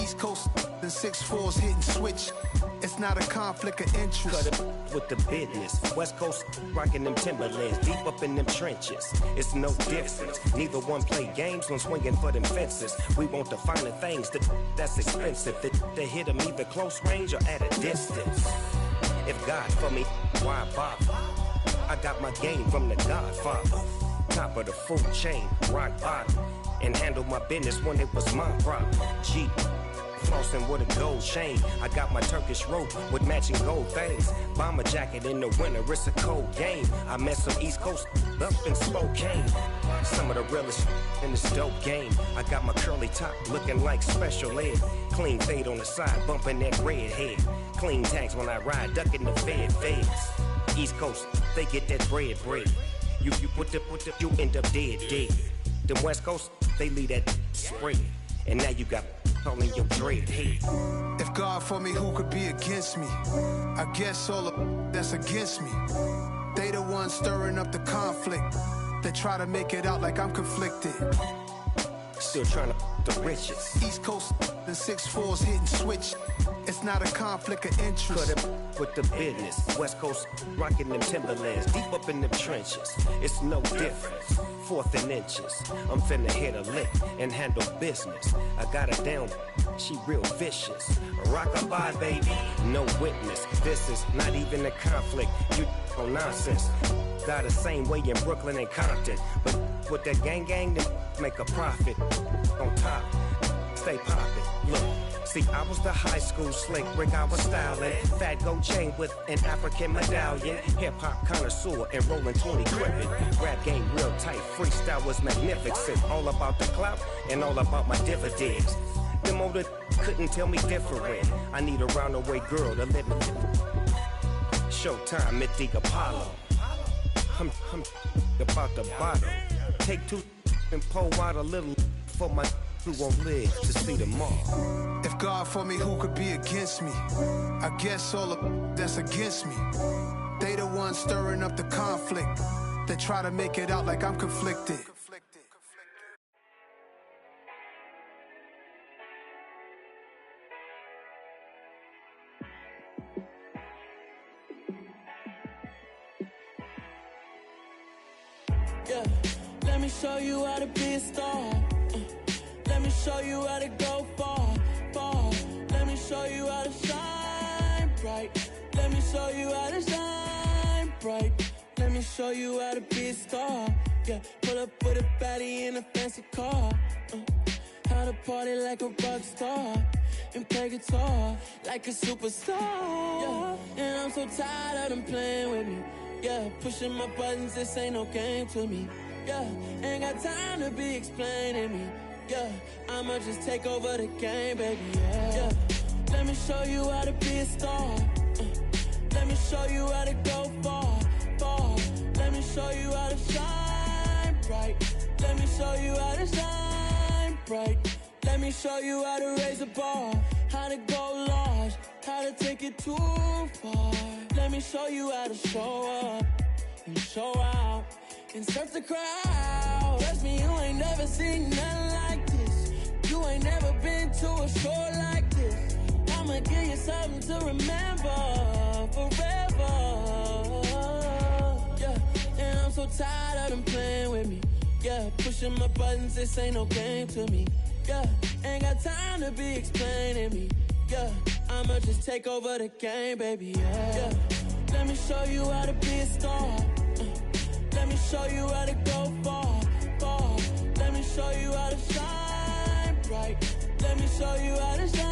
East Coast and 6'4's hitting switch. It's not a conflict of interest. Cut it with the business. West Coast rocking them Timberlands, deep up in them trenches. It's no difference. Neither one play games when swinging for them fences. We want the finer things that's expensive. That hit them either close range or at a distance. If God for me, why bother? I got my game from the Godfather. Top of the food chain, rock bottom. And handle my business when it was my problem. G. Flossing with a gold chain. I got my Turkish rope with matching gold things. Bomber jacket in the winter, it's a cold game. I met some East Coast up in Spokane. Some of the realest in this dope game. I got my curly top looking like special ed. Clean fade on the side, bumping that red head. Clean tags when I ride, ducking the feds. East Coast, they get that bread. You you end up dead. The West Coast, they leave that spread. And now you got calling your dread head. If God for me, who could be against me? I guess all of that's against me. They the ones stirring up the conflict. They try to make it out like I'm conflicted. Still trying to the riches. East Coast and 6'4's hitting switch. It's not a conflict of interest. Cut it with the business. West Coast rocking them Timberlands, deep up in them trenches. It's no difference. 4th and inches. I'm finna hit a lick and handle business. I got her down. She real vicious. Rock-a-bye, baby. No witness. This is not even a conflict. You on nonsense. Got the same way in Brooklyn and Compton. But with that gang, then make a profit. On top, stay poppin'. Look, See, I was the high school slick Rick, I was styling. Fat gold chain with an African medallion. Hip-hop connoisseur and rolling 20 cribbin'. Rap game real tight, freestyle was magnificent. All about the clout and all about my dividends. Them older couldn't tell me different. I need a roundaway girl to let me. Showtime at the Apollo. I'm about the bottom. Take two and pour out a little for my who won't live to see tomorrow. If God for me, who could be against me? I guess all of that's against me. They the ones stirring up the conflict. They try to make it out like I'm conflicted. Yeah, let me show you how to be a star. Let me show you how to go far, far. Let me show you how to shine bright. Let me show you how to shine bright. Let me show you how to be a star. Yeah, pull up with a baddie in a fancy car. How to party like a rock star and play guitar like a superstar. Yeah, and I'm so tired of them playing with me. Yeah, pushing my buttons, this ain't no game to me. Yeah, ain't got time to be explaining me. Yeah, I'ma just take over the game, baby. Yeah, let me show you how to be a star. Let me show you how to go far, far. Let me show you how to shine bright. Let me show you how to shine bright. Let me show you how to raise a bar, how to go large, how to take it too far. Let me show you how to show up and show out and surf the crowd. Trust me, you ain't never seen nothing like this. You ain't never been to a show like this. I'ma give you something to remember forever. Yeah, and I'm so tired of them playing with me. Yeah, pushing my buttons, this ain't no game to me. Yeah, ain't got time to be explaining me. Yeah, I'ma just take over the game, baby. Yeah, let me show you how to be a star. Let me show you how to go far, far. Let me show you how to shine bright. Let me show you how to shine